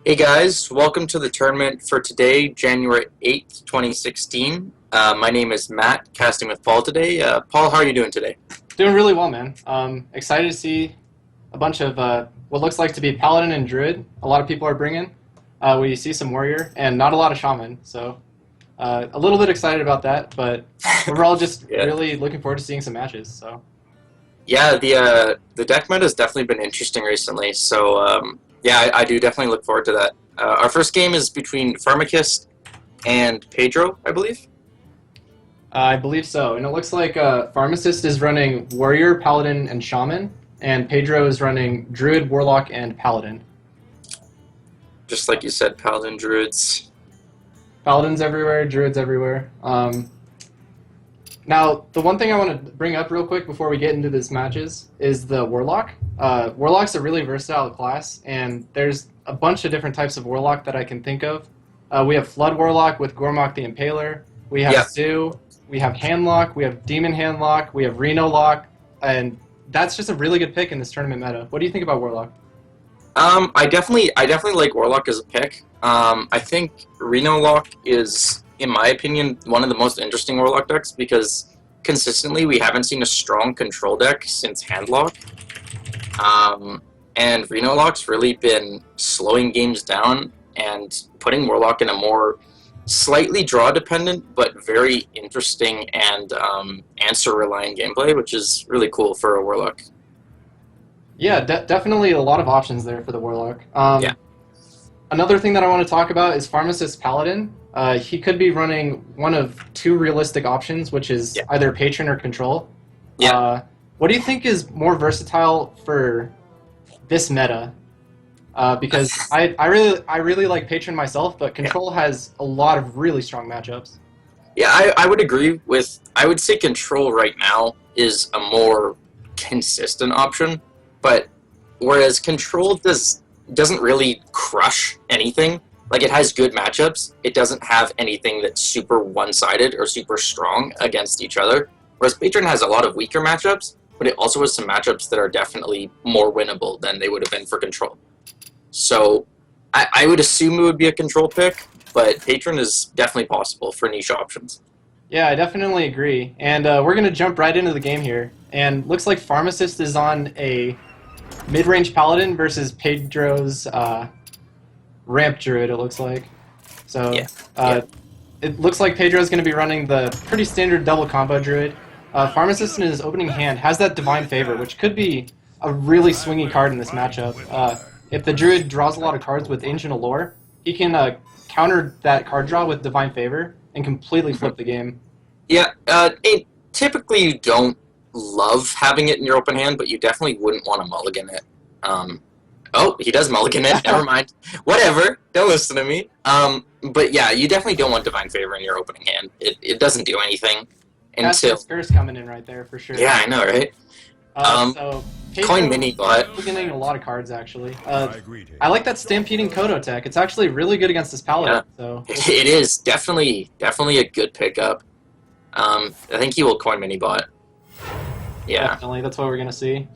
Hey guys, welcome to the tournament for today, January 8th, 2016. My name is Matt, casting with Paul today. Paul, how are you doing today? Doing really well, man. Excited to see a bunch of what looks like to be Paladin and Druid. A lot of people are bringing. We see some Warrior and not a lot of Shaman, so a little bit excited about that, but overall just really looking forward to seeing some matches. So yeah, the deck meta has definitely been interesting recently, so yeah, I do definitely look forward to that. Our first game is between Pharmacist and Pedro, I believe. I believe so, and it looks like Pharmacist is running Warrior, Paladin, and Shaman, and Pedro is running Druid, Warlock, and Paladin. Just like you said, Paladin, Druids. Paladins everywhere, Druids everywhere. Now, the one thing I want to bring up real quick before we get into these matches is the Warlock. Warlock's a really versatile class, and there's a bunch of different types of Warlock that I can think of. We have Flood Warlock with Gormok the Impaler. We have Sue. We have Handlock. We have Demon Handlock. We have Reno Lock. And that's just a really good pick in this tournament meta. What do you think about Warlock? I definitely like Warlock as a pick. I think Reno Lock is, in my opinion, one of the most interesting Warlock decks because consistently we haven't seen a strong control deck since Handlock. And Reno Lock's really been slowing games down and putting Warlock in a more slightly draw-dependent but very interesting and answer-reliant gameplay, which is really cool for a Warlock. Yeah, definitely a lot of options there for the Warlock. Yeah. Another thing that I want to talk about is Pharmacist Paladin. He could be running one of two realistic options, which is either Patron or Control. Yeah. What do you think is more versatile for this meta? Because I really like Patron myself, but Control has a lot of really strong matchups. Yeah, I would agree with. I would say Control right now is a more consistent option, but whereas Control doesn't really crush anything. Like, it has good matchups. It doesn't have anything that's super one-sided or super strong against each other. Whereas Patron has a lot of weaker matchups, but it also has some matchups that are definitely more winnable than they would have been for Control. So I would assume it would be a Control pick, but Patron is definitely possible for niche options. Yeah, I definitely agree. And we're going to jump right into the game here. And looks like Pharmacist is on a mid-range Paladin versus Pedro's Ramp Druid, it looks like. So it looks like Pedro's going to be running the pretty standard double combo Druid. Pharmacist in his opening hand has that Divine Favor, which could be a really swingy card in this matchup. If the Druid draws a lot of cards with Ancient Allure, he can counter that card draw with Divine Favor and completely flip the game. Yeah, typically you don't love having it in your open hand, but you definitely wouldn't want to mulligan it. Oh, he does mulligan it. Never mind. Whatever. Don't listen to me. But yeah, you definitely don't want Divine Favor in your opening hand. It doesn't do anything That's until. Curse coming in right there for sure. Yeah, I know, right? So Coin mini bot. Mulliganing a lot of cards actually. I like that Stampeding Kodo tech. It's actually really good against this Paladin. Yeah. So It is definitely a good pickup. I think he will coin mini bot. Yeah. definitely, that's what we're gonna see.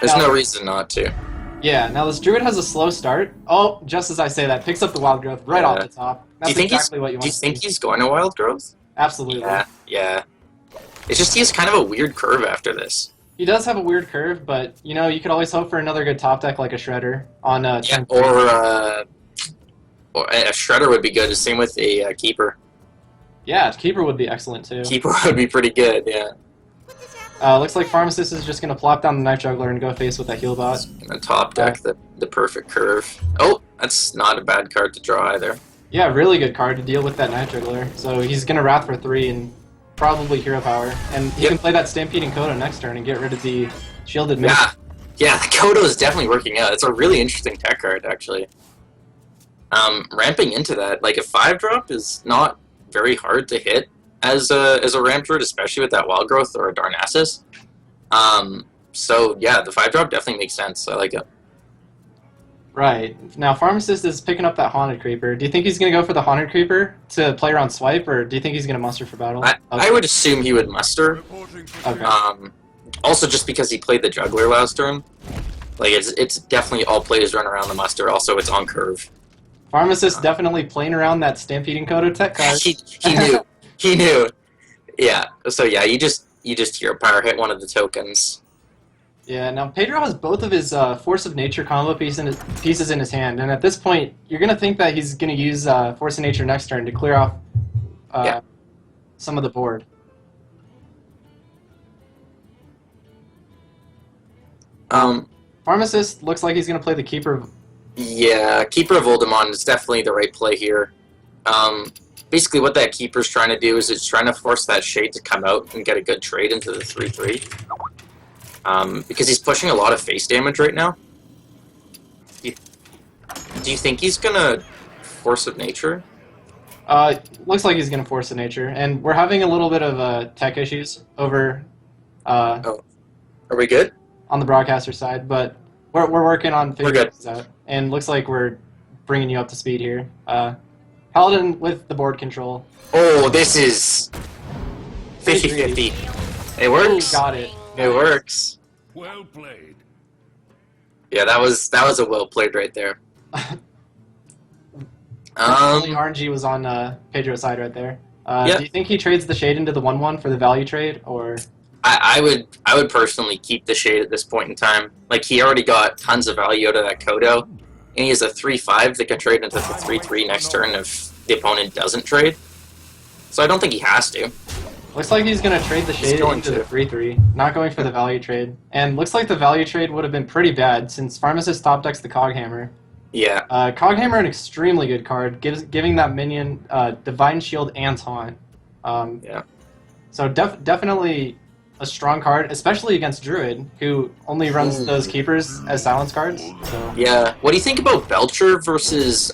There's no reason not to. Yeah, now this Druid has a slow start. Oh, just as I say that, picks up the Wild Growth right off the top. That's exactly what you want Do you to think see. he's going to Wild Growth? Absolutely. Yeah. It's just he has kind of a weird curve after this. He does have a weird curve, but, you know, you could always hope for another good top deck like a Shredder on turn 3. Or a Shredder would be good. Same with a Keeper. Yeah, Keeper would be excellent, too. Keeper would be pretty good, yeah. Looks like Pharmacist is just going to plop down the Knife Juggler and go face with that Heal Bot. And top deck the perfect curve. Oh, that's not a bad card to draw either. Yeah, really good card to deal with that Knife Juggler. So he's going to Wrath for 3 and probably Hero Power. And he can play that Stampeding Kodo next turn and get rid of the Shielded Mage. Yeah, the Kodo is definitely working out. It's a really interesting tech card, actually. Ramping into that, like a 5-drop is not very hard to hit as a ramp druid, especially with that Wild Growth or a Darnassus. So yeah, the 5-drop definitely makes sense. I like it. Right. Now, Pharmacist is picking up that Haunted Creeper. Do you think he's going to go for the Haunted Creeper to play around Swipe, or do you think he's going to muster for battle? I would assume he would muster. Okay. Also, just because he played the Juggler last turn. Like, it's definitely all plays run around the muster. Also, it's on curve. Pharmacist definitely playing around that Stampeding Kodo tech card. he knew. He knew. Yeah. So yeah, you just Hero Power hit one of the tokens. Yeah, now Pedro has both of his Force of Nature combo pieces in his hand, and at this point, you're going to think that he's going to use Force of Nature next turn to clear off some of the board. Pharmacist looks like he's going to play the Keeper. Yeah, Keeper of Voldemort is definitely the right play here. Basically, what that Keeper's trying to do is it's trying to force that Shade to come out and get a good trade into the 3/3. Because he's pushing a lot of face damage right now. Do you think he's gonna Force of Nature? Looks like he's going to Force of Nature, and we're having a little bit of tech issues over Are we good? on the broadcaster side, but we're working on We're good. figuring this out, and looks like we're bringing you up to speed here. Paladin with the board control. Oh, this is 50-50. It works. Ooh, got it. It works. Well played. Yeah, that was a well played right there. Only RNG was on Pedro's side right there. Do you think he trades the Shade into the 1/1 for the value trade, or? I would personally keep the Shade at this point in time. Like, he already got tons of value out of that Kodo, and he has a 3/5 that can trade into the 3/3 next turn if the opponent doesn't trade. So I don't think he has to. Looks like he's going to trade the Shade going into to. the 3/3, not going for the value trade. And looks like the value trade would have been pretty bad since Pharmacist top decks the Coghammer. Yeah. Coghammer, an extremely good card, giving that minion Divine Shield and Taunt. Yeah. So definitely a strong card, especially against Druid, who only runs those Keepers as silence cards. So Yeah. What do you think about Belcher versus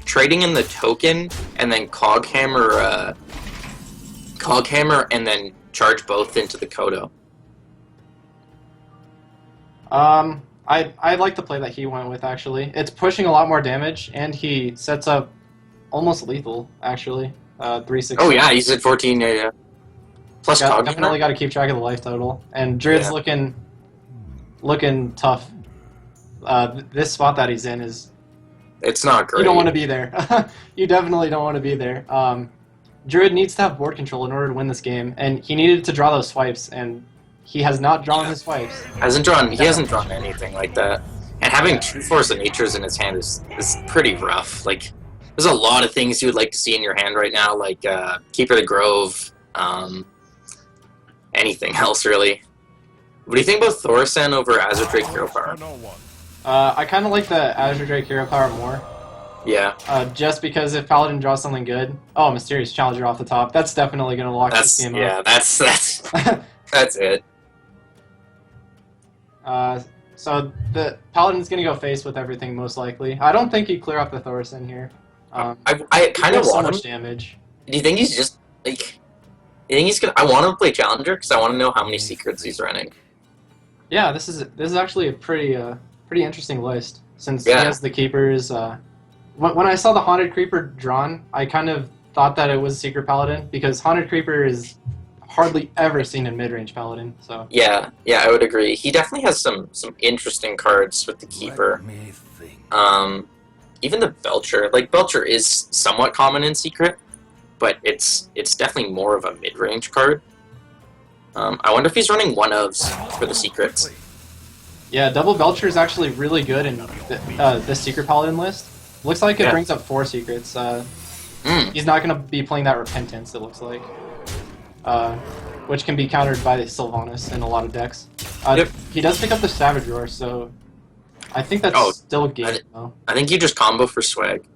trading in the token and then Coghammer and then charge both into the Kodo? I like the play that he went with, actually. It's pushing a lot more damage, and he sets up almost lethal, actually. 3/6. Oh yeah, he's at 14. Yeah. Plus Definitely Coghammer. got to keep track of the life total. And Druid's Yeah. looking tough. This spot that he's in is... It's not great. You don't want to be there. You definitely don't want to be there. Druid needs to have board control in order to win this game, and he needed to draw those swipes, and he has not drawn his swipes. He hasn't drawn anything like that. And having 2 Force of Natures in his hand is pretty rough. Like, there's a lot of things you would like to see in your hand right now, like Keeper of the Grove, anything else really. What do you think about Thorsan over Azure Drake Hero Power? I kind of like the Azure Drake Hero Power more. Yeah. Just because if Paladin draws something good, oh, Mysterious Challenger off the top, that's definitely going to lock this game up. That's it. So the Paladin's going to go face with everything most likely. I don't think he'd clear up the Thorsan here. I kind of so want much him. damage. Do you think he's just like? You think he's gonna? I want him to play Challenger because I want to know how many secrets he's running. Yeah, this is actually a pretty interesting list since he has the keepers. When I saw the Haunted Creeper drawn, I kind of thought that it was Secret Paladin because Haunted Creeper is hardly ever seen in mid-range Paladin. So yeah, I would agree. He definitely has some interesting cards with the keeper. Even the Belcher, like Belcher is somewhat common in Secret, but it's definitely more of a mid-range card. I wonder if he's running one-ofs for the secrets. Yeah, Double Belcher is actually really good in the Secret Paladin list. Looks like it brings up 4 secrets. He's not going to be playing that Repentance, it looks like. Which can be countered by Sylvanas in a lot of decks. He does pick up the Savage Roar, so I think that's still game, though. I think you just combo for swag.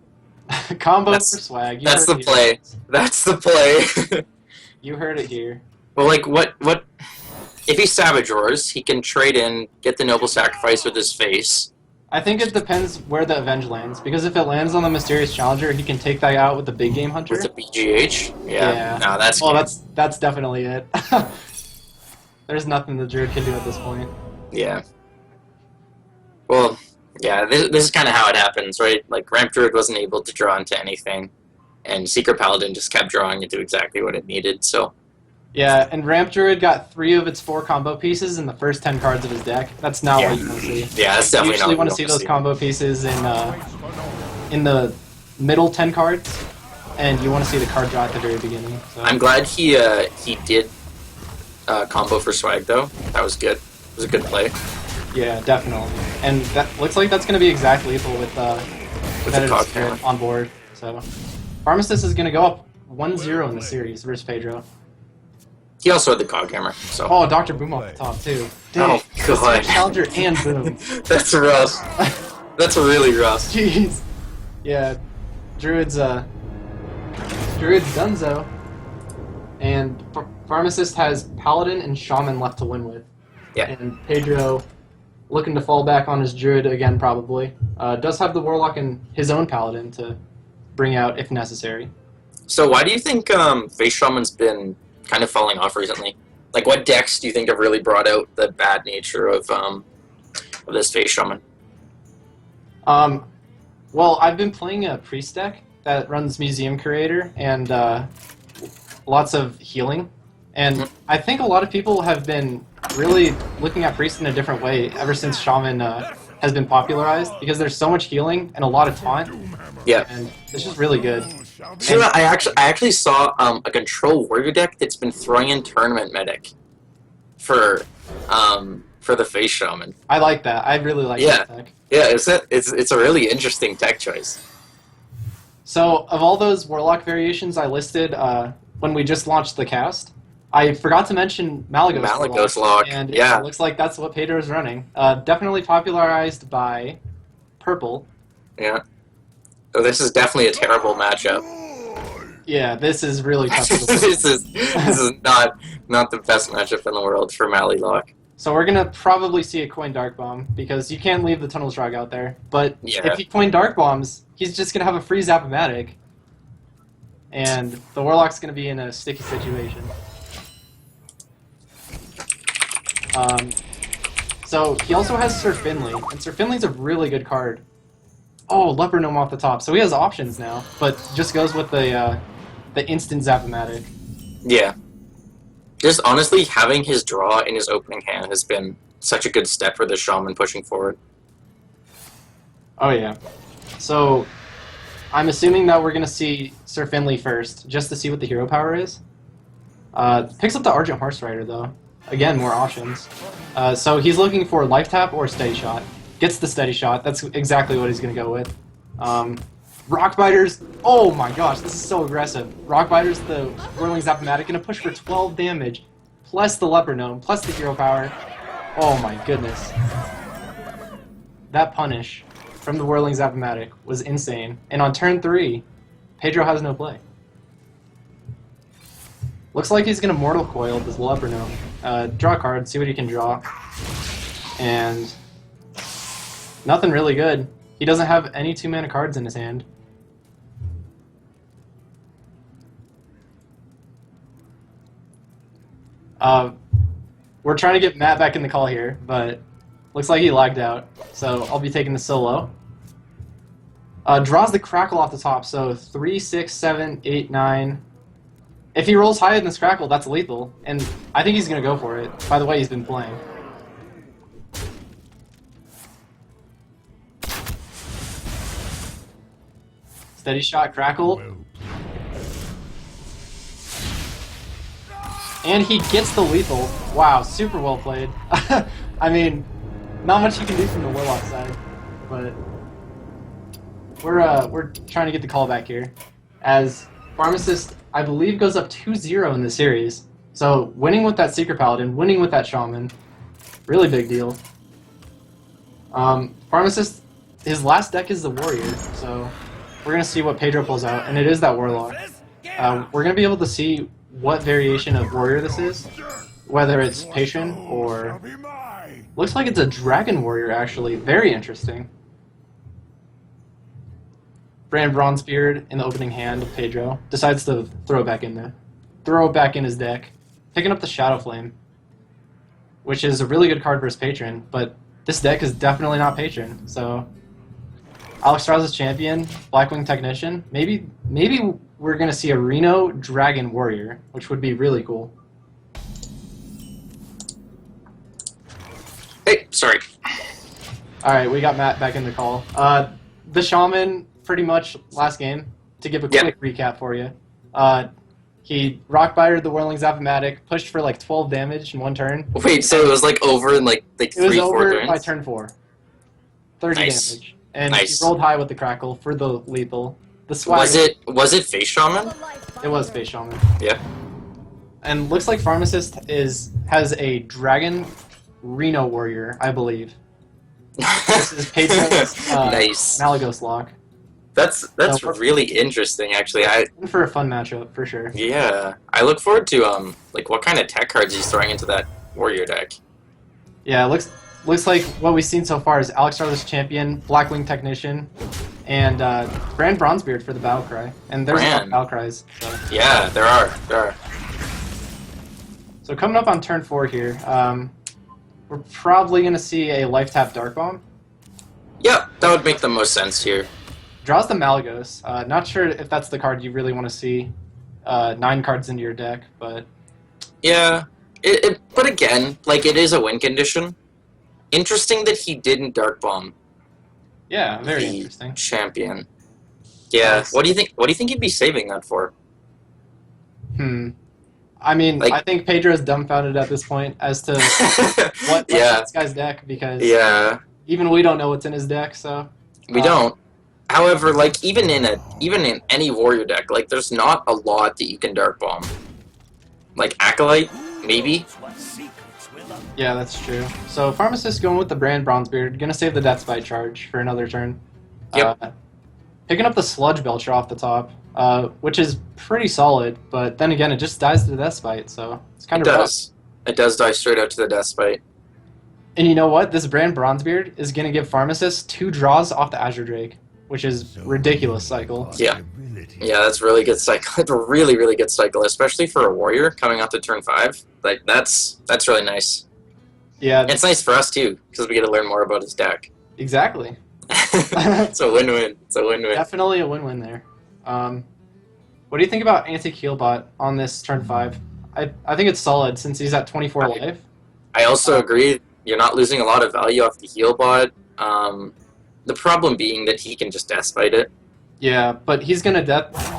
Combo for swag. That's the play. That's the play. You heard it here. Well, like, what... If he Savage Roars, he can trade in, get the Noble Sacrifice with his face. I think it depends where the Avenge lands, because if it lands on the Mysterious Challenger, he can take that out with the Big Game Hunter. With the BGH? Yeah. No, that's well, that's definitely it. There's nothing the Druid can do at this point. Yeah. Well, yeah, this is kind of how it happens, right? Like, Ramp Druid wasn't able to draw into anything, and Secret Paladin just kept drawing into exactly what it needed, so... Yeah, and Ramp Druid got 3 of its 4 combo pieces in the first 10 cards of his deck. That's not what you want to see. Yeah, that's definitely not what you usually want to see those combo pieces in the middle 10 cards, and you want to see the card draw at the very beginning. So. I'm glad he did combo for swag, though. That was good. It was a good play. Yeah, definitely. And that looks like that's going to be exact lethal with the cog hammer on board. So, Pharmacist is going to go up 1-0 in the series versus Pedro. He also had the cog hammer, so... Oh, Dr. Boom off the top, too. Dang, oh, God. Challenger and Boom. That's rough. That's really rough. Jeez. Yeah, Druid's Dunzo. And Pharmacist has Paladin and Shaman left to win with. Yeah. And Pedro, looking to fall back on his Druid again, probably. Does have the Warlock and his own Paladin to bring out if necessary. So why do you think Face Shaman's been kind of falling off recently? Like, what decks do you think have really brought out the bad nature of this Face Shaman? Well, I've been playing a Priest deck that runs Museum Curator and lots of healing. And I think a lot of people have been really looking at Priest in a different way ever since Shaman has been popularized, because there's so much healing and a lot of taunt. Yeah. And it's just really good. So I actually saw a Control Warrior deck that's been throwing in Tournament Medic for the Face Shaman. I like that. I really like that deck. Yeah, it's a really interesting deck choice. So of all those Warlock variations I listed when we just launched the cast, I forgot to mention Malagos Lock. And yeah, it looks like that's what Pedro's running. Definitely popularized by Purple. Yeah. So this is definitely a terrible matchup. Yeah, this is really tough. this is not the best matchup in the world for Mallock. So we're gonna probably see a coin Dark Bomb, because you can't leave the Tunnel Shrug out there. But if he coin Dark Bombs, he's just gonna have a free Zap-O-Matic, and the Warlock's gonna be in a sticky situation. So he also has Sir Finley, and Sir Finley's a really good card. Oh, Leopard Gnome off the top. So he has options now, but just goes with the instant Zap-O-Matic. Yeah. Just honestly, having his draw in his opening hand has been such a good step for the Shaman pushing forward. Oh yeah. So I'm assuming that we're going to see Sir Finley first, just to see what the hero power is. Picks up the Argent Horse Rider, though. Again, more options. So he's looking for Life Tap or Steady Shot. Gets the Steady Shot. That's exactly what he's going to go with. Rock Biters. Oh my gosh, this is so aggressive. Rock Biters, the Whirling Zap-O-Matic, going to push for 12 damage, plus the Leopard Gnome, plus the hero power. Oh my goodness. That punish from the Whirling Zap-O-Matic was insane. And on turn 3, Pedro has no play. Looks like he's going to Mortal Coil this Leopardome. Draw a card, see what he can draw. And nothing really good. He doesn't have any 2-mana cards in his hand. We're trying to get Matt back in the call here, but looks like he lagged out. So I'll be taking the solo. Draws the Crackle off the top, so 3, 6, 7, 8, 9. If he rolls higher than this Crackle, that's lethal, and I think he's going to go for it, by the way he's been playing. Steady shot, Crackle. And he gets the lethal. Wow, super well played. I mean, not much you can do from the Warlock side, but we're trying to get the call back here. As Pharmacist, I believe, goes up 2-0 in the series. So winning with that Secret Paladin, winning with that Shaman, really big deal. Pharmacist, his last deck is the Warrior, so we're going to see what Pedro pulls out, and it is that Warlock. We're going to be able to see what variation of Warrior this is, whether it's Patron or... Looks like it's a Dragon Warrior, actually. Very interesting. Brand Bronzebeard in the opening hand of Pedro. Decides to throw it back in there. Throw it back in his deck. Picking up the Shadow Flame, which is a really good card versus Patron, but this deck is definitely not Patron, so... Alex Strauss' champion, Blackwing Technician. Maybe we're going to see a Reno Dragon Warrior, which would be really cool. Hey, sorry. Alright, we got Matt back in the call. The Shaman, pretty much last game, to give a quick recap for you. He rock-bitted the Whirling Zap-O-Matic, pushed for like 12 damage in one turn. Wait, so it was like over in like 3-4 turns? It was over by turn 4. 30 Nice. damage. And Nice. he rolled high with the Crackle for the lethal. The Squire. Was it Face Shaman? It was Face Shaman. Yeah. And looks like Pharmacist has a Dragon Reno Warrior, I believe. This is Pedro's Nice. Malagos lock. That's really interesting, actually. In for a fun matchup for sure. Yeah, I look forward to like what kind of tech cards he's throwing into that Warrior deck. Yeah, looks like what we've seen so far is Alex Strauss' champion, Blackwing Technician, and Brand Bronzebeard for the Battle Cry. And there's a lot of Battle Cries. So. Yeah, there are. So coming up on turn 4 here, we're probably going to see a Life Tap Dark Bomb. Yeah, that would make the most sense here. Draws the Malagos. Not sure if that's the card you really want to see 9 cards into your deck, but... Yeah, but again, like, it is a win condition. Interesting that he didn't Dark Bomb. Yeah, very interesting. Champion. Yeah, Nice. what do you think he'd be saving that for? I mean, Like- I think Pedro is dumbfounded at this point as to what's in this guy's deck, because even we don't know what's in his deck, so... We don't. However, like, even in any Warrior deck, like, there's not a lot that you can Dark Bomb. Like, Acolyte, maybe? Yeah, that's true. So, Pharmacist going with the Brand Bronzebeard, gonna save the Death Spite charge for another turn. Yep. Picking up the Sludge Belcher off the top, which is pretty solid, but then again, it just dies to the Death Spite, so it's kind It of rough. does. It does die straight out to the Death Spite. And you know what? This Brand Bronzebeard is gonna give Pharmacist 2 draws off the Azure Drake, which is ridiculous cycle. Yeah. Yeah, that's really good cycle. It's a really, really good cycle, especially for a Warrior coming off to turn 5. Like, that's really nice. Yeah, It's nice for us, too, because we get to learn more about his deck. exactly. It's a win-win. It's a win-win. Definitely a win-win there. What do you think about Anti-Healbot on this turn 5? I think it's solid since he's at 24 life. I also agree. You're not losing a lot of value off the heal bot. The problem being that he can just Death Spite it. Yeah, but he's gonna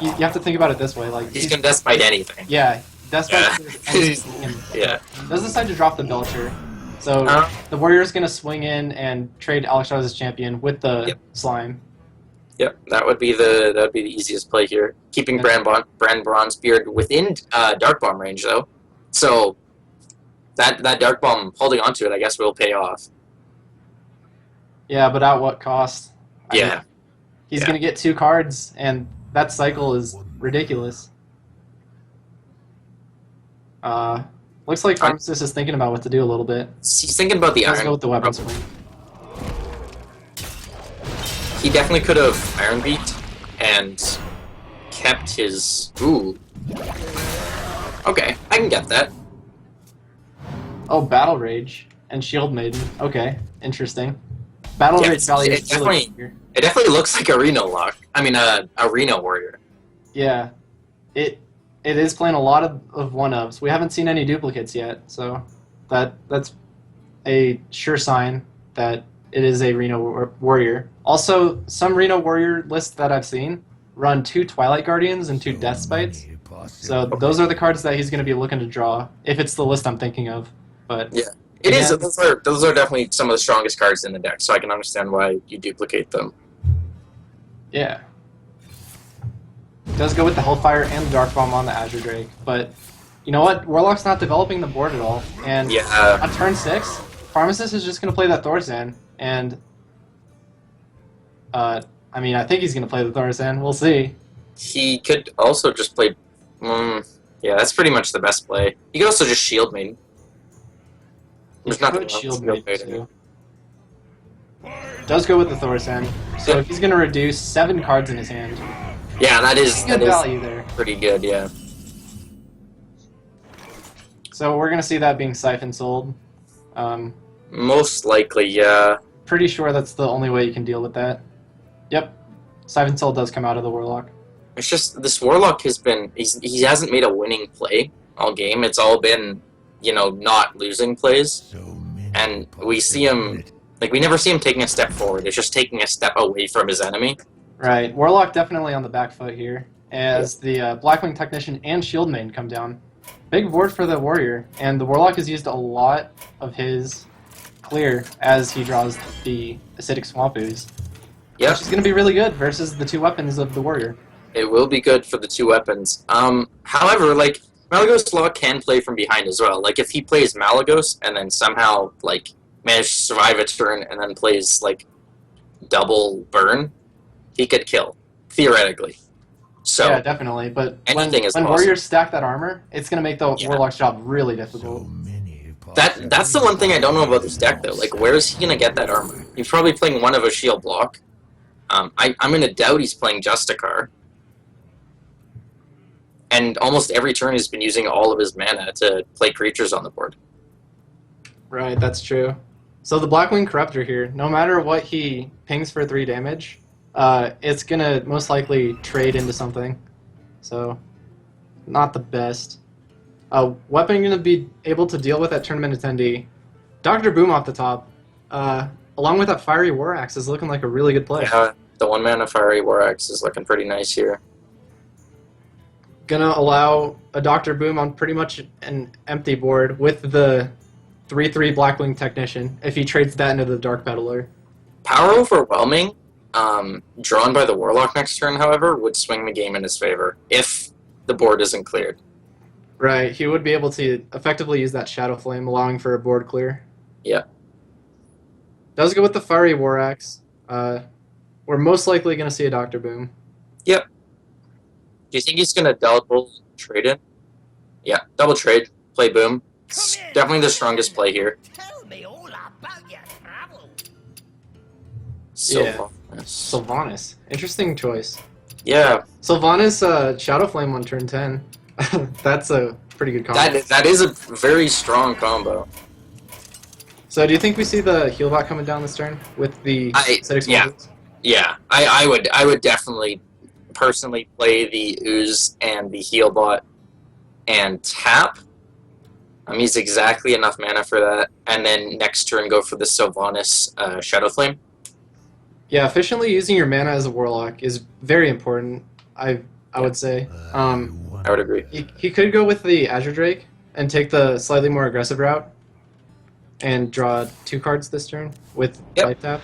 you have to think about it this way, like He's gonna Death Spite anything. Yeah, Death Spite. Yeah. Does decide to drop the Belcher, so the Warrior's gonna swing in and trade Alex Strauss' champion with the slime. Yep, that would be the easiest play here. Keeping Brand Bronzebeard within Dark Bomb range, though. So that Dark Bomb, holding onto it, I guess will pay off. Yeah, but at what cost? I mean, Yeah, he's yeah. going to get 2 cards, and that cycle is ridiculous. Looks like Pharmacist is thinking about what to do a little bit. He's thinking about the Let's Iron. go with the weapon swing. He definitely could have Iron Beat and kept his. Ooh. Okay, I can get that. Oh, Battle Rage and Shield Maiden. Okay, interesting. Battle Yeah, Rage value it is really definitely, good here. it definitely looks like Arena Lock. I mean, Arena Warrior. Yeah, it is playing a lot of one-ofs. We haven't seen any duplicates yet, so that's a sure sign that it is a Reno Warrior. Also, some Reno Warrior lists that I've seen run 2 Twilight Guardians and 2 Death Spites. So those are the cards that he's going to be looking to draw, if it's the list I'm thinking of. But Yeah, it is. again, Those are definitely some of the strongest cards in the deck, so I can understand why you duplicate them. yeah. It does go with the Hellfire and the Dark Bomb on the Azure Drake, but you know what? Warlock's not developing the board at all, and Yeah, on turn 6, Pharmacist is just going to play that Thorzan, and I mean, I think he's going to play the Thorzan. We'll see. he could also just play. Yeah, that's pretty much the best play. You could also just Shield Maiden. He There's nothing could wrong with Shield Shield Maiden Maiden. too. Does go with the Thorzan, so Yeah. he's going to reduce 7 cards in his hand. Yeah, that Good is value there. pretty good. Yeah. So we're going to see that being Siphon sold. Most likely, yeah. Pretty sure that's the only way you can deal with that. Yep. Siphon Soul does come out of the Warlock. It's just this Warlock has been he hasn't made a winning play all game. It's all been, not losing plays. And we see him we never see him taking a step forward. It's just taking a step away from his enemy. Right. Warlock definitely on the back foot here, as the Blackwing Technician and Shield Maiden come down. Big board for the Warrior, and the Warlock has used a lot of his clear as he draws the Acidic Swamp Ooze. Yep. Which is going to be really good versus the 2 weapons of the Warrior. It will be good for the 2 weapons. However, Malagos Law can play from behind as well. Like, if he plays Malagos and then somehow, manages to survive a turn and then plays, double burn, he could kill, theoretically. So, yeah, definitely. But when anything is possible. Warriors stack that armor, it's going to make the Yeah. Warlock's job really difficult. That's the one thing I don't know about this deck, though. Where is he going to get that armor? He's probably playing one of a shield block. I'm going to doubt he's playing Justicar. And almost every turn he's been using all of his mana to play creatures on the board. Right, that's true. So the Blackwing Corruptor here, no matter what he pings for 3 damage, it's going to most likely trade into something. So, not the best. Weapon going to be able to deal with that tournament attendee. Dr. Boom off the top, along with that Fiery War Axe, is looking like a really good play. Yeah, the 1-mana Fiery War Axe is looking pretty nice here. Gonna allow a Dr. Boom on pretty much an empty board with the 3/3 Blackwing Technician if he trades that into the Dark Peddler. Power Overwhelming, drawn by the Warlock next turn, however, would swing the game in his favor if the board isn't cleared. Right, he would be able to effectively use that Shadow Flame, allowing for a board clear. Yeah. Does go with the Fiery War Axe. We're most likely going to see a Dr. Boom. Yep. Do you think he's going to double trade in? Yeah, double trade, play Boom. It's definitely the strongest play here. Tell me all about your travel. Sylvanas. Interesting choice. Yeah, Sylvanas Shadow Flame on turn 10. That's a pretty good combo. that is a very strong combo. So do you think we see the Healbot coming down this turn with the Acidic yeah. Swamp Ooze? Yeah, I would definitely personally play the Ooze and the Healbot and tap. He's exactly enough mana for that, and then next turn go for the Sylvanas Shadow Flame. Yeah, efficiently using your mana as a Warlock is very important, I would say. I would agree. He could go with the Azure Drake and take the slightly more aggressive route and draw 2 cards this turn with Life Tap.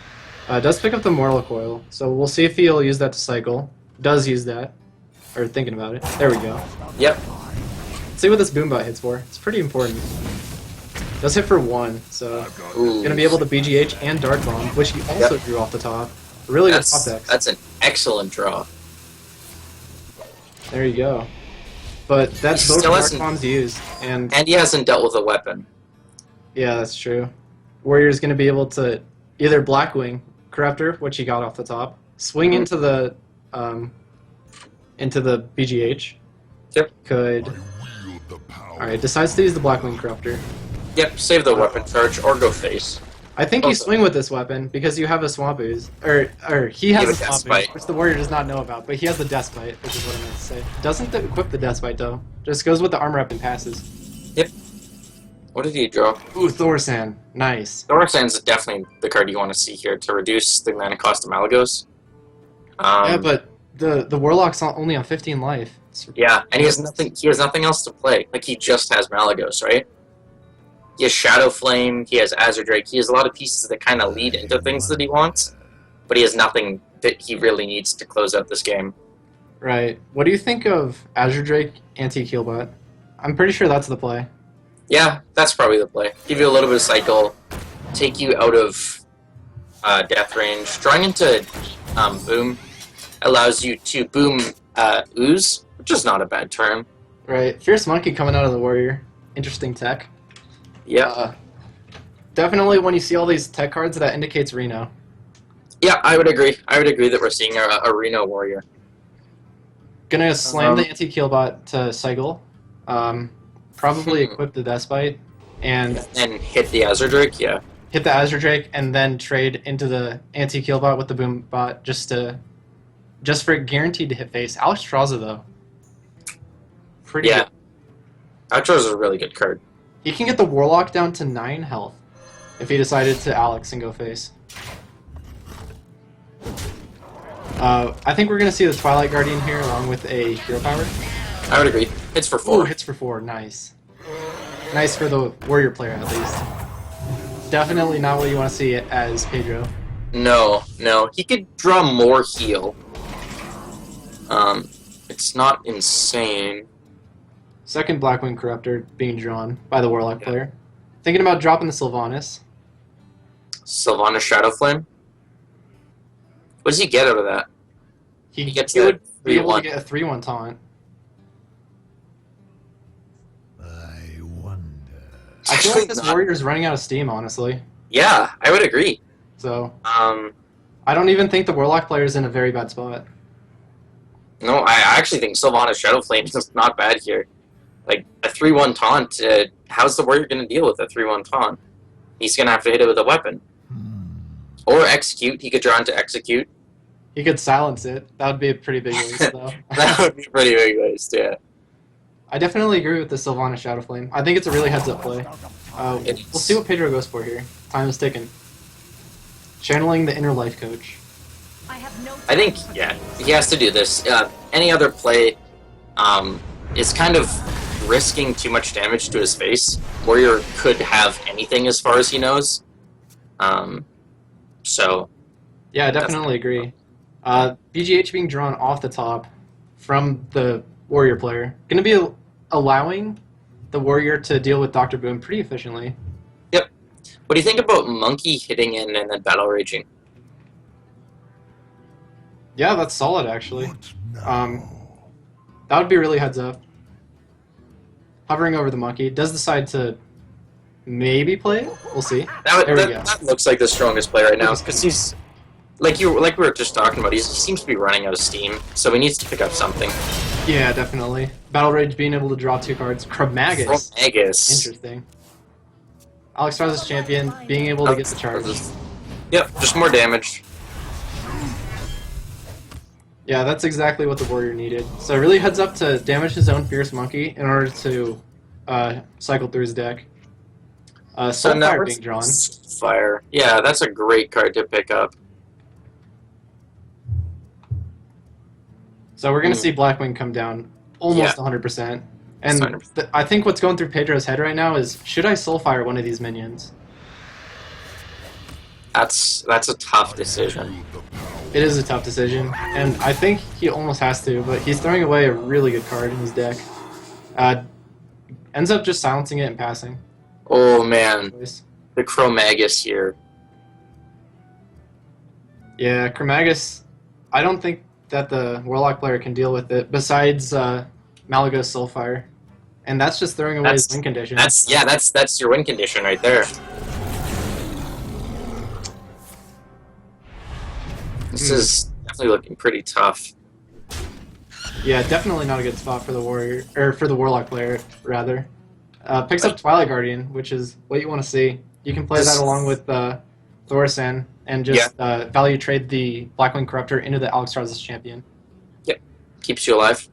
Does pick up the Mortal Coil, so we'll see if he'll use that to cycle. Does use that. Or thinking about it. There we go. Yep. Let's see what this Boombot hits for. It's pretty important. Does hit for 1, so Ooh. gonna be able to BGH and Dart Bomb, which he also drew off the top. Really good top decks. That's an excellent draw. There you go. But that's He both still Dart hasn't- Bombs used, and And he hasn't dealt with a weapon. yeah, that's true. Warrior's gonna be able to either Blackwing Corruptor, which he got off the top, swing into the BGH. Yep. Could. Alright, decides to use the Blackwing Corruptor. Yep, save the weapon charge or go face. I think you Also- swing with this weapon because you have a Swamp Ooze. Or he has You a have a Swamp Death Ooze, which the Warrior does not know about, but he has the Despite, which is what I meant to say. Doesn't equip the Despite though. Just goes with the armor up and passes. Yep. What did he draw? Ooh, Thorsan. Nice. Thorsan's definitely the card you want to see here to reduce the mana cost of Malagos. Yeah, but the Warlock's only on 15 life. Yeah, and he has nothing. He has nothing else to play. Like he just has Malagos, right? He has Shadow Flame. He has Azure Drake. He has a lot of pieces that kind of lead into things that he wants, but he has nothing that he really needs to close out this game. Right. What do you think of Azure Drake anti-Keelbot? I'm pretty sure that's the play. Yeah, that's probably the play. Give you a little bit of cycle, take you out of death range. Drawing into boom allows you to boom ooze, which is not a bad term. Right. Fierce Monkey coming out of the Warrior. Interesting tech. Yeah. Definitely when you see all these tech cards, that indicates Reno. Yeah, I would agree. I would agree that we're seeing a Reno Warrior. Gonna slam the anti-Keelbot to cycle. Probably equip the Despite. And And hit the Azure Drake, yeah. hit the Azure Drake and then trade into the anti-Keelbot with the Boom Bot just for it guaranteed to hit face. Alexstrasza though. Pretty Yeah. good. Outro's a really good card. He can get the Warlock down to 9 health if he decided to Alex and go face. I think we're going to see the Twilight Guardian here along with a Hero Power. I would agree. Hits for Ooh, 4. hits for 4. Nice. Nice for the Warrior player at least. Definitely not what you want to see as Pedro. No. He could draw more heal. It's not insane. Second Blackwing Corruptor being drawn by the Warlock player. Thinking about dropping the Sylvanas. Sylvanas Shadow Flame. What does he get out of that? He gets would that be able to 3/1. get a 3/1 taunt. I wonder. I feel Actually like this not. Warrior's running out of steam, honestly. Yeah, I would agree. So Um, I don't even think the Warlock player is in a very bad spot. no, I actually think Sylvanas Shadow Flame is not bad here. Like, a 3/1 taunt, how's the Warrior going to deal with a 3/1 taunt? He's going to have to hit it with a weapon. Or execute. He could draw into execute. He could silence it. That would be a pretty big waste, though. That would be a pretty big waste, yeah. I definitely agree with the Sylvana Shadow Flame. I think it's a really heads-up play. It We'll see what Pedro goes for here. Time is ticking. Channeling the inner life coach. I think, yeah, he has to do this. Any other play is kind of risking too much damage to his face. Warrior could have anything as far as he knows. So, Yeah, I definitely agree. BGH being drawn off the top from the Warrior player. Going to be allowing the Warrior to deal with Dr. Boom pretty efficiently. yep. What do you think about Monkey hitting in and then Battle Raging? Yeah, that's solid, actually. What now? That would be really heads up. Hovering over the Monkey. Does decide to maybe play it? We'll see. That, There we that, go. that looks like the strongest play right now because he's like we were just talking about. He seems to be running out of steam, so he needs to pick up something. Yeah, definitely. Battle Rage being able to draw 2 cards. Kramagus. Chromagus. Interesting. Alexstrasza's champion being able to get the charge. Yep, just more damage. Yeah, that's exactly what the Warrior needed. So it really heads up to damage his own Fierce Monkey in order to cycle through his deck. So now Soulfire we're being drawn. Fire. Yeah, that's a great card to pick up. So we're going to see Blackwing come down almost Yeah. 100%. And 100%. I think what's going through Pedro's head right now is, should I Soulfire one of these minions? That's a tough decision. It is a tough decision, and I think he almost has to, but he's throwing away a really good card in his deck. Ends up just silencing it and passing. Oh man, the Chromagus here. Yeah, Chromagus. I don't think that the Warlock player can deal with it. Besides Malagos Soulfire, and that's just throwing away his win condition. That's your win condition right there. This is definitely looking pretty tough. Yeah, definitely not a good spot for the warrior or for the Warlock player rather. Picks up Twilight Guardian, which is what you want to see. You can play that along with Thorsan and just value trade the Blackwing Corruptor into the Alexstrasza's champion. Yep, keeps you alive.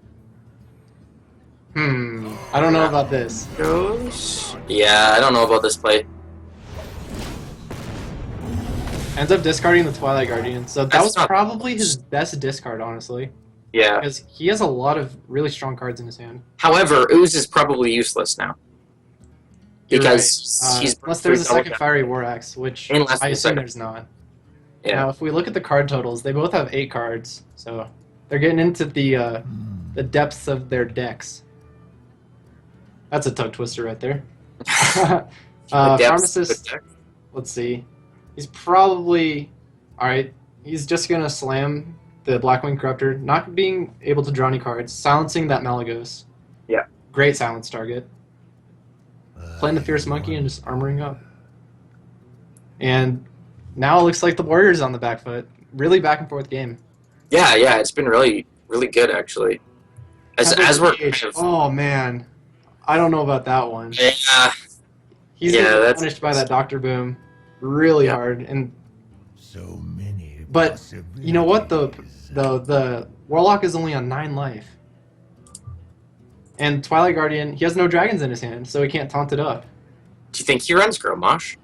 I don't know about this. Yeah, I don't know about this play. Ends up discarding the Twilight Guardian, so that was probably his best discard, honestly. Yeah. Because he has a lot of really strong cards in his hand. However, Ooze is probably useless now. Because he's unless there's a second Fiery War Axe, which I assume there's not. Yeah. Now, if we look at the card totals, they both have 8 cards, so they're getting into the depths of their decks. That's a tongue twister right there. Pharmacist, let's see. He's probably... Alright, he's just going to slam the Blackwing Corruptor, not being able to draw any cards, silencing that Malagos. Yeah. Great silence target. Playing the Fierce Monkey and just armoring up. And now it looks like the Warrior's on the back foot. Really back and forth game. Yeah, it's been really, really good actually. As we're kind of... Oh man, I don't know about that one. Yeah. He's getting punished by that Dr. Boom really hard, and so many. But you know what? The Warlock is only on 9 life. And Twilight Guardian, he has no dragons in his hand, so he can't taunt it up. Do you think he runs Gromosh?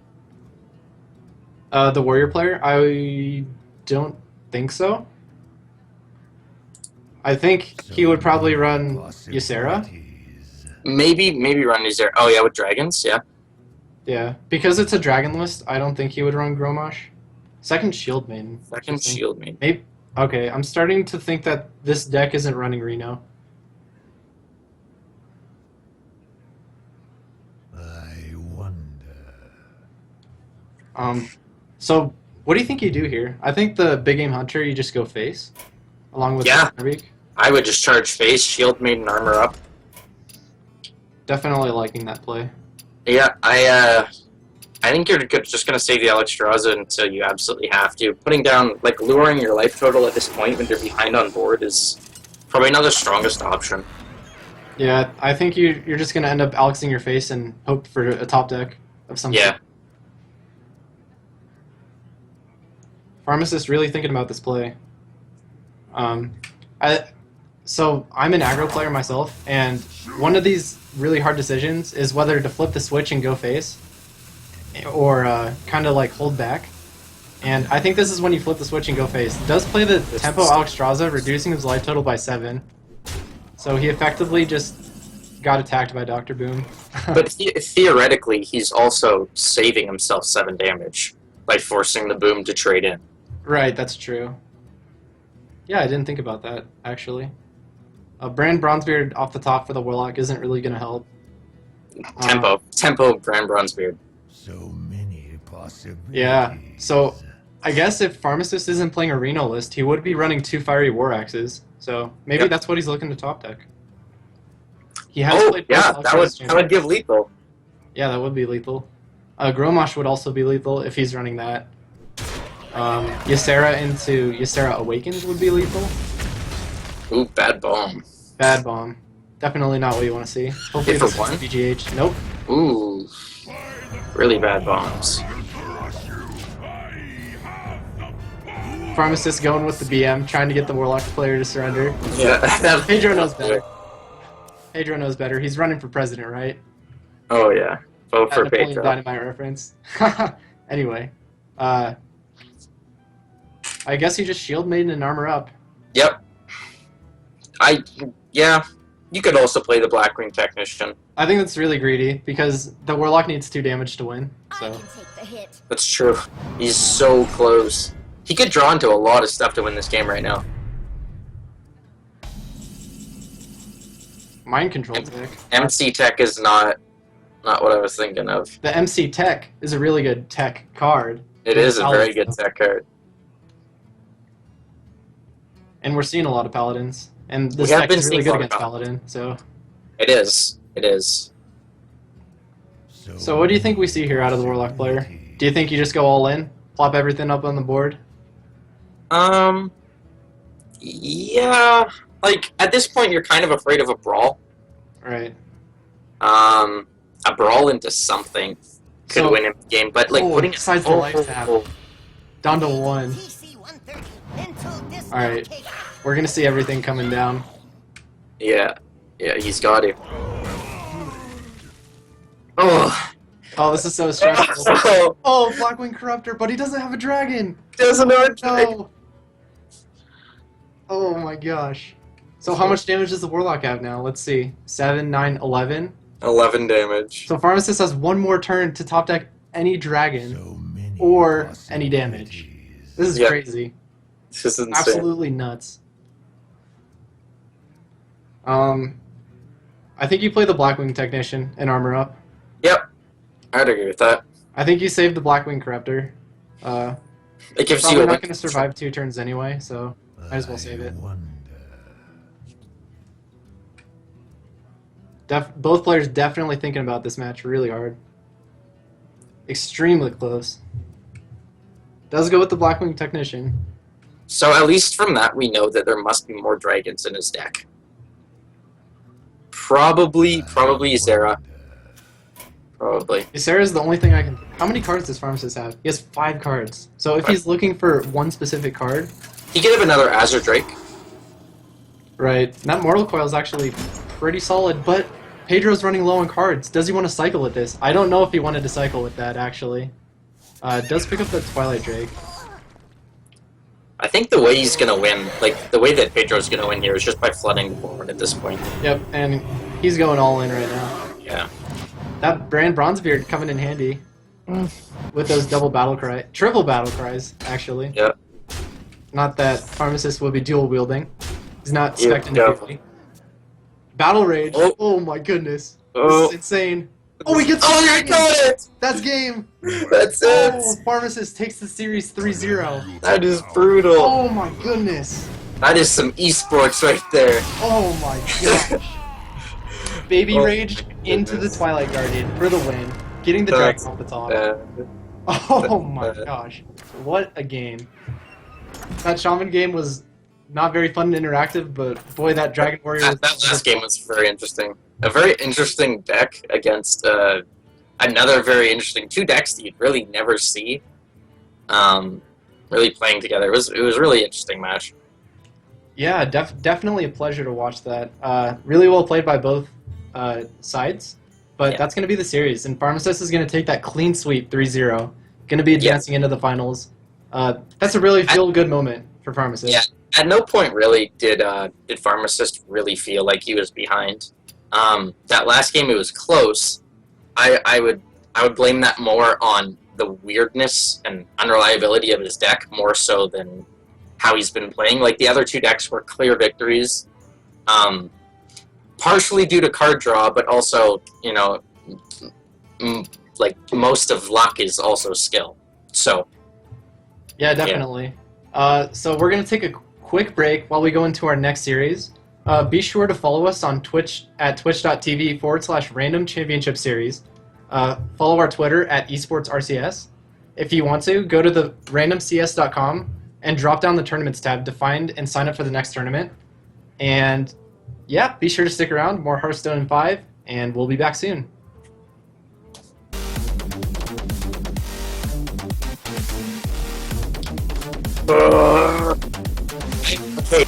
The Warrior player? I don't think so. I think he would probably run Ysera. Maybe run Ysera. Oh yeah, with dragons, yeah. Yeah, because it's a dragon list, I don't think he would run Gromosh. Second Shield Maiden. Second Shield Maiden. Maybe. Okay, I'm starting to think that this deck isn't running Reno. I wonder. So what do you think you do here? I think the big game hunter, you just go face, along with Nerbeek. I would just charge face, Shield Maiden, armor up. Definitely liking that play. Yeah, I think you're just gonna save the Alexstrasza until you absolutely have to. Putting down, like, luring your life total at this point when you're behind on board is probably not the strongest option. Yeah, I think you're just gonna end up Alexing your face and hope for a top deck of some sort. Pharmacist really thinking about this play. So I'm an aggro player myself, and one of these really hard decisions is whether to flip the switch and go face, or kind of like hold back. And I think this is when you flip the switch and go face. It does play the tempo Alexstrasza, reducing his life total by 7. So he effectively just got attacked by Dr. Boom. But theoretically, he's also saving himself 7 damage by forcing the Boom to trade in. Right, that's true. Yeah, I didn't think about that, actually. Brand Bronzebeard off the top for the Warlock isn't really going to help. Tempo, Brand Bronzebeard. So many possibilities. Yeah, so I guess if Pharmacist isn't playing a Reno list, he would be running 2 Fiery War Axes. So maybe that's what he's looking to top deck. He has played that would give lethal. Yeah, that would be lethal. Gromosh would also be lethal if he's running that. Ysera into Ysera Awakened would be lethal. Ooh, bad bomb. Bad bomb. Definitely not what you want to see. Hopefully for this is one? BGH. Nope. Ooh. Really bad bombs. Pharmacist going with the BM, trying to get the Warlock player to surrender. Yeah. Pedro knows better. Pedro knows better. He's running for president, right? Oh, yeah. Vote for Napoleon Pedro. Dynamite reference. Anyway. I guess he just Shield Maiden and armor up. Yep. Yeah. You could also play the Blackwing Technician. I think that's really greedy, because the Warlock needs 2 damage to win. So. I can take the hit. That's true. He's so close. He could draw into a lot of stuff to win this game right now. Mind control deck. MC Tech is not not what I was thinking of. The MC Tech is a really good tech card. It is a very good tech card. And we're seeing a lot of paladins. And this We have deck been is really seeing a good lot of against paladin, so... It is. It is. So what do you think we see here out of the Warlock player? Do you think you just go all in? Plop everything up on the board? Yeah. Like, at this point, you're kind of afraid of a brawl. Right. A brawl into something could So- win him the game, but, like, putting... besides the life tap. Down to 1. DC 130. Mental Alright. dislocation. We're gonna see everything coming down. Yeah. Yeah, he's got it. Oh. Oh, this is so stressful. Oh. Oh, Blackwing Corruptor, but he doesn't have a dragon! Doesn't know it. No! Oh my gosh. So how much damage does the Warlock have now? Let's see. 7, 9, 11. 11 damage. So Pharmacist has one more turn to top deck any dragon So many or any damage. possibilities. This is Yeah. crazy. This is insane. Absolutely nuts. I think you play the Blackwing Technician and armor up. Yep. I'd agree with that. I think you save the Blackwing Corruptor. It gives Probably you a not going to survive 2 turns anyway, so might as well save it. Wonder. Both players definitely thinking about this match really hard. Extremely close. Does go with the Blackwing Technician. So at least from that, we know that there must be more dragons in his deck. Probably Zera. Probably. Ysera's the only thing I can... How many cards does Pharmacist have? He has 5 cards. So if he's looking for one specific card... He could have another Azure Drake. Right. That Mortal Coil is actually pretty solid, but Pedro's running low on cards. Does he want to cycle with this? I don't know if he wanted to cycle with that, actually. Does pick up the Twilight Drake. I think the way he's gonna win, like the way that Pedro's gonna win here, is just by flooding the board at this point. Yep, and he's going all in right now. Yeah. That Brand Bronzebeard coming in handy. With those double battle cry, triple battle cries, actually. Yep. Not that Pharmacist will be dual wielding. He's not Yeah, expecting to definitely. be. Battle Rage. Oh. Oh my goodness. Oh. This is insane. Oh, he gets the Oh, you dragon! got it! That's game! That's Oh, it! Pharmacist takes the series 3-0. That is brutal. Oh my goodness. That is some esports right there. Oh my gosh. Baby Oh, Rage into the goodness. Twilight Guardian for the win. Getting the That's dragon off the top. Uh, Oh my gosh. What a game. That Shaman game was not very fun and interactive, but boy, that Dragon Warrior was... that last game was very interesting. A very interesting deck against another very interesting... Two decks that you'd really never see really playing together. It was a really interesting match. Yeah, definitely a pleasure to watch that. Really well played by both sides, but Yeah. that's going to be the series, and Pharmacist is going to take that clean sweep 3-0. Going to be advancing into the finals. That's a really feel-good moment for Pharmacist. Yeah. At no point really did Pharmacist really feel like he was behind. That last game, it was close. I would blame that more on the weirdness and unreliability of his deck more so than how he's been playing. Like the other two decks were clear victories, partially due to card draw, but also like most of luck is also skill. So Yeah, definitely. So we're going to take a quick break while we go into our next series. Be sure to follow us on Twitch at twitch.tv/random championship series. Follow our Twitter at esportsrcs. If you want to, go to the randomcs.com and drop down the tournaments tab to find and sign up for the next tournament. And yeah, be sure to stick around. More Hearthstone in 5, and we'll be back soon. Okay.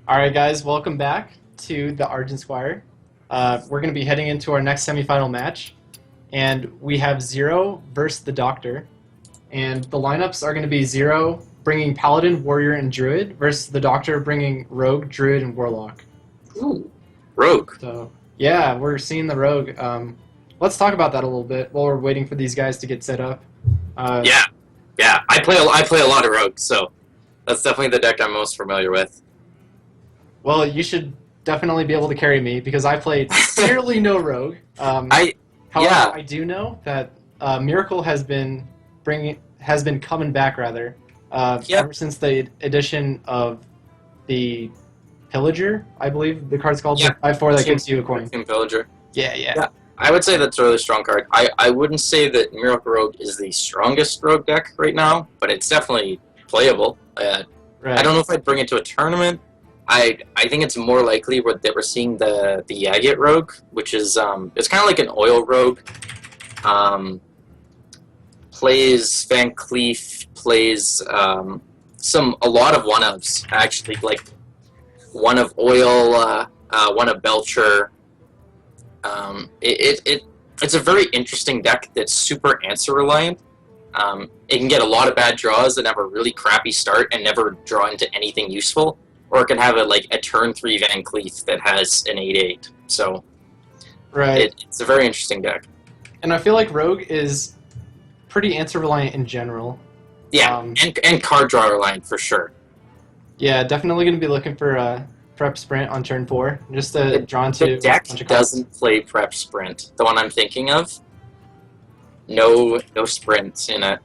All right, guys, welcome back to the Argent Squire. We're going to be heading into our next semifinal match, and we have Zero versus the Doctor. And the lineups are going to be Zero bringing Paladin, Warrior, and Druid versus the Doctor bringing Rogue, Druid, and Warlock. Ooh, Rogue. So, yeah, we're seeing the Rogue. Let's talk about that a little bit while we're waiting for these guys to get set up. Yeah. I play a lot of Rogue, so that's definitely the deck I'm most familiar with. Well, you should definitely be able to carry me because I played nearly no Rogue. However, I do know that Miracle has been coming back ever since the addition of the Pillager, I believe the card's called. Yeah. 5/4 that gives you a coin. Team Pillager. Yeah. I would say that's a really strong card. I wouldn't say that Miracle Rogue is the strongest Rogue deck right now, but it's definitely playable. Right. I don't know if I'd bring it to a tournament. I think it's more likely that we're seeing the Agate Rogue, which is it's kind of like an oil rogue. Plays Van Cleef, plays a lot of one-ofs actually, like one of oil, one of Belcher. It's a very interesting deck that's super answer reliant. It can get a lot of bad draws and have a really crappy start and never draw into anything useful, or it can have a turn 3 Van Cleef that has an 8/8. So Right. it's a very interesting deck. And I feel like Rogue is pretty answer reliant in general. Yeah, and card draw reliant for sure. Yeah, definitely going to be looking for prep sprint on turn 4, just to draw into The deck a bunch of cards. doesn't play prep sprint. The one I'm thinking of, no sprint in it.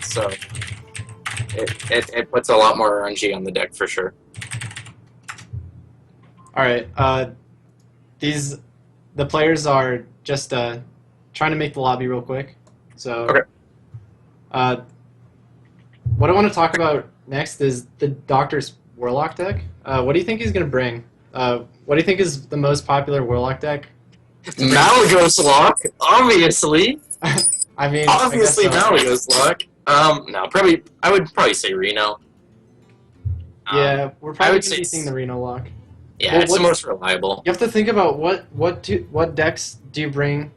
So it puts a lot more RNG on the deck for sure. All right. The players are just trying to make the lobby real quick. So, Okay. What I want to talk about next is the Doctor's Warlock deck. What do you think he's going to bring? What do you think is the most popular Warlock deck? Malagos Lock, obviously. I mean, Obviously, I guess so. Malagos Lock. No, probably. I would probably say Reno. Yeah, we're I probably would going to be say seeing the Reno lock. Yeah, Well, it's the what's- most reliable. You have to think about what decks do you bring,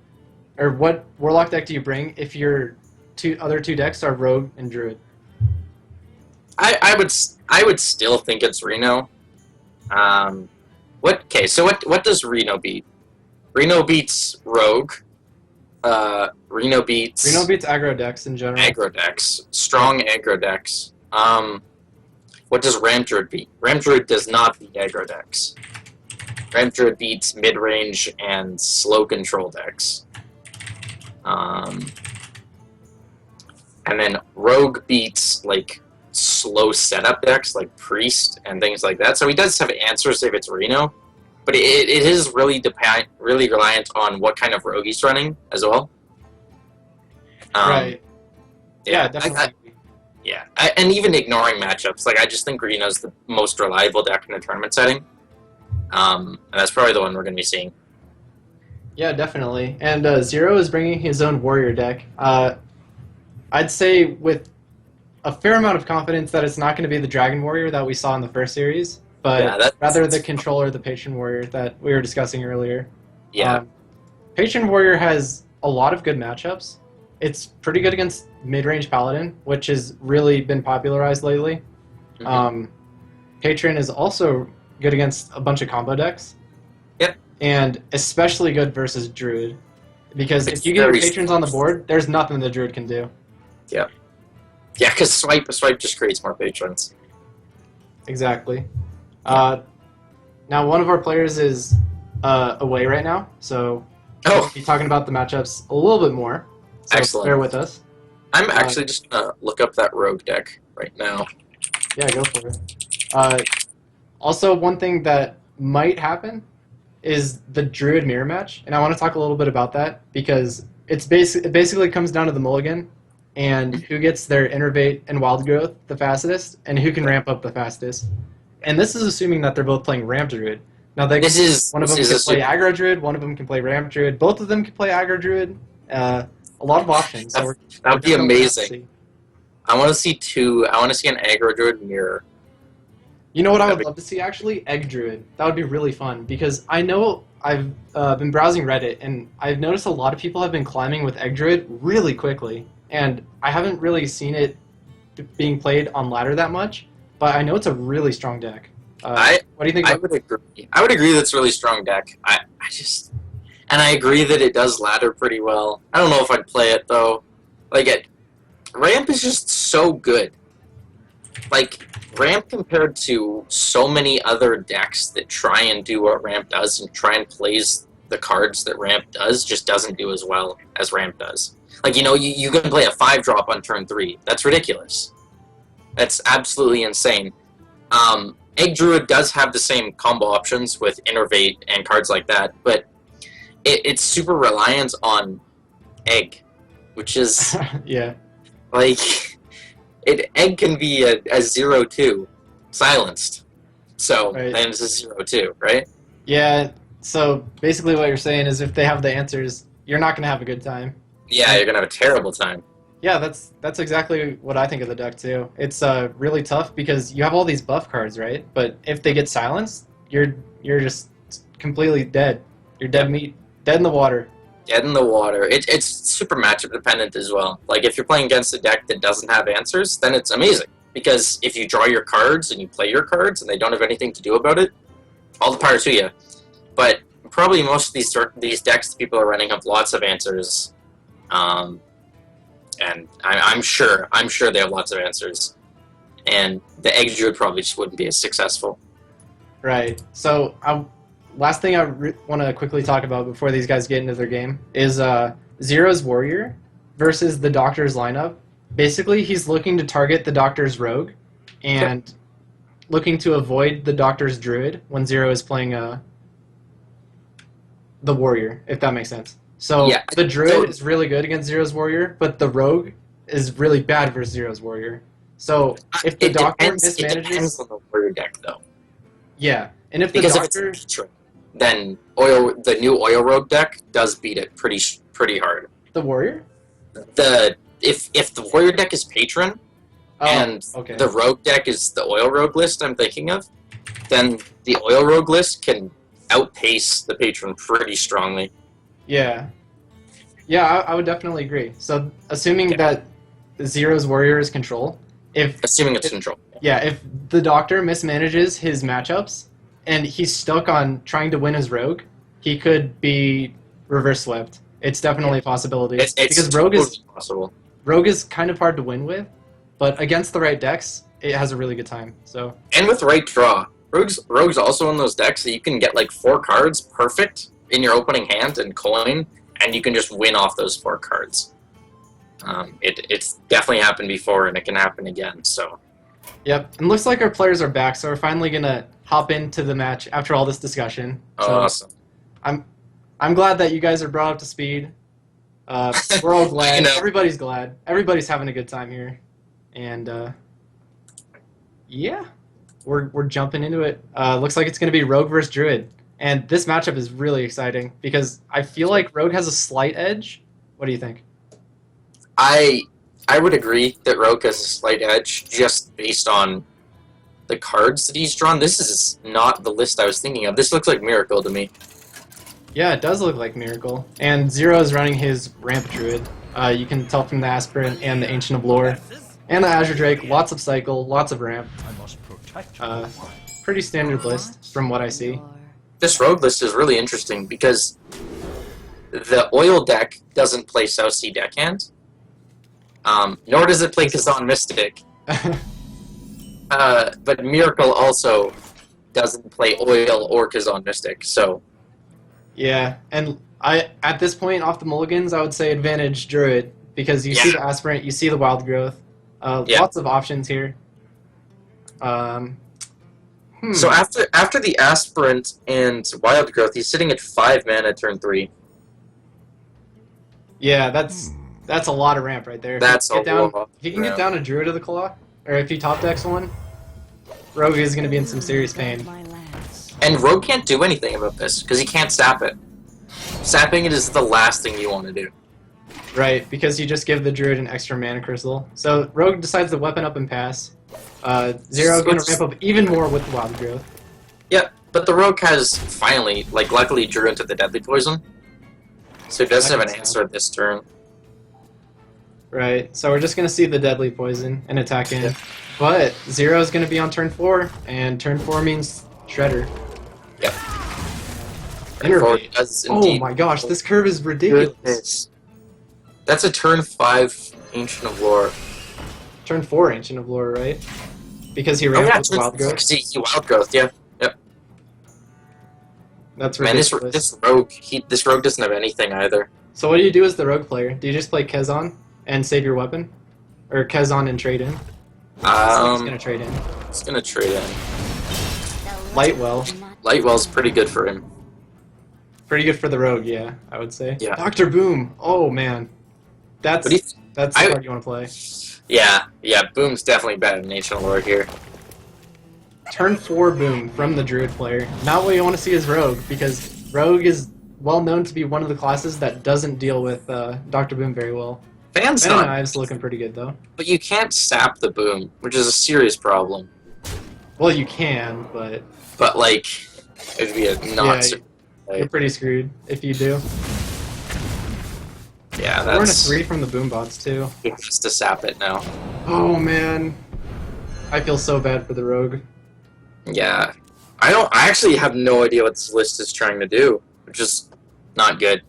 or what Warlock deck do you bring if your other two decks are Rogue and Druid? I would still think it's Reno. What does Reno beat? Reno beats Rogue. Reno beats aggro decks in general. aggro decks. Strong aggro decks. What does Ram Druid beat? Ram Druid does not beat aggro decks. Ram Druid beats mid-range and slow control decks. And then Rogue beats slow setup decks like Priest and things like that. So he does have answers if it's Reno, but it is really reliant on what kind of Rogue he's running as well. Right. Yeah, Yeah, definitely. and even ignoring matchups, I just think Reno's the most reliable deck in a tournament setting. And that's probably the one we're going to be seeing. Yeah, definitely. And Zero is bringing his own warrior deck. I'd say with a fair amount of confidence that it's not going to be the Dragon Warrior that we saw in the first series, but Yeah, rather the Controller, the Patron Warrior that we were discussing earlier. Yeah, Patron Warrior has a lot of good matchups. It's pretty good against mid-range Paladin, which has really been popularized lately. Mhm. Patron is also good against a bunch of combo decks. Yep. And especially good versus Druid. Because It's if you get your very Patrons on the board, there's nothing the Druid can do. yeah, because swipe just creates more patrons. Exactly. Now, one of our players is away right now, so Oh, we'll be talking about the matchups a little bit more. So Excellent. bear with us. I'm actually just going to look up that Rogue deck right now. Yeah, go for it. Also, one thing that might happen is the Druid mirror match, and I want to talk a little bit about that because it basically comes down to the mulligan and who gets their innervate and wild growth the fastest, and who can ramp up the fastest. And this is assuming that they're both playing ramp Druid. Now, one of them can play aggro Druid, one of them can play ramp Druid, both of them can play aggro Druid. A lot of options. So That would be we're definitely gonna amazing. I want to see two. I want to see an aggro Druid mirror. You know what I would love to see, actually? Egg Druid. That would be really fun, because I know I've been browsing Reddit, and I've noticed a lot of people have been climbing with Egg Druid really quickly, and I haven't really seen it being played on ladder that much, but I know it's a really strong deck. What do you think I about would agree. I would agree that's a really strong deck. I just, and I agree that it does ladder pretty well. I don't know if I'd play it though. Ramp is just so good. Like, Ramp compared to so many other decks that try and do what Ramp does and try and plays the cards that Ramp does, just doesn't do as well as Ramp does. Like, you can play a 5-drop on turn 3. That's ridiculous. That's absolutely insane. Egg Druid does have the same combo options with Innervate and cards like that, but it's super reliant on Egg, which is, yeah. like... Egg can be a 0-2, silenced. So, Right. then it's a 0-2, right? Yeah, so basically what you're saying is if they have the answers, you're not going to have a good time. Yeah, you're gonna have a terrible time. Yeah, that's exactly what I think of the deck too. It's really tough because you have all these buff cards, right? But if they get silenced, you're just completely dead. You're dead meat, dead in the water. Dead in the water. It's super matchup dependent as well. Like, if you're playing against a deck that doesn't have answers, then it's amazing. Because if you draw your cards and you play your cards and they don't have anything to do about it, all the power to you. But probably most of these decks that people are running have lots of answers. And I'm sure they have lots of answers. And the Egg Druid probably just wouldn't be as successful. Right. So, last thing I want to quickly talk about before these guys get into their game is Zero's Warrior versus the Doctor's lineup. Basically, he's looking to target the Doctor's Rogue and looking to avoid the Doctor's Druid when Zero is playing the Warrior, if that makes sense. So Yeah. the Druid is really good against Zero's Warrior, but the Rogue is really bad versus Zero's Warrior. So if the Doctor It mismanages... depends on the Warrior deck, though. Yeah, and if the Because Doctor... if it's patron, then the new Oil Rogue deck does beat it pretty hard. The Warrior? If the Warrior deck is patron and okay. the Rogue deck is the Oil Rogue list I'm thinking of, then the Oil Rogue list can outpace the patron pretty strongly. Yeah. Yeah, I would definitely agree. So, assuming that Zero's Warrior is control, Assuming it's control. yeah, if the Doctor mismanages his matchups and he's stuck on trying to win his Rogue, he could be reverse swept. It's definitely a possibility. It's because totally possible. Rogue is kind of hard to win with, but against the right decks, it has a really good time. So And with right draw. Rogue's also in those decks that you can get like 4 cards perfect in your opening hand and coin, and you can just win off those 4 cards. It's definitely happened before, and it can happen again. So, yep, and looks like our players are back, so we're finally gonna hop into the match after all this discussion. So awesome. I'm glad that you guys are brought up to speed. We're all glad. I know. Everybody's glad. Everybody's having a good time here, and yeah, we're jumping into it. Looks like it's gonna be Rogue versus Druid. And this matchup is really exciting because I feel like Rogue has a slight edge. What do you think? I would agree that Rogue has a slight edge just based on the cards that he's drawn. This is not the list I was thinking of. This looks like Miracle to me. Yeah, it does look like Miracle. And Zero is running his Ramp Druid. You can tell from the Aspirant and the Ancient of Lore. And the Azure Drake, lots of Cycle, lots of Ramp. Pretty standard list from what I see. This Rogue list is really interesting because the Oil deck doesn't play South Sea Deckhand. Nor does it play Kazan Mystic. But Miracle also doesn't play Oil or Kazan Mystic, so... Yeah, and at this point, off the mulligans, I would say advantage Druid, because you see the Aspirant, you see the Wild Growth. Lots of options here. So after the Aspirant and Wild Growth, he's sitting at 5 mana turn 3. Yeah, that's a lot of ramp right there. That's a If lot. you can get down a Druid of the Claw, or if he top decks one, Rogue is going to be in some serious pain. And Rogue can't do anything about this, because he can't sap it. Sapping it is the last thing you want to do. Right, because you just give the Druid an extra mana crystal. So Rogue decides to weapon up and pass. Zero's gonna ramp up even more with the Wild Growth. Yeah, but the Rogue has finally, like, luckily drew into the Deadly Poison. So it does have an answer this turn. Right, so we're just gonna see the Deadly Poison and attack in. Yeah. But Zero's gonna be on turn 4, and turn 4 means Shredder. Yep. Innervate. Does Oh indeed. my gosh, this curve is ridiculous. Goodness. That's a turn 5 Ancient of Lore. Turn 4 Ancient of Lore, right? Because he Oh ran yeah, with the Wild Growth. because he Wild Growth, yeah. Yep. That's Man, ridiculous. this rogue doesn't have anything either. So what do you do as the rogue player? Do you just play Kezon and save your weapon? Or Kezon and trade in? He's gonna trade in. It's gonna trade in. Lightwell. Lightwell's pretty good for him. Pretty good for the rogue, yeah, I would say. Yeah. Dr. Boom! Oh man. That's What do you that's the card you want to play. Yeah, Boom's definitely better than Ancient Lore here. Turn 4 Boom from the Druid player. Not what you want to see is Rogue, because Rogue is well known to be one of the classes that doesn't deal with Dr. Boom very well. Fan's Venom not, Knives looking pretty good though. but you can't sap the Boom, which is a serious problem. Well, you can, but But, like, it'd be a not... you're pretty screwed if you do. Yeah, We're in a that's... 3 from the Boombots too. He has to sap it now. Oh man, I feel so bad for the Rogue. Yeah. I actually have no idea what this list is trying to do, which is not good.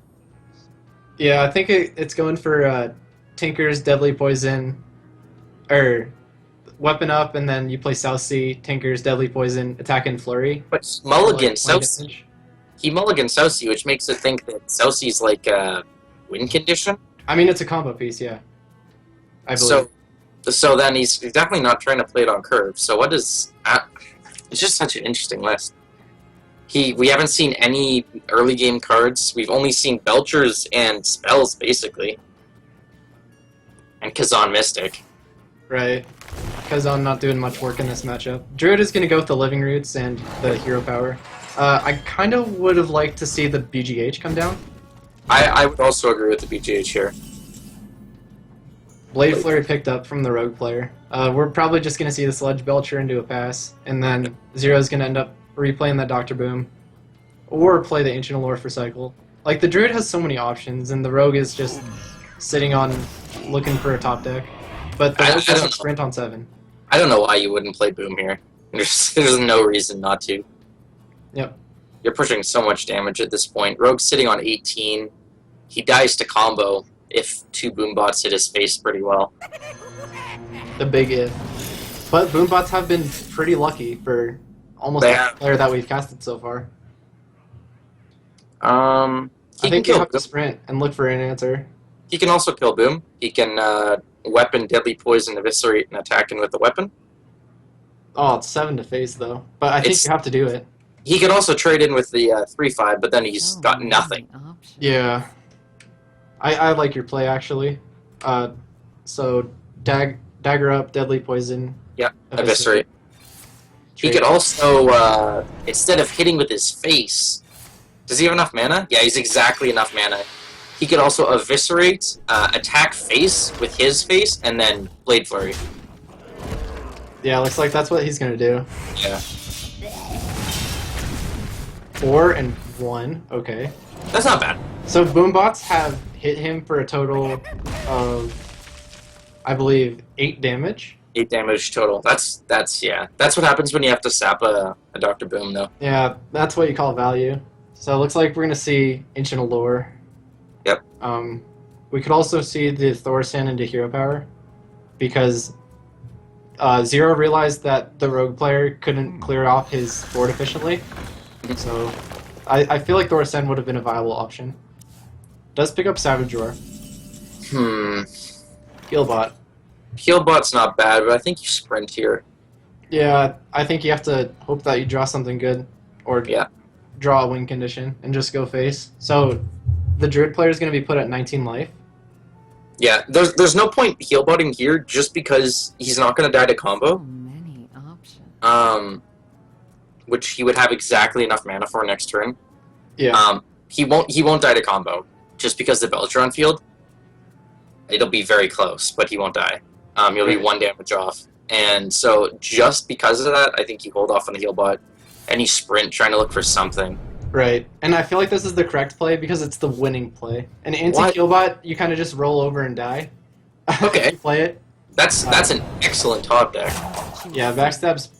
Yeah, I think it's going for Tinker's Deadly Poison, or Weapon Up, and then you play South Sea, Tinker's Deadly Poison, Attack and Flurry. But Mulligan, Like, South Sea, he mulligan South Sea, which makes it think that South Sea's like a win condition. I mean, it's a combo piece, yeah. I believe. So then he's definitely not trying to play it on curve. So what is... it's just such an interesting list. We haven't seen any early game cards. We've only seen Belchers and Spells, basically. And Kazan Mystic. Right. Kazan not doing much work in this matchup. Druid is going to go with the Living Roots and the Hero Power. I kind of would have liked to see the BGH come down. I would also agree with the BGH here. Blade Flurry picked up from the Rogue player. We're probably just going to see the Sludge Belcher into a pass, and then Zero's going to end up replaying that Dr. Boom. Or play the Ancient Allure for cycle. Like, the Druid has so many options, and the Rogue is just sitting on looking for a top deck. But the Rogue doesn't sprint on 7. I don't know why you wouldn't play Boom here. There's no reason not to. Yep. You're pushing so much damage at this point. Rogue's sitting on 18. He dies to combo if 2 Boombots hit his face pretty well. The big if. But Boombots have been pretty lucky for almost every player that we've casted so far. I think you have to sprint and look for an answer. He can also kill Boom. He can weapon, Deadly Poison, Eviscerate, and attack in with the weapon. Oh, it's 7 to face though. But I think you have to do it. He could also trade in with the 3/5, but then he's got nothing. Yeah. I like your play actually. So dagger up, Deadly Poison. Yeah, Eviscerate. He could also, instead of hitting with his face, does he have enough mana? Yeah, he's exactly enough mana. He could also Eviscerate, attack face with his face, and then Blade Flurry. Yeah, looks like that's what he's gonna do. Yeah. 4 and 1, okay. That's not bad. So Boombots have hit him for a total of, I believe, 8 damage. 8 damage total. That's what happens when you have to sap a Dr. Boom, though. Yeah, that's what you call value. So it looks like we're gonna see Ancient Allure. Yep. We could also see the Thorsan into Hero Power, because Zero realized that the Rogue player couldn't clear off his board efficiently. So I feel like Thorsan would have been a viable option. Does pick up Savage Roar. Healbot. Healbot's not bad, but I think you sprint here. Yeah, I think you have to hope that you draw something good, or draw a win condition, and just go face. So the Druid player is going to be put at 19 life. Yeah, there's no point healbotting here just because he's not going to die to combo. Many options. Which he would have exactly enough mana for next turn. Yeah. He won't die to combo just because the Belcher on field. It'll be very close, but he won't die. He'll be 1 damage off. And so just because of that, I think you hold off on the heal bot, and you sprint trying to look for something. Right, and I feel like this is the correct play because it's the winning play. An anti-killbot, you kind of just roll over and die. Okay. If you play it. That's an excellent top deck. Yeah, backstab's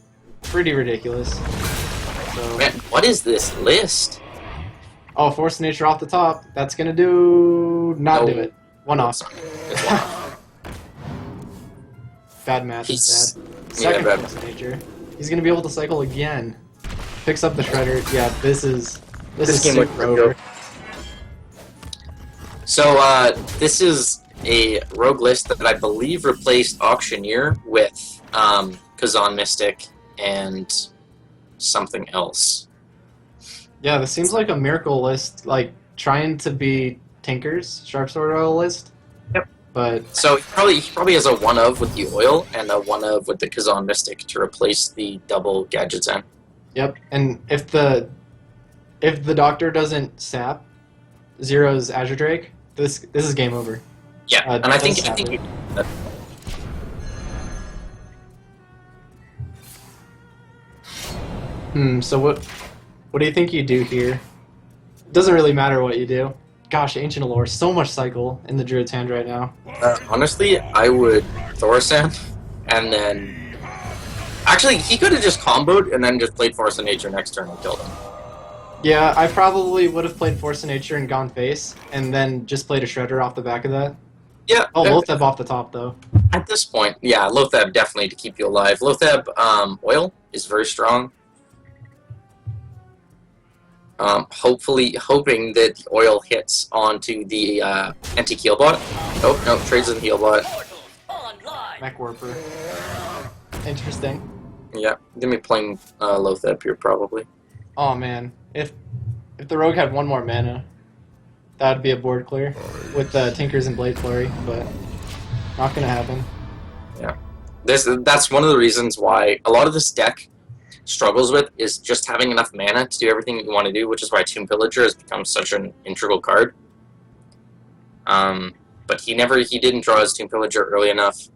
pretty ridiculous. So, Man, what is this list? oh, Force of Nature off the top. That's gonna do... not No. do it. One off. It's one off. Bad match is He's- bad. Second bad. Force of Nature. He's gonna be able to cycle again. Picks up the Shredder. Yeah, this is game looks super good. over. So this is a rogue list that I believe replaced Auctioneer with Kazan Mystic and something else. Yeah, this seems like a miracle list, like trying to be Tinker's Sharp Sword Oil list. Yep. But So he probably has a one of with the oil and a one of with the Kazan Mystic to replace the double Gadget Zen. yep, and if the Doctor doesn't sap Zero's Azure Drake, this is game over. Yeah, and I think doesn't you, sap it. So what do you think you do here? It doesn't really matter what you do. Gosh, Ancient Allure, so much cycle in the Druid's hand right now. honestly, I would Thorsan, and then actually he could have just comboed and then just played Force of Nature next turn and killed him. Yeah, I probably would have played Force of Nature and gone face, and then just played a Shredder off the back of that. Yeah. Oh, Lotheb off the top, though. At this point, yeah, Lotheb definitely to keep you alive. Lotheb oil is very strong. Hoping that the oil hits onto the anti-heal bot. Oh, no, trades in the heal bot. Mech Warper. Interesting. Yeah, gonna be playing Lotheb here probably. Oh man, if the Rogue had one more mana, that'd be a board clear with Tinkers and Blade Flurry, but not gonna happen. Yeah, that's one of the reasons why a lot of this deck struggles with is just having enough mana to do everything that you want to do, which is why Tomb Pillager has become such an integral card. But he didn't draw his Tomb Pillager early enough,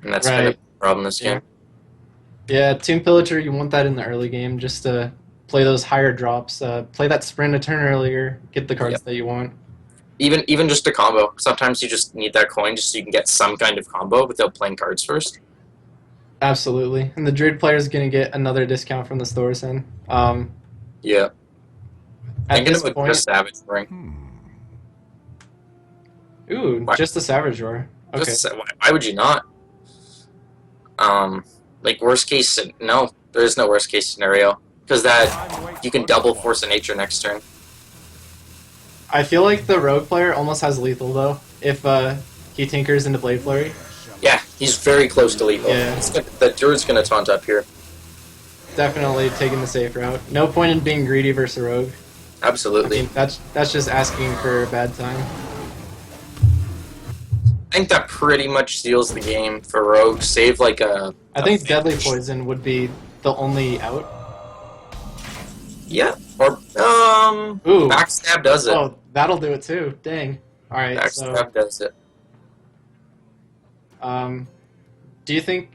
and that's kind of Right. the problem this game. Yeah, Tomb Pillager, you want that in the early game just to play those higher drops. Play that sprint a turn earlier, get the cards Yep. that you want. Even just a combo. Sometimes you just need that coin just so you can get some kind of combo without playing cards first. Absolutely, and the Druid player is gonna get another discount from the stores. And Yeah. at Thinking this of a point, Savage Ring. ooh, Why- just a Savage Roar. Okay. Why would you not? Like worst case, no, there is no worst case scenario because that you can double Force of Nature next turn. I feel like the Rogue player almost has lethal though if he tinkers into Blade Flurry. Yeah, he's very close to lethal. Yeah. The Druid's gonna taunt up here. Definitely taking the safe route. No point in being greedy versus a Rogue. I Absolutely. mean, that's just asking for a bad time. I think that pretty much seals the game for Rogue. Save like a. I think Deadly Poison would be the only out. Yeah, or Ooh. Backstab does it. Oh, that'll do it too. Dang. All right. Backstab does it. So, do you think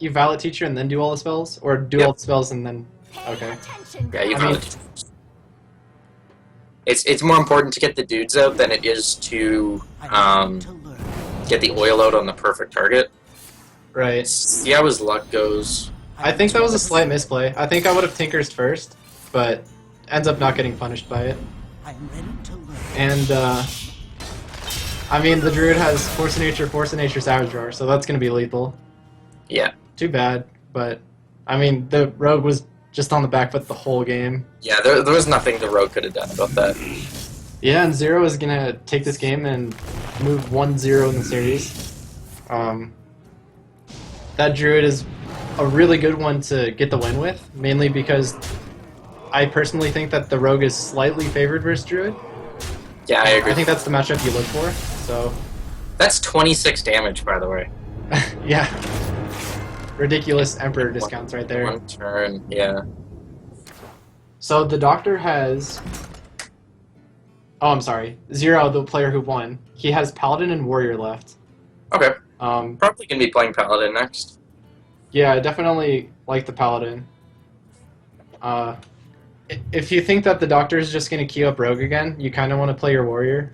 you Violet Teacher and then do all the spells, or do Yep. all the spells and then? Okay. Yeah, you I have mean- it. It's more important to get the dudes out than it is to get the oil out on the perfect target. Right. See how his luck goes. I think that was a slight misplay. I think I would have Tinkers first, but ends up not getting punished by it. And I mean, the Druid has Force of Nature, Savage Roar, so that's gonna be lethal. Yeah, Too bad, but I mean, the Rogue was just on the back foot the whole game. yeah. There was nothing the Rogue could have done about that. Yeah, and Zero is gonna take this game and move 1-0 in the series. That Druid is a really good one to get the win with, mainly because I personally think that the Rogue is slightly favored versus Druid. Yeah, I agree. I think that's the matchup you look for. So, That's 26 damage, by the way. yeah, ridiculous Emperor discounts right there. One turn. Yeah. So the Doctor has. Oh, I'm sorry. Zero, the player who won, he has Paladin and Warrior left. Okay. Probably gonna be playing Paladin next. Yeah, I definitely like the Paladin. If you think that the Doctor is just going to queue up Rogue again, you kind of want to play your Warrior.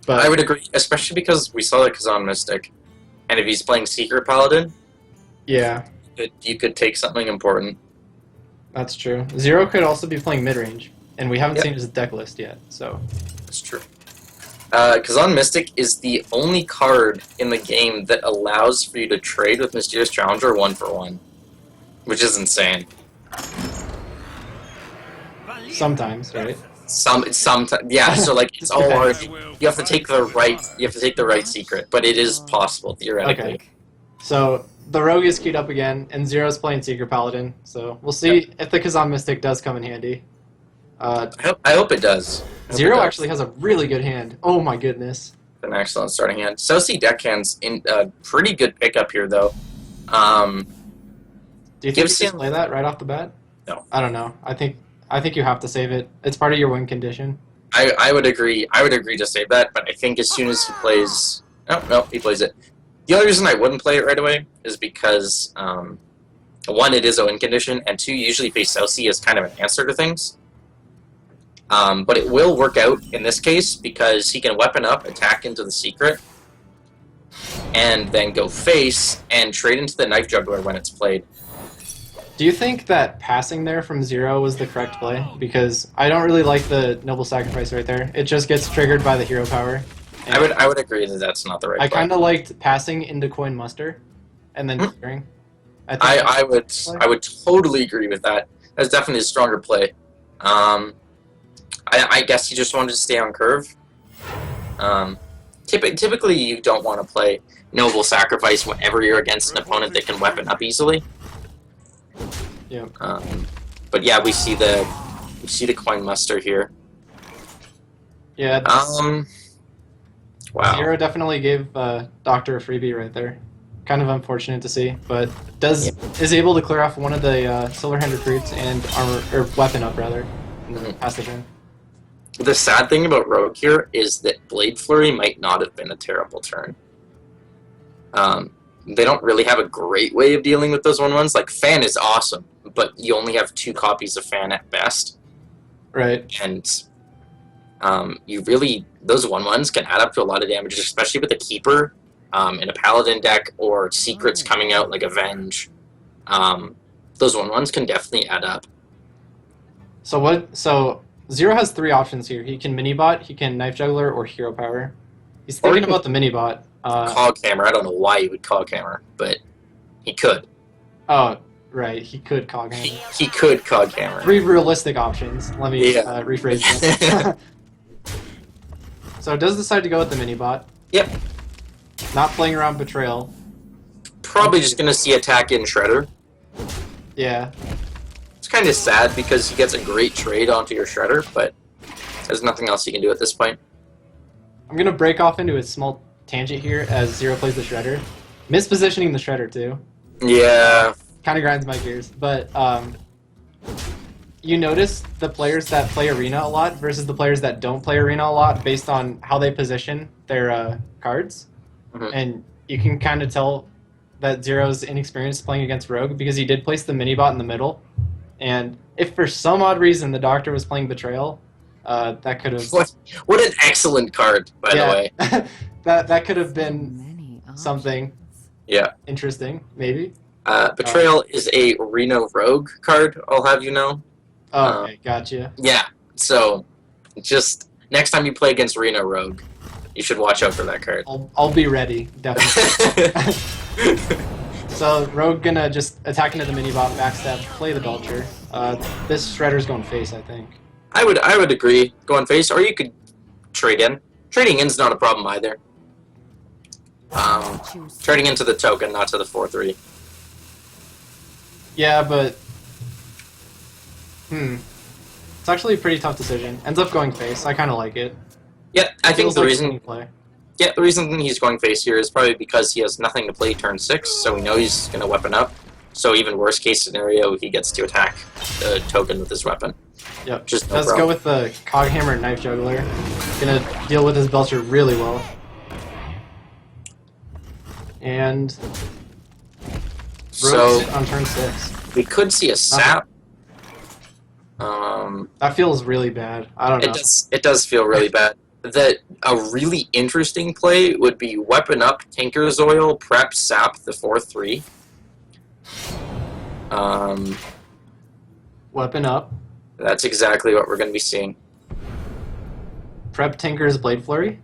But I would agree, especially because we saw the Kazan Mystic, and if he's playing Secret Paladin, yeah, you could take something important. that's true. Zero could also be playing mid-range, and we haven't Yep. seen his deck list yet, so... That's true. Kazan Mystic is the only card in the game that allows for you to trade with Mysterious Challenger 1-for-1, which is insane. Sometimes, right? Sometimes, yeah. So like it's all hard. You have to take the right secret, but it is possible theoretically. Okay. So, the Rogue is queued up again, and Zero's playing Secret Paladin, so we'll see if the Kazan Mystic does come in handy. I hope it does. Zero actually has a really good hand. Oh my goodness. An excellent starting hand. Soci deckhand's in a pretty good pickup here, though. Do you think you Gives just him- play that right off the bat? No. I don't know. I think you have to save it. It's part of your win condition. I would agree. I would agree to save that, but I think as soon as he plays, no, he plays it. The only reason I wouldn't play it right away is because one, it is a win condition, and two, you usually face Soci as kind of an answer to things. But it will work out in this case because he can weapon up, attack into the secret, and then go face and trade into the Knife Juggler when it's played. Do you think that passing there from Zero was the correct play? Because I don't really like the Noble Sacrifice right there. It just gets triggered by the hero power. And I would agree that that's not the right I play. kind of liked passing into Coin Muster and then clearing. I would totally agree with that. That's definitely a stronger play. I guess you just wanted to stay on curve. Typically, you don't want to play Noble Sacrifice whenever you're against an opponent that can weapon up easily. Yeah. But yeah, we see the Coin Muster here. Yeah. Wow. Zero definitely gave Doctor a freebie right there. Kind of unfortunate to see, but is able to clear off one of the Silver Hand recruits and armor or weapon up rather. Pass the turn. The sad thing about Rogue here is that Blade Flurry might not have been a terrible turn. They don't really have a great way of dealing with those 1/1s. Like, Fan is awesome, but you only have 2 copies of Fan at best. Right. And those 1/1s can add up to a lot of damage, especially with a Keeper in a Paladin deck or secrets coming out like Avenge. Those 1/1s can definitely add up. So Zero has 3 options here. He can mini-bot, he can Knife Juggler, or Hero Power. He's Or he thinking can- about the mini-bot. Cog Hammer, I don't know why he would Cog Hammer, but he could. Oh, right. He could Cog Hammer. He could Cog Hammer. 3 realistic options. Let me rephrase that. So it does decide to go with the mini-bot. Yep. Not playing around Betrayal. Probably just going to see attack in Shredder. Yeah. It's kind of sad because he gets a great trade onto your Shredder, but there's nothing else you can do at this point. I'm going to break off into a small tangent here as Zero plays the Shredder. Mispositioning the Shredder, too. Yeah. Kind of grinds my gears. But you notice the players that play Arena a lot versus the players that don't play Arena a lot based on how they position their cards. Mhm. And you can kind of tell that Zero's inexperienced playing against Rogue because he did place the mini-bot in the middle. And if for some odd reason the Doctor was playing Betrayal, that could have... What an excellent card, by the way. that could have been Many something options. Yeah. interesting, maybe. Betrayal is a Reno Rogue card, I'll have you know. Oh, okay, gotcha. Yeah, so just next time you play against Reno Rogue, you should watch out for that card. I'll be ready, definitely. So Rogue gonna just attack into the mini-bot, backstab, play the Belcher. This Shredder's going face, I think. I would agree. Go on face, or you could trade in. Trading in's not a problem either. Trading into the token, not to the 4/3. Yeah, but... It's actually a pretty tough decision. Ends up going face. I kind of like it. Yeah, I think Feels the like reason. clean play. Yeah, the reason he's going face here is probably because he has nothing to play turn 6, so we know he's gonna weapon up. So even worst case scenario, he gets to attack the token with his weapon. Yep. Just no Let's problem. go with the Coghammer Knife Juggler. Gonna deal with his Belcher really well. And So Rogue's on turn 6. we could see a sap. That feels really bad. I don't know. It does feel really bad. That a really interesting play would be weapon up Tinker's Oil, prep sap the 4/3. Weapon up. That's exactly what we're going to be seeing. Prep Tinker's Blade Flurry.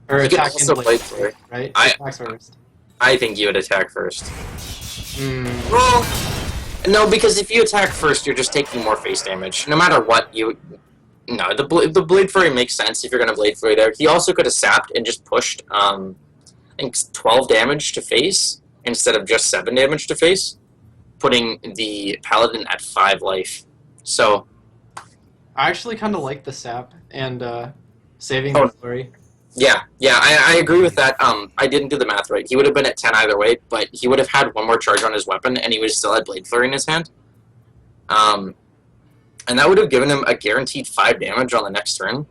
Or You can attack also in Blade Flurry. right? I- Attacks first. I think you would attack first. Hmm. Well, no, because if you attack first, you're just taking more face damage. No matter what, you... No, the Blade Flurry makes sense if you're going to Blade Flurry there. He also could have sapped and just pushed, I think, 12 damage to face instead of just 7 damage to face, putting the Paladin at 5 life. So... I actually kind of like the sap and saving Oh. the flurry. Yeah, I agree with that. I didn't do the math right. He would have been at 10 either way, but he would have had one more charge on his weapon, and he would have still had Blade Flurry in his hand. And that would have given him a guaranteed 5 damage on the next turn,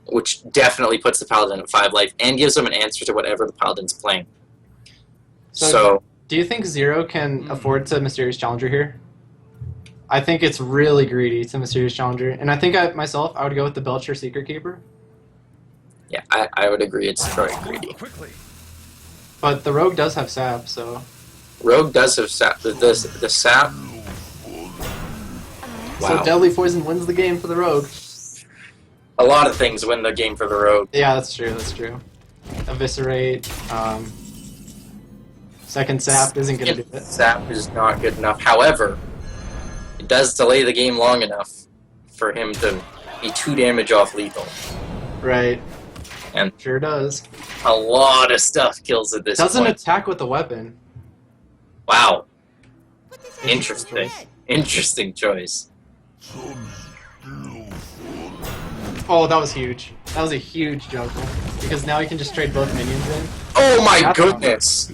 which definitely puts the Paladin at 5 life, and gives him an answer to whatever the Paladin's playing. So Do you think Zero can afford to Mysterious Challenger here? I think it's really greedy to Mysterious Challenger, and I think myself, I would go with the Belcher Secret Keeper. yeah, I would agree it's very greedy. But the Rogue does have sap, so... Rogue does have sap. The sap... So Wow. Deadly Poison wins the game for the Rogue. A lot of things win the game for the Rogue. Yeah, that's true, that's true. Eviscerate, second sap isn't gonna do it. Sap is not good enough. However, it does delay the game long enough for him to be 2 damage off lethal. Right. And Sure does. a lot of stuff kills at this Doesn't point. attack with the weapon. Wow. What does that Interesting. mean? Interesting choice. Oh, that was huge. That was a huge juggle. Because now he can just trade both minions in. Oh my That's goodness!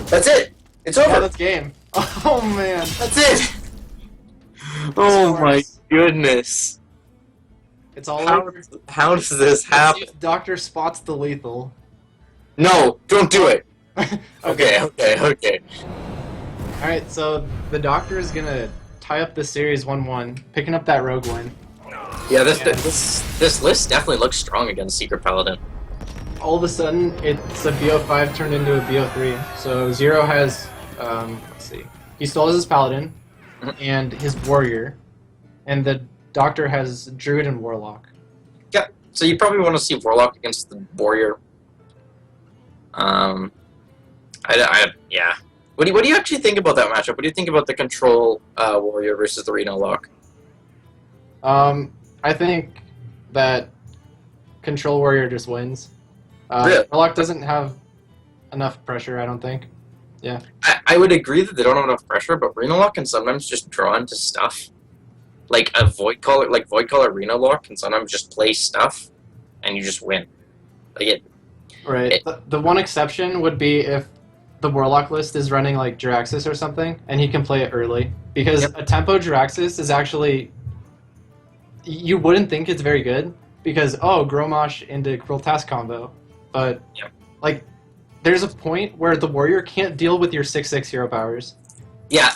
That's it! It's over! Yeah, that's game. Oh man. That's it! Oh my goodness. It's all How, over. how does this Let's see happen? if Doctor spots the lethal. No, don't do it! Okay. Alright, so the Doctor is gonna tie up the series 1-1, picking up that Rogue win. Yeah, this list definitely looks strong against Secret Paladin. All of a sudden, it's a BO5 turned into a BO3. So Zero has, let's see, he still has his Paladin and his Warrior, and the Doctor has Druid and Warlock. Yeah, so you probably want to see Warlock against the Warrior. Yeah. What do you actually think about that matchup? What do you think about the Control Warrior versus the Reno Lock? I think that Control Warrior just wins. Really? Warlock doesn't have enough pressure, I don't think. Yeah. I would agree that they don't have enough pressure, but Reno Lock can sometimes just draw into stuff. Like a Void Caller Reno Lock can sometimes just play stuff, and you just win. Like Right. The one exception would be if the Warlock list is running like Jiraxis or something, and he can play it early. Because Yep. a tempo Jiraxis is actually... You wouldn't think it's very good, because, oh, Gromosh into Cruel Task combo. But, Yep. like, there's a point where the Warrior can't deal with your 6/6 hero powers. Yeah,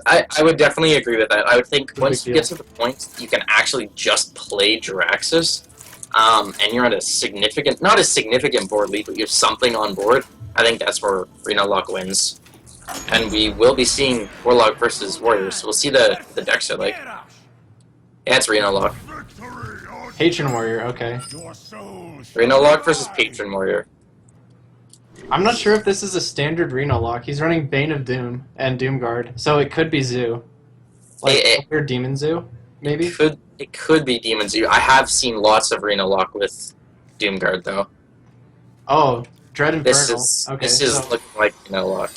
I would definitely agree with that. I would think a once big you deal. get to the point you can actually just play Jiraxis, and you're at a significant, not a significant board lead, but you have something on board, I think that's where Reno Lock wins. And we will be seeing Warlock versus Warriors, so we'll see the decks are like. Yeah, it's Reno Lock. Patron Warrior, okay. Reno Lock versus Patron Warrior. I'm not sure if this is a standard Reno Lock. He's running Bane of Doom and Doomguard, so it could be Zoo. Like, It- or Demon Zoo, maybe? It could be Demon Zoo. I have seen lots of Reno Lock with Doomguard though. Oh, Dread Infernal. This is so looking like Reno Lock.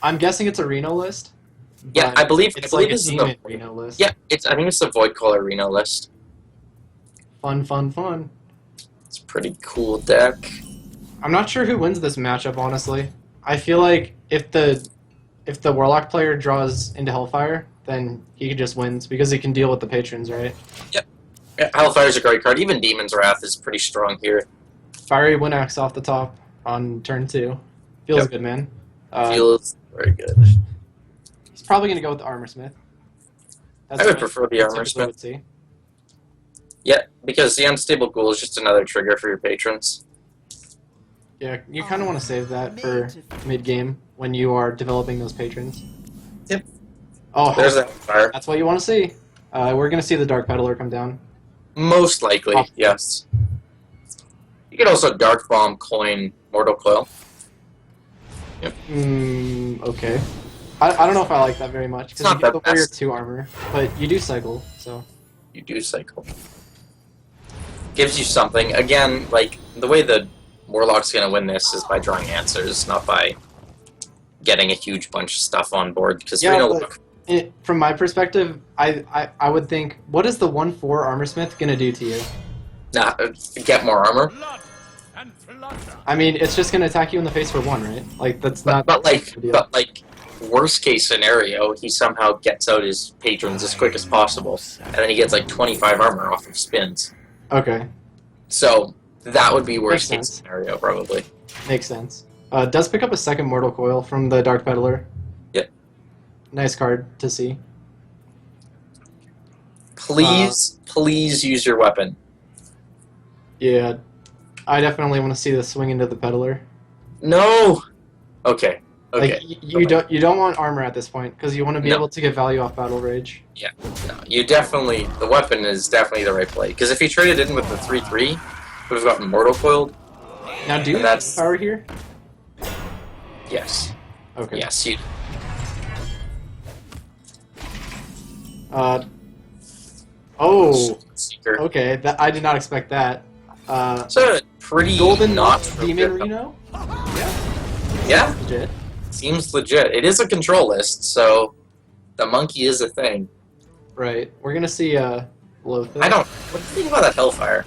I'm guessing it's a Reno list. Yeah, but I believe it's like like a this is demon the Reno list. yeah. I think it's the Void Caller Reno list. Fun. It's a pretty cool deck. I'm not sure who wins this matchup, honestly. I feel like if the Warlock player draws into Hellfire, then he just wins because he can deal with the patrons, right? Yeah, Hellfire's a great card. Even Demon's Wrath is pretty strong here. Fiery Windaxe off the top on turn 2. Feels Yep. good, man. Feels very good. He's probably going to go with the Armor Smith. That's I would what prefer the we Armor typically Smith. would see. Yeah, because the unstable ghoul is just another trigger for your patrons. Yeah, you kind of want to save that for mid-game when you are developing those patrons. Yep. Oh, There's that fire. that's what you want to see. We're going to see the Dark Peddler come down. Most likely, Oh. yes. You could also Dark Bomb, Coin, Mortal Coil. Okay. I don't know if I like that very much, It's because not you get the the Warrior best. 2 armor, but you do cycle, so... You do cycle. Gives you something. Again, like, the way the Warlock's gonna win this is by drawing answers, not by getting a huge bunch of stuff on board, because Yeah, Reno but from my perspective, I would think, what is the 1/4 Armor Smith going to do to you? get more armor. I mean, it's just going to attack you in the face for 1, right? Like, that's not... But a deal. like, worst case scenario, he somehow gets out his patrons as quick as possible, and then he gets like 25 armor off of spins. Okay, So that would be worst Makes case sense. scenario, probably. makes sense. Does pick up a second Mortal Coil from the Dark Peddler. Yep. Nice card to see. Please use your weapon. Yeah, I definitely want to see this swing into the Peddler. No. Okay. Okay. Like, you don't want armor at this point, because you want to be No. able to get value off Battle Rage. No, you definitely. The weapon is definitely the right play. Because if he traded in with the 3/3, would have gotten Mortal Coiled. Now, do you And have that's- power here? Yes. Okay. Yes. You. Oh, Seeker. okay. I did not expect that. It's a pretty Golden not Demon legit- Reno? Yeah. Legit. Seems legit. It is a control list, so the monkey is a thing. Right. We're gonna see Lothar. I don't. What do you think about that Hellfire?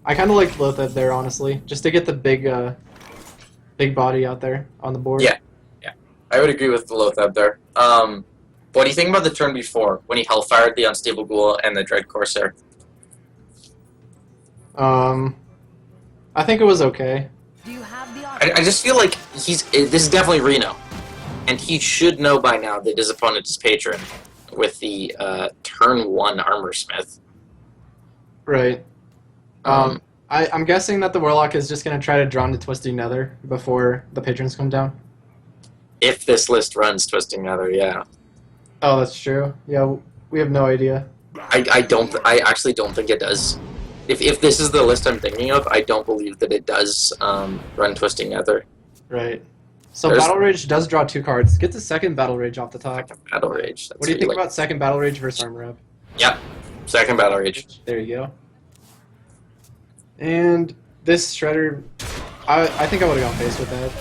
I kind of like Lothar there, honestly, just to get the big body out there on the board. Yeah. I would agree with the Lothab there. What do you think about the turn before when he Hellfired the Unstable Ghoul and the Dread Corsair? I think it was okay. Do you have the option? I just feel like this is definitely Reno, and he should know by now that his opponent is Patron with the turn 1 Armor Smith. Right. I'm guessing that the Warlock is just gonna try to draw into Twisting Nether before the patrons come down. If this list runs Twisting Nether, yeah. Oh, that's true. Yeah, we have no idea. I actually don't think it does. If this is the list I'm thinking of, I don't believe that it does run Twisting Nether. Right. So There's- Battle Rage does draw 2 cards. Get the second Battle Rage off the top. Battle Rage. That's What do you think like- about second Battle Rage versus Armor Up? Yep. Second Battle Rage. There you go. And this Shredder, I think I would have gone face with that.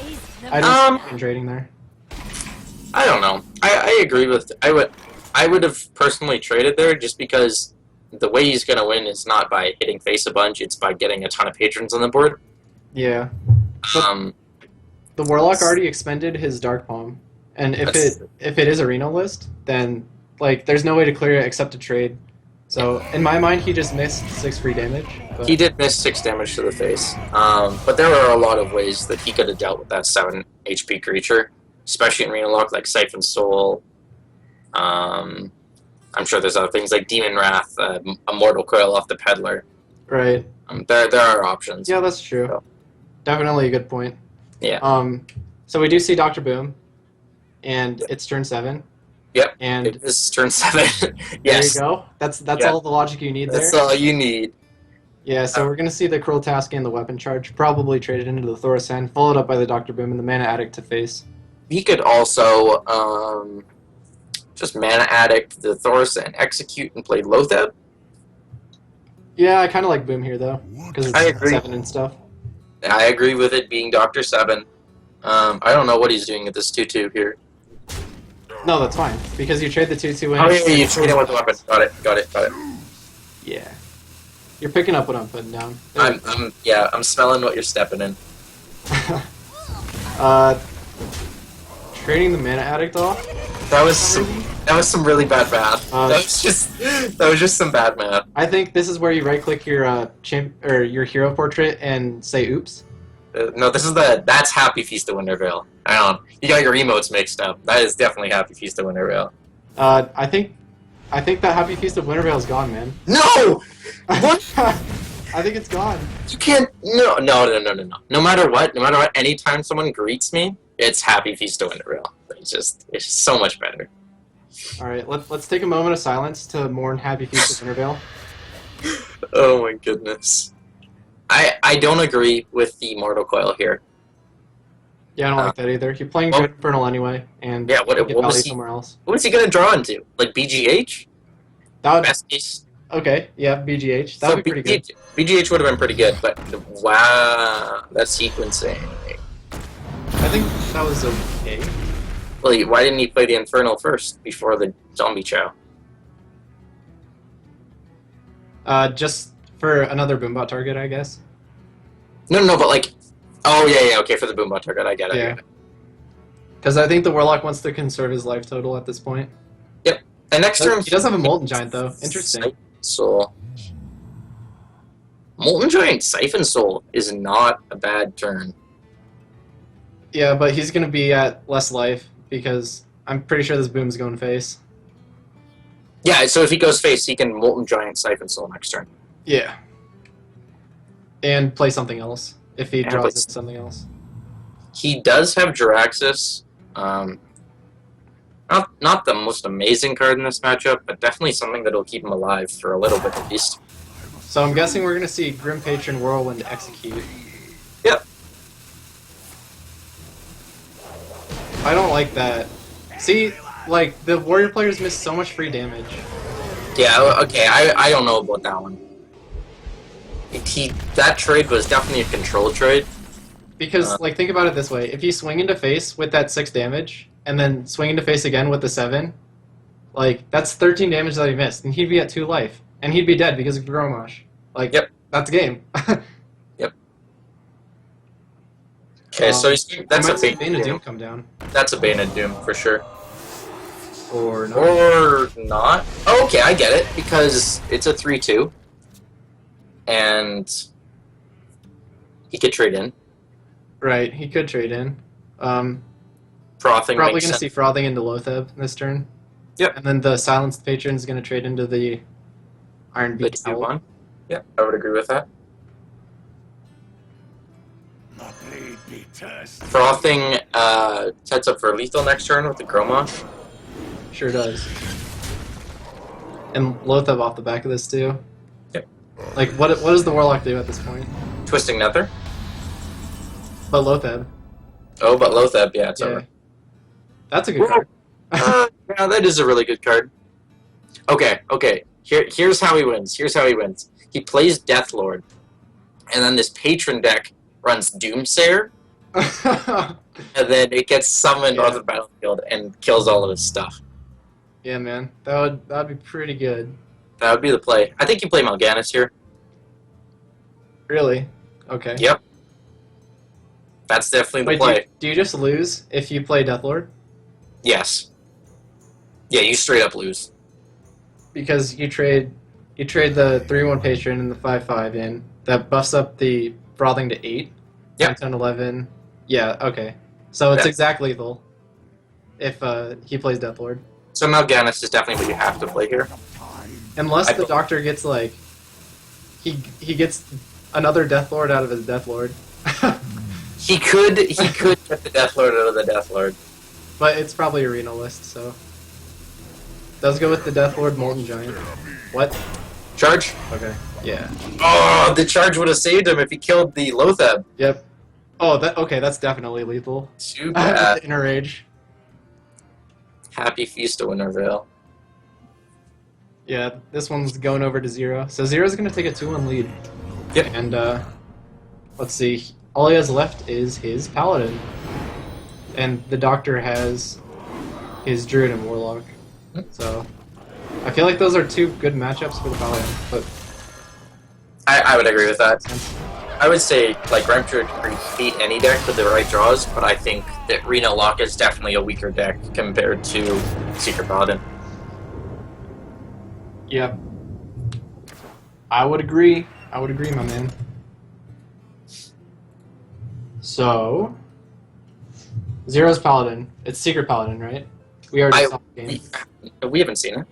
I didn't see trading there. I don't know. I agree with. I would have personally traded there just because the way he's gonna win is not by hitting face a bunch. It's by getting a ton of patrons on the board. Yeah. Um, The Warlock already expended his Dark Palm, and if That's- it is a Reno list, then like there's no way to clear it except to trade. So in my mind, he just missed 6 free damage. But he did miss 6 damage to the face, but there are a lot of ways that he could have dealt with that 7 HP creature, especially in Reno Lock, like Siphon Soul. I'm sure there's other things like Demon Wrath, a Mortal Coil off the Peddler. Right. There are options. Yeah, that's true. So- Definitely a good point. Yeah. So we do see Dr. Boom, and it's turn 7. Yep. And It is turn 7. there Yes. you go. That's Yeah. all the logic you need there. That's all you need. Yeah, so we're going to see the Cruel Task and the Weapon Charge, probably traded into the Thoros Hand, followed up by the Dr. Boom and the Mana Addict to face. He could also just Mana Addict the Thoros and execute and play Lothab. Yeah, I kind of like Boom here, though, because it's I agree. 7 and stuff. I agree with it being Dr. 7. I don't know what he's doing at this 2/2 here. No, that's fine, because you trade the 2/2 in. Oh, yeah, you trade him with the weapon. Got it. Yeah. You're picking up what I'm putting down. I'm smelling what you're stepping in. Trading the Mana Addict off. That was some really bad math. That was just some bad math. I think this is where you right-click your your hero portrait and say "Oops." No, this is that's Happy Feast of Wintervale. I don't know. You got your emotes mixed up. That is definitely Happy Feast of Wintervale. I think that Happy Feast of Wintervale is gone, man. No! What? I think it's gone. You can't. No. No matter what, anytime someone greets me, it's Happy Feast of Wintervale. It's so much better. All right, let's take a moment of silence to mourn Happy Feast of Wintervale. Oh my goodness. I don't agree with the Mortal Coil here. Yeah, I don't like that either. You're playing Good Infernal anyway, and Yeah, what you get was value he? somewhere else. What was he gonna draw into? Like BGH? That would, Best case. okay, yeah, BGH. That would be pretty good. BGH would have been pretty good, but wow, that sequencing. I think that was okay. Well, why didn't he play the Infernal first before the Zombie Chow? Just for another Boombot target, I guess. No, but like, oh yeah, okay, for the Boombot target, I get it. Yeah. Because I think the Warlock wants to conserve his life total at this point. Yep. And next turn, He does have a Molten Giant, though. Interesting. Soul. Molten Giant Siphon Soul is not a bad turn. Yeah, but he's going to be at less life, because I'm pretty sure this Boom's going face. Yeah, so if he goes face, he can Molten Giant Siphon Soul next turn. Yeah. And play something else, if he And draws plays- into something else. He does have Jiraxis. Not the most amazing card in this matchup, but definitely something that'll keep him alive for a little bit at least. So I'm guessing we're going to see Grim Patron Whirlwind execute. Yep. I don't like that. See, like, the Warrior players miss so much free damage. Yeah, okay, I don't know about that one. That trade was definitely a control trade. Because, like, think about it this way. If you swing into face with that 6 damage, and then swing into face again with the 7, like, that's 13 damage that he missed, and he'd be at 2 life. And he'd be dead because of Gromosh. Like, Yep. That's game. Okay, so that's a Bane Bane of of Doom Doom. come down. That's a Bane of Doom for sure. Or not. Or not. Oh, okay, I get it because it's a 3/2, and he could trade in. Right, he could trade in. Frothing Probably makes going to sense. see Frothing into Lotheb this turn. Yep. And then the Silenced Patron is going to trade into the Iron The Beak 2/1. Yeah, I would agree with that. My blade be thirsty. Frothing sets up for lethal next turn with the Gromosh. Sure does. And Lotheb off the back of this too. Yep. Like, what does the Warlock do at this point? Twisting Nether. But Lotheb. Oh, but Lotheb, yeah, it's Yeah. over. That's a good card. Yeah, that is a really good card. Okay. Here's how he wins. He plays Deathlord, and then this patron deck runs Doomsayer, and then it gets summoned Yeah. onto the battlefield and kills all of his stuff. Yeah, man. That'd be pretty good. That would be the play. I think you play Mal'Ganis here. Really? Okay. Yep. That's definitely the Wait, play. do you just lose if you play Deathlord? Yes. Yeah, you straight up lose. Because you trade the 3/1 patron and the 5/5 in. That buffs up the Frothing to 8. Yep. 10, 11. Yeah, okay. So it's Yeah. exact lethal if he plays Deathlord. So Mal'Ganis is definitely what you have to play here. Unless I the thought- Doctor gets, like... He gets another Deathlord out of his Deathlord. He could get the Deathlord out of the Deathlord. But it's probably Arena list, so... Does go with the Deathlord Molten Giant. What? Charge? Okay. Yeah. Oh, the charge would have saved him if he killed the Lotheb. Yep. Oh, okay, that's definitely lethal. Too bad. Inner Rage. Happy Feast of Wintervale. Yeah, this one's going over to 0. So 0's going to take a 2-1 lead. Yep. And, let's see. All he has left is his Paladin. And the Doctor has his Druid and Warlock. So, I feel like those are 2 good matchups for the Paladin. But I would agree with that. I would say, like, Remtrude can beat any deck with the right draws, but I think that Reno Lock is definitely a weaker deck compared to Secret Paladin. yeah. I would agree. My man. So, Zero's Paladin. It's Secret Paladin, right? We already saw the game. We haven't seen it.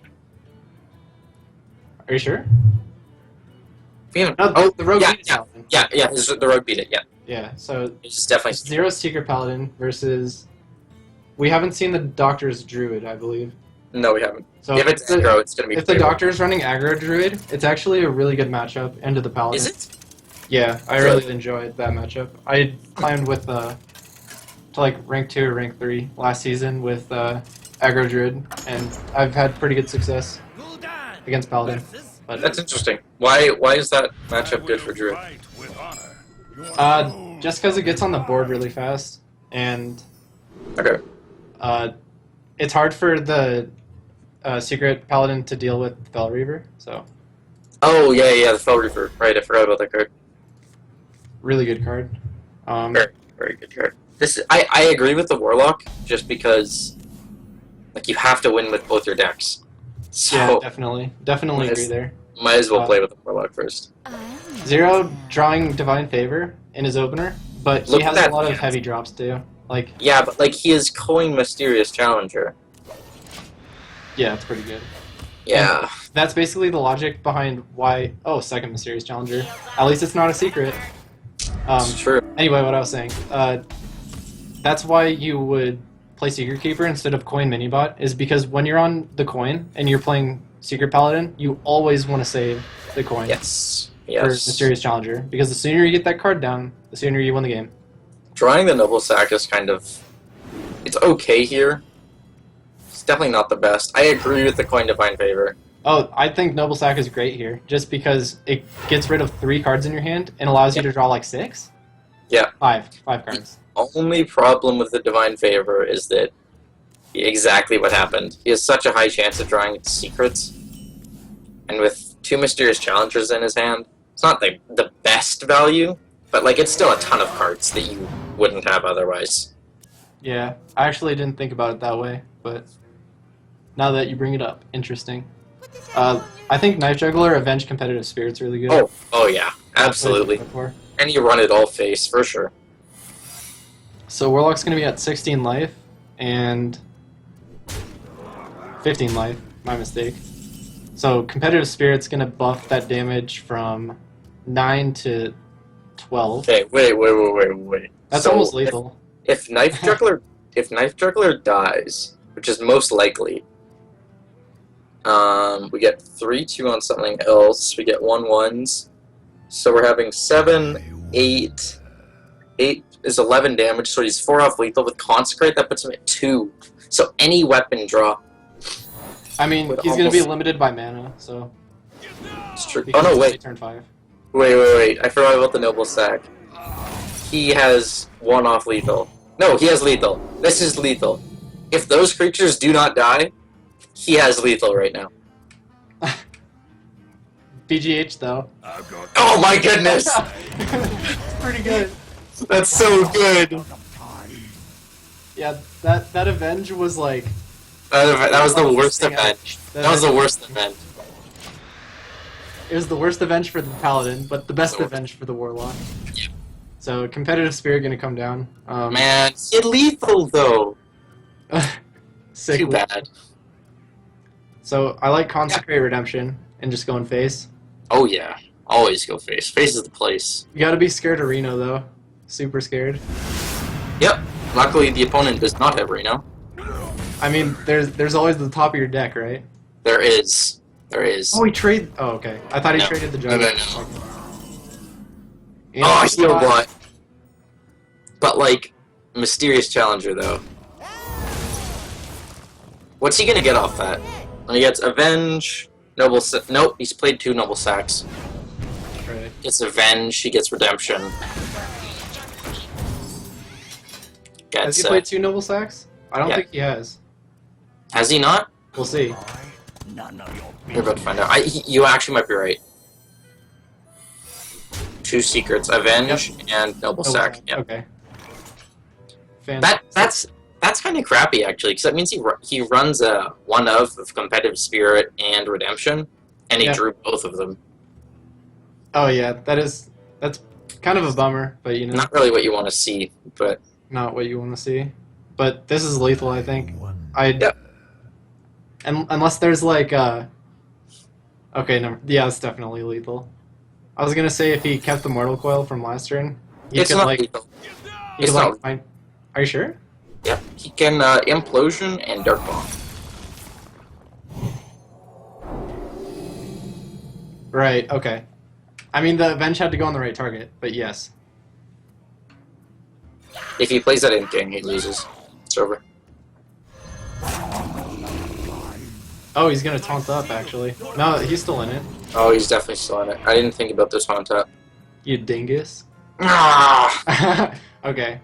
Are you sure? We haven't. No, Oh, the Rogue yeah, beat yeah, Paladin. yeah, yeah. The rogue beat it. Yeah, Yeah, so it's definitely. Zero's Secret Paladin versus... We haven't seen the Doctor's Druid, I believe. No, we haven't. So if it's aggro, it's gonna be. if the Doctor's running aggro Druid, it's actually a really good matchup into the Paladin. Is it? Yeah, I really enjoyed that matchup. I climbed with to like rank 2 or rank 3 last season with aggro Druid, and I've had pretty good success against Paladin. But That's interesting. Why is that matchup good for Druid? just because it gets on the board really fast, and Okay. it's hard for the Secret Paladin to deal with Fel Reaver, so Oh yeah, the Fell Reaper. Right, I forgot about that card. really good card. Very good card. I agree with the Warlock just because like you have to win with both your decks. So Yeah, definitely Nice. agree there. might as well play with the Warlock first. Zero drawing Divine Favor in his opener, but he Look has at a that lot of hand. heavy drops too. Like, Yeah, but like he is coin Mysterious Challenger. yeah, it's pretty good. Yeah. That's basically the logic behind why. Oh, second Mysterious Challenger. At least it's not a secret. It's true. Anyway, what I was saying. That's why you would play Secret Keeper instead of Coin Minibot, is because when you're on the coin and you're playing Secret Paladin, you always want to save the coin Yes. for Yes. Mysterious Challenger, because the sooner you get that card down, the sooner you win the game. Drawing the Noble Sack is kind of... It's okay here. It's definitely not the best. I agree with the Coin Divine Favor. Oh, I think Noble Sack is great here, just because it gets rid of 3 cards in your hand and allows you to draw like 6? Yeah. 5 cards. Only problem with the Divine Favor is that exactly what happened. He has such a high chance of drawing secrets. And with 2 Mysterious Challengers in his hand, it's not the best value, but like it's still a ton of cards that you wouldn't have otherwise. Yeah, I actually didn't think about it that way, but now that you bring it up, interesting. I think Knife Juggler Avenge Competitive Spirit's really good. Oh yeah, absolutely. Before. And you run it all face, for sure. So Warlock's going to be at 16 life and 15 life. My mistake. So Competitive Spirit's going to buff that damage from 9 to 12. Okay, wait. That's So almost lethal. If Knife Juggler dies, which is most likely, we get 3/2 on something else. We get 1/1s. So we're having 7, 8. 8 is 11 damage, so he's 4 off lethal. With Consecrate, that puts him at 2. So any weapon draw. I mean, would he's going to be almost- limited by mana, so... It's true. Oh because no, it's only wait. Turn 5. Wait. I forgot about the Noble Sack. He has 1 off lethal. No, he has lethal. This is lethal. If those creatures do not die, he has lethal right now. BGH, though. Oh my goodness! Pretty good. That's so good! Yeah, that Avenge was like... That was the worst thing event. I- That was the worst event. It was the worst Avenge for the Paladin, but the best So- Avenge for the Warlock. Yeah. So, Competitive Spirit gonna come down. Man, he had lethal though. Sick. Too bad. So, I like Consecrate Redemption and just going face. Oh yeah, always go face. Face is the place. You gotta be scared of Reno, though. Super scared. Yep. Luckily, the opponent does not have Reno. I mean, there's always the top of your deck, right? There is. Oh, he trade. Oh, okay. I thought he No. traded the No, Juggle. no. Yeah, Oh, I heal one. But like, Mysterious Challenger though. What's he gonna get off that? He gets Avenge, nope, he's played 2 Noble Sacks. Right. Gets Avenge, he gets Redemption. Has he Gets, played 2 Noble Sacks? I don't yeah. think he has. has he not? We'll see. You're about to find out. You actually might be right. 2 secrets, Avenge and Noble Sack. Yep. Okay. Fantastic. That's kind of crappy actually, because that means he runs a 1 of Competitive Spirit and Redemption, and he Yeah. drew both of them. Oh yeah, that's Kind of a bummer, but you know, Not really what you want to see, but not what you want to see. But this is lethal, I think. Yep. Unless there's like okay, no, yeah, it's definitely lethal. I was gonna say if he kept the mortal coil from last turn, he it's could not like lethal. he It's could like not. find. Are you sure? Yep. He can implosion and dark bomb. Right. Okay. I mean, the Avenge had to go on the right target, but yes. If he plays that in game, he loses. It's over. Oh, he's gonna taunt up actually. No, he's still in it. Oh, he's definitely still in it. I didn't think about this on top. You dingus. Ah! Okay.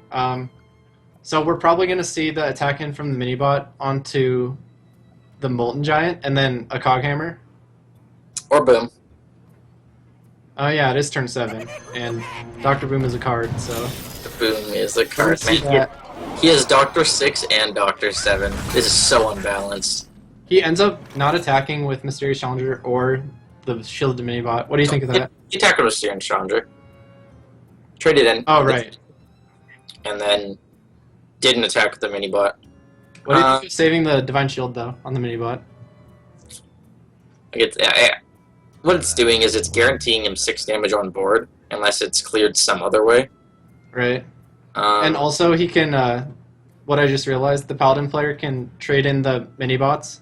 So we're probably gonna see the attack in from the minibot onto the Molten Giant, and then a Coghammer. Or boom. Oh yeah, it is turn 7, and Dr. Boom is a card, so The boom is the we're gonna card. see Man, that. he has Doctor 6 and Doctor 7. This is so unbalanced. He ends up not attacking with Mysterious Challenger or the Shielded Minibot. What do you think of that? He tackled with Steering Challenger. Traded in. Oh right. And then didn't attack with the minibot. What do you think of saving the Divine Shield though on the Minibot? What it's doing is it's guaranteeing him 6 damage on board, unless it's cleared some other way. Right. And also he can, what I just realized, the Paladin player can trade in the Minibots,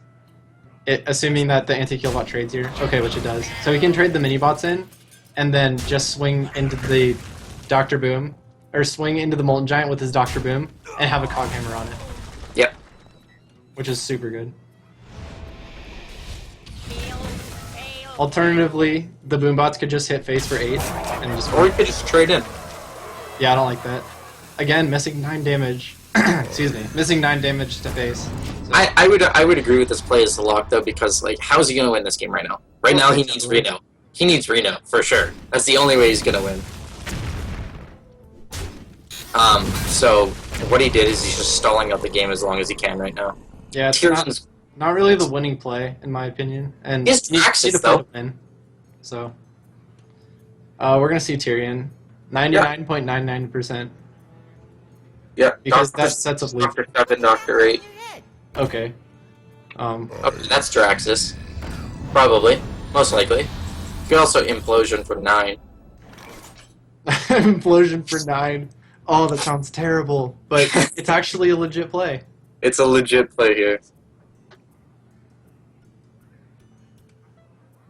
assuming that the anti-killbot trades here. Okay, which it does. So he can trade the Minibots in, and then just swing into the Dr. Boom, or swing into the Molten Giant with his Dr. Boom, and have a Coghammer on it. Yep. Which is super good. Alternatively, the Boombots could just hit face for 8, and just... Or he could just trade in. Yeah, I don't like that. Again, missing 9 damage. Excuse me, missing 9 damage to face. So. I would agree with this play as the lock though, because like how's he gonna win this game right now? Right now he needs Reno. He needs Reno for sure. That's the only way he's gonna win. So what he did is he's just stalling out the game as long as he can right now. Yeah, it's not really the winning play in my opinion, and His Draxus, though. to win. So we're gonna see Tyrion, 99.99%. Yeah, Because that sets up lethal. Doctor 7, Doctor 8. Okay. Okay, that's Draxus. Probably. Most likely. You can also Implosion for 9. Implosion for 9. Oh, that sounds terrible, but it's actually a legit play. It's a legit play here.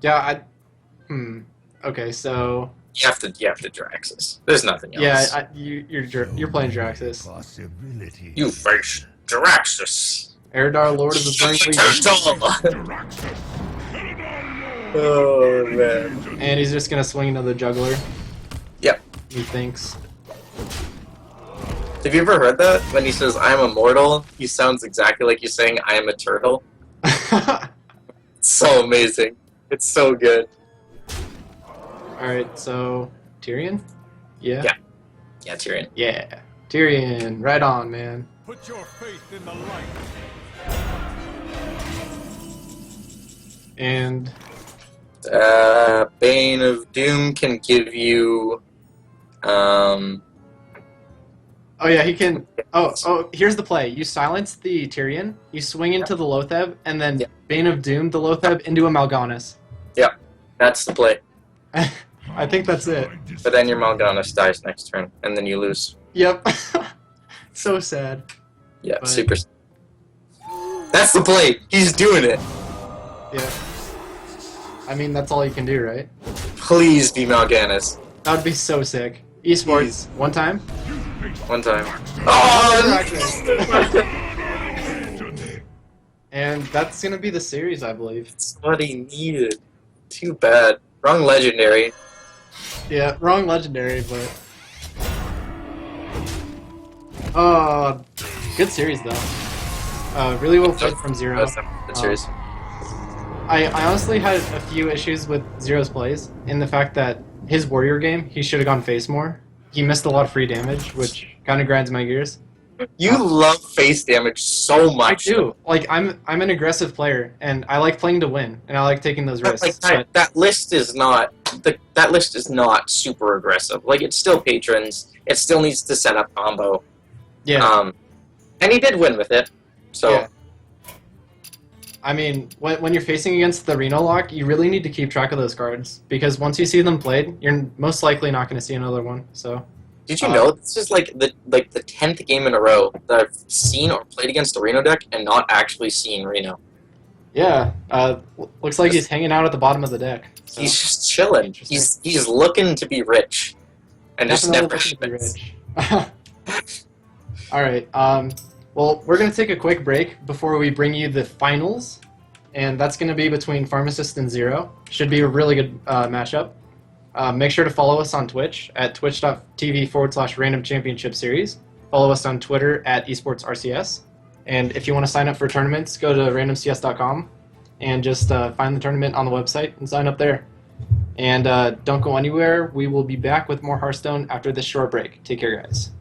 Yeah, Okay, so You have to Draxus. There's nothing else. yeah, you're playing Draxus. Possibility. You face Draxus. Eridar, Lord of the Burning Turtle. Oh man. and he's just gonna swing another Juggler. Yep. He thinks. Have you ever heard that? When he says, I'm immortal, he sounds exactly like he's saying, I am a turtle. It's so amazing. It's so good. Alright, so Tyrion? Yeah? Yeah. Yeah, Tyrion. Yeah. Tyrion, right on, man. Put your faith in the light. And Bane of Doom can give you, oh yeah, he can. Oh, here's the play. You silence the Tyrion, you swing into the Lotheb, and then Bane of Doom the Lotheb into a Mal'Ganis. yeah, that's the play. I think that's it. But then your Mal'Ganis dies next turn, and then you lose. Yep. So sad. Yeah, But- super. That's the play. He's doing it. Yeah. I mean, that's all you can do, right? Please be Mal'Ganis. That would be so sick. Esports, one time? One time. Oh! And that's gonna be the series, I believe. That's what he needed. Too bad. Wrong legendary. Yeah, wrong legendary, but... good series, though. Really well played from Zero. Good series. I honestly had a few issues with Zero's plays, in the fact that his warrior game, he should have gone face more. He missed a lot of free damage, which kind of grinds my gears. You love face damage so I much. do. Like I'm an aggressive player, and I like playing to win, and I like taking those But, risks. like that list is not that list is not super aggressive. Like it's still patrons. It still needs to set up combo. Yeah. And he did win with it. So Yeah. I mean, when you're facing against the Reno lock, you really need to keep track of those cards because once you see them played, you're most likely not going to see another one. So. did you know this is like the 10th game in a row that I've seen or played against a Reno deck and not actually seen Reno. Yeah. Looks like he's hanging out at the bottom of the deck. So. He's just chilling. He's looking to be rich, and just Definitely never looking to be happens. rich. All right. Well, we're going to take a quick break before we bring you the finals, and that's going to be between Pharmacist and Zero. Should be a really good matchup. Make sure to follow us on Twitch at twitch.tv/Random Championship Series. Follow us on Twitter at esportsrcs. And if you want to sign up for tournaments, go to randomcs.com and just find the tournament on the website and sign up there. And don't go anywhere. We will be back with more Hearthstone after this short break. Take care, guys.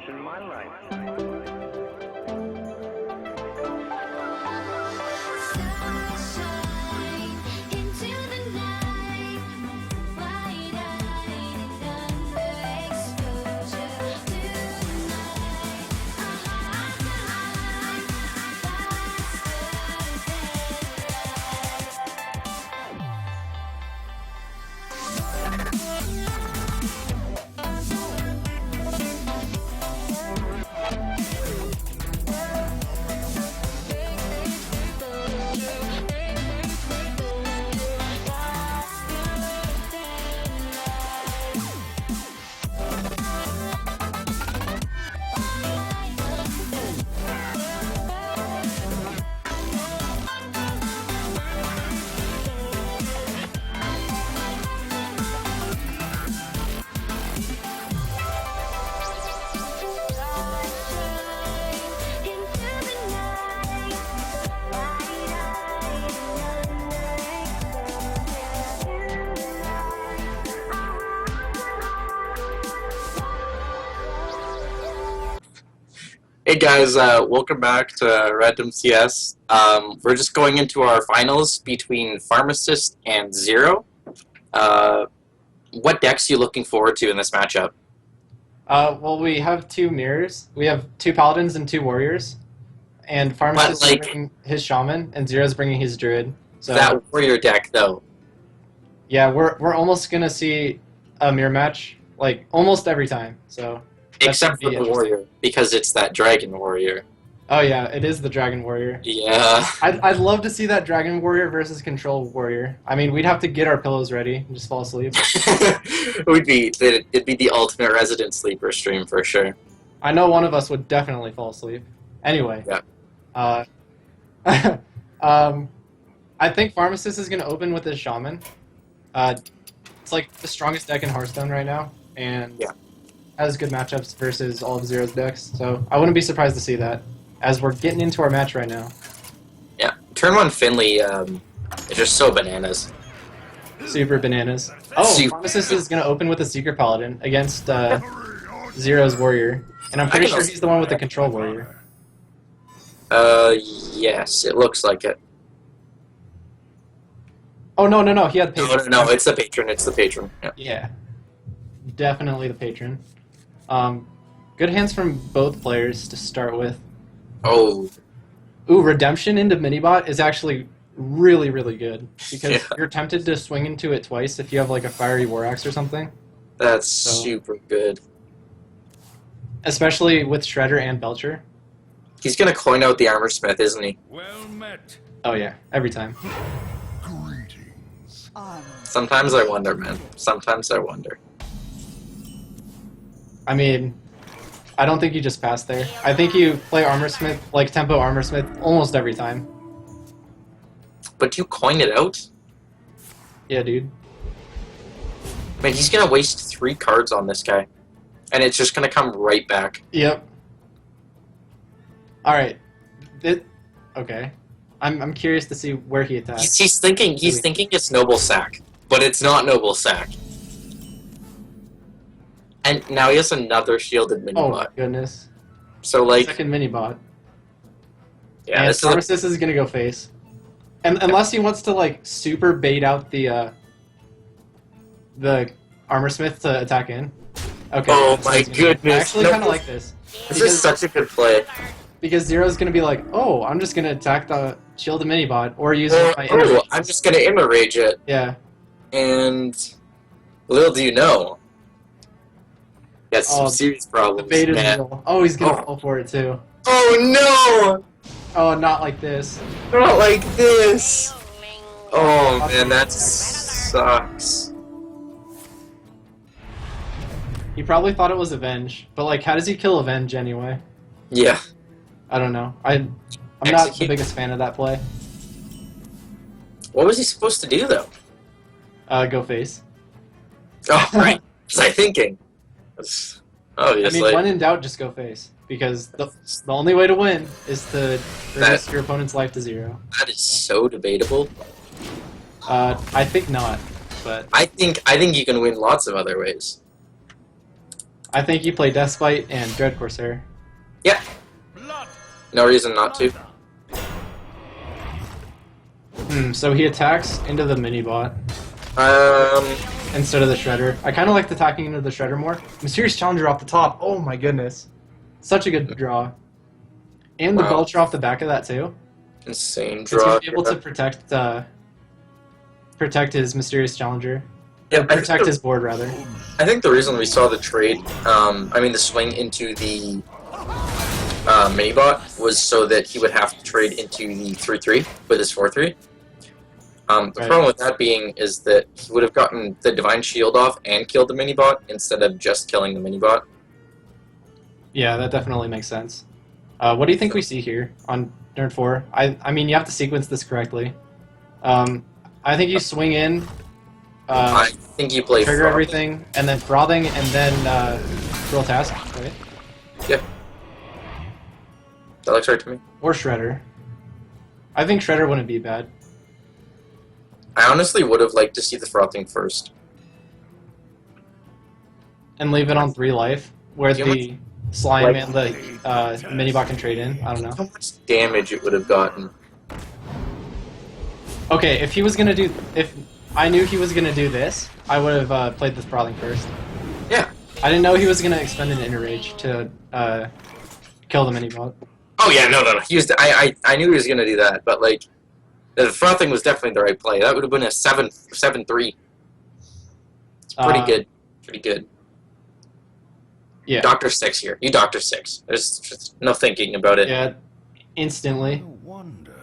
In my life. Hey guys, welcome back to Random CS. We're just going into our finals between Pharmacist and Zero. What decks are you looking forward to in this matchup? Well, we have two mirrors. We have two paladins and two warriors. And Pharmacist is bringing his shaman, and Zero's bringing his druid. So that warrior deck, though. Yeah, we're almost gonna see a mirror match like almost every time. So Except be for the interesting. warrior, because it's that dragon warrior. Oh yeah, it is the Dragon Warrior. Yeah. I'd love to see that Dragon Warrior versus Control Warrior. I mean, we'd have to get our pillows ready and just fall asleep. it'd be the ultimate resident sleeper stream for sure. I know one of us would definitely fall asleep. Anyway. Yeah. I think Pharmacist is going to open with his Shaman. It's like the strongest deck in Hearthstone right now, and Yeah. has good matchups versus all of Zero's decks. So I wouldn't be surprised to see that, as we're getting into our match right now. Yeah. Turn 1 Finley is just so bananas. Super bananas. Oh, Super. Pharmacist is going to open with a Secret Paladin against Zero's Warrior, and I'm pretty can sure also- he's the one with the Control Warrior. Yes, it looks like it. Oh no, he had No, Patron. no, it's the patron. It's the patron. Yeah. Yeah, definitely the Patron. Good hands from both players to start with. Oh, Ooh, Redemption into Minibot is actually really, really good because Yeah. you're tempted to swing into it twice if you have like a Fiery War Axe or something, that's So- super good. especially with Shredder and Belcher. He's gonna coin out the armor smith, isn't he? Well met. Oh yeah, every time. Greetings. Sometimes I wonder, man. Sometimes I wonder. I mean, I don't think you just pass there. I think you play Armorsmith, like Tempo Armorsmith, almost every time. But you coin it out? Yeah, dude. Man, he's gonna waste 3 cards on this guy. And it's just gonna come right back. Yep. Alright. Okay. I'm curious to see where he attacks. He's thinking it's Noble Sack. But it's not Noble Sack. And now he has another shielded Oh my mini-bot. goodness. So, like, Second Minibot. yeah, And this is Pharmacist is gonna go face. And unless he wants to like super bait out the Armorsmith to attack in. Okay. Oh that's my what he's gonna do. I goodness, actually no. kinda like this. this is such a good play. Because Zero's gonna be like, oh, I'm just gonna attack the shield Minibot or use my Oh, inner I'm just gonna Imma Rage it. Yeah. And little do you know, got some Oh, serious The problems, bait is man. real. Oh, he's gonna Oh. fall for it too. Oh Oh, not like this. no! Not like this! Oh man, that sucks. He probably thought it was Avenge, but like, how does he kill Avenge anyway? Yeah. I don't know. I'm not the Execute. biggest fan of that play. What was he supposed to do though? Go face. Oh, right. Was I thinking? That's I obviously. mean, when in doubt, just go face. Because the only way to win is to reduce your opponent's life to 0. That is so debatable. I think not, but I think you can win lots of other ways. I think you play Deathbite and Dread Corsair. Yeah. Blood. No reason not to. So he attacks into the Minibot instead of the Shredder. I kind of like attacking into the Shredder more. Mysterious Challenger off the top. Oh my goodness. Such a good draw. And the Wow. Belcher off the back of that too. Insane Because draw. he's able to protect his Mysterious Challenger. Yeah, Or protect his board, rather. I think the reason we saw the trade, the swing into the Minibot was so that he would have to trade into the 3-3 with his 4-3. The Right. problem with that being is that he would have gotten the Divine Shield off and killed the Minibot instead of just killing the Minibot. Yeah, that definitely makes sense. What do you think we see here on turn 4? I mean, you have to sequence this correctly. I think you swing in, I think you play trigger Frog. everything, and then Frothing, and then Drill Task, right? That looks right to me. Or Shredder. I think Shredder wouldn't be bad. I honestly would have liked to see the Frothing first. And leave it on 3 life, where Do you know the slime like- and the Minibot can trade in. I don't know. How much damage it would have gotten. Okay, if he was gonna do, if I knew he was gonna do this, I would have played the Frothing first. Yeah. I didn't know he was gonna expend an Inner Rage to kill the Minibot. Oh yeah, no. He was. I knew he was gonna do that, but like, the Frothing was definitely the right play. That would have been a 7-3. It's pretty Uh, good. Pretty good. Yeah. Doctor 6 here. You Doctor 6. There's just no thinking about it. Yeah. Instantly. No wonder.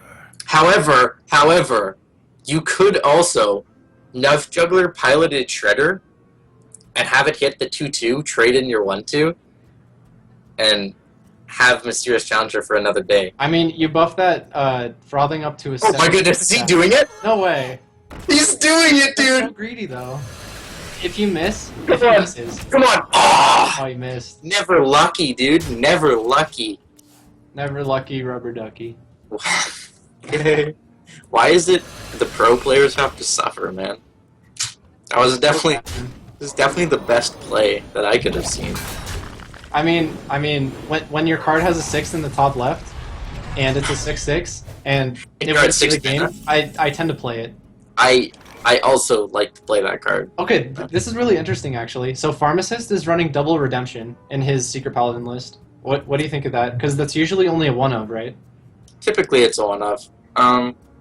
However, you could also Knife Juggler piloted Shredder and have it hit the 2-2, trade in your 1-2, and have Mysterious Challenger for another day. I mean, you buff that frothing up to a. Oh my 7. goodness, is he doing it? No way. He's doing it, That's so dude! greedy though. If you miss, Come if he on. misses. Come on! Oh! Oh, you missed. Never lucky, dude. Never lucky. Never lucky rubber ducky. Why is it the pro players have to suffer, man? That was definitely the best play that I could have seen. I mean, when your card has a 6 in the top left, and it's a 6/6, and it you're at wins the 6 game, mana? I tend to play it. I also like to play that card. Okay, this is really interesting actually. So Pharmacist is running double redemption in his Secret Paladin list. What do you think of that? Because that's usually only a 1 of, right? Typically, it's a one of.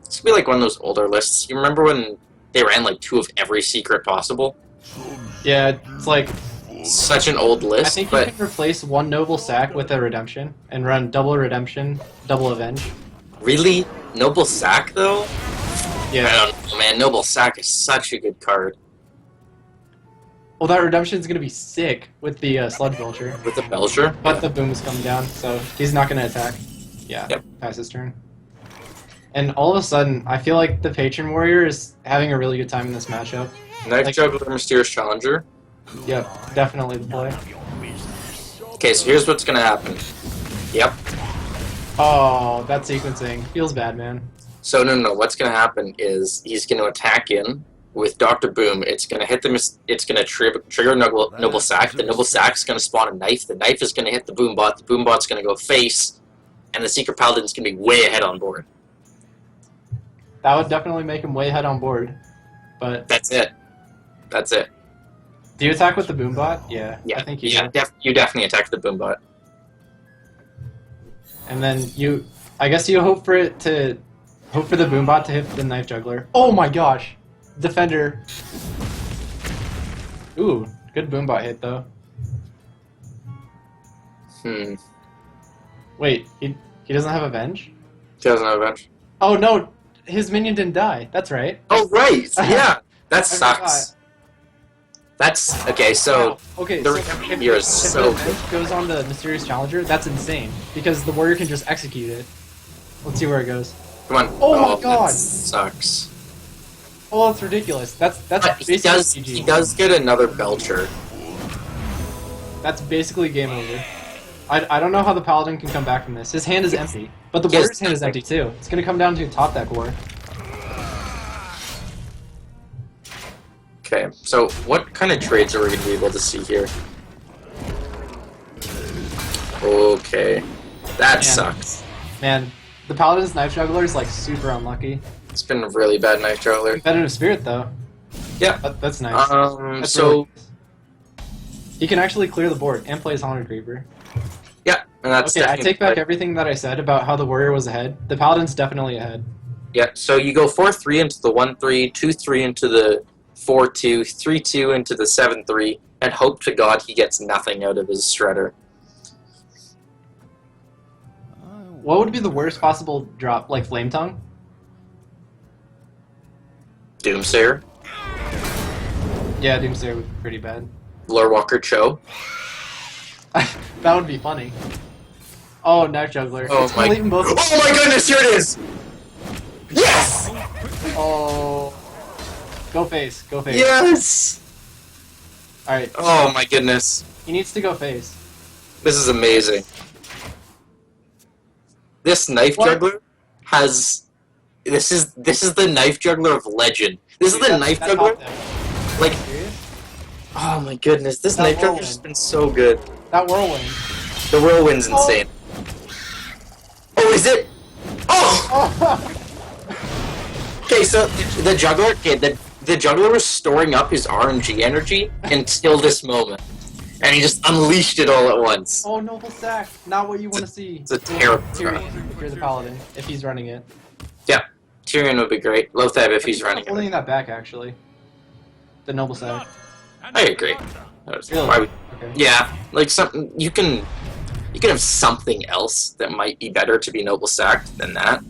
It's gonna be like one of those older lists. You remember when they ran like 2 of every secret possible? Yeah, it's like Such an old I list, think you but can replace one Noble Sack with a redemption and run double redemption, double avenge. really, Noble Sack though? Yeah. I don't know, man. Noble Sack is such a good card Well, that redemption's gonna be sick with the Sludge Vulture, with the Belcher. but the boom is coming down, so he's not gonna attack. Yeah, Yep. pass his turn. And all of a sudden, I feel like the Patron Warrior is having a really good time in this matchup. Knife Like- Juggler, Mysterious Challenger. Yep, definitely the play. Okay, so here's what's gonna happen. Yep. Oh, that sequencing feels bad, man. So no. What's gonna happen is he's gonna attack in with Doctor Boom. It's gonna hit the. It's gonna trigger Noble Sack. The Noble Sack's gonna spawn a knife. The knife is gonna hit the Boom Bot. The Boom Bot's gonna go face, and the Secret Paladin's gonna be way ahead on board. That would definitely make him way ahead on board. But That's it. That's it. do you attack with the boom bot? Yeah, Yeah. I think you Yeah. do. You definitely attack the Boom Bot. And then I guess you hope for the boom bot to hit the knife juggler. Oh my gosh, defender. Ooh, good boom bot hit though. Wait, he doesn't have avenge? He doesn't have avenge. Oh no, his minion didn't die. That's right. Oh right. Yeah. That I sucks. That's okay. So. Okay, the so redemption if, here is if so the event goes on the Mysterious Challenger, that's insane because the warrior can just execute it. Let's see where it goes. Come on. Oh my God. That sucks. Oh, that's ridiculous. That's But basically GG. he does get another Belcher. That's basically game over. I don't know how the Paladin can come back from this. His hand is empty, but the Yes. warrior's hand is empty too. It's gonna come down to top deck war. Okay, so what kind of trades are we going to be able to see here? Okay, that Man. sucks. Man, the Paladin's Knife Juggler is like super unlucky. It's been a really bad Knife Juggler. Competitive Spirit though. Yeah. That's nice. That's So really nice. He can actually clear the board and play his Haunted Creeper. yeah, and that's Okay, I definitely take back right. everything that I said about how the warrior was ahead. The Paladin's definitely ahead. Yeah, so you go 4-3 into the 1-3, 2-3 into the 4-2, 3-2 into the 7-3, and hope to God he gets nothing out of his Shredder. What would be the worst possible drop? Like Flame Tongue? Doomsayer, Yeah, Doomsayer would be pretty bad. Lorewalker Cho. That would be funny. Oh, Knife Juggler. Oh It's gonna my, leave 'em both. oh my goodness, here it is! Yes! Oh. Go face. Go face. Yes! Alright. Oh my goodness. He needs to go face. This is amazing. This Knife What? Juggler has... This is the Knife Juggler of legend. This is the Knife That's Juggler... top deck. Like, Serious? oh my goodness, this That Knife Juggler's whirlwind. just been so good. That whirlwind. The whirlwind's insane. Oh, is it? Oh! Oh! Okay, so the Juggler... Okay, the Juggler was storing up his RNG energy until this moment. And he just unleashed it all at once. Oh, Noble Sack. Not what you want to see. It's a terrible Tyrion, if you're the Paladin, if he's running it. Yeah, Tyrion would be great. Lothab if he's running Holding it. that back, actually. The Noble Sack. I agree. Really? Why would, Okay. yeah, like something you can have something else that might be better to be noble sacked than that.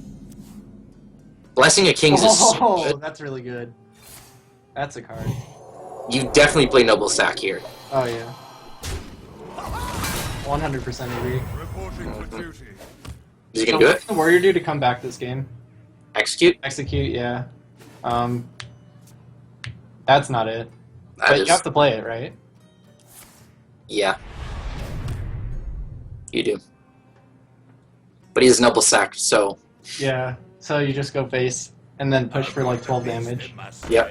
Blessing of Kings is so Oh, good. that's really good. That's a card. You definitely play noble sack here. Oh yeah. 100% agree. Reporting for duty. Is he gonna do What's it? the warrior do to come back this game? Execute? Execute, yeah. That's not it. That But is, you have to play it, right? yeah. You do. But he is noble sacked, so Yeah. So you just go face and then push for like 12 damage. yep.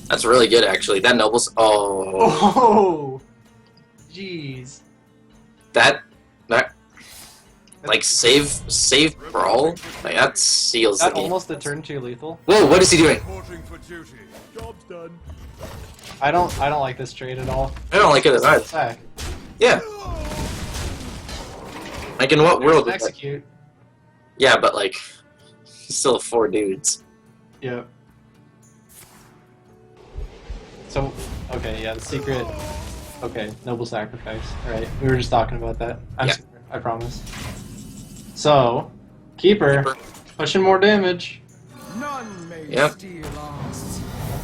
That's really good actually. That nobles Oh, jeez. that like save brawl, like that seals the That game. almost a turn 2 lethal. Whoa, what is he doing? Reporting for duty. Job's done. I don't like this trade at all. I don't like it either. Sack. Yeah. Like in what world? Would that- Execute. Yeah, but like still 4 dudes. Yep. So, okay, yeah, the secret. Okay, noble sacrifice. Alright, we were just talking about that. I'm Yeah. sorry, I promise. So, keeper, pushing more damage. None may Yep. steal us.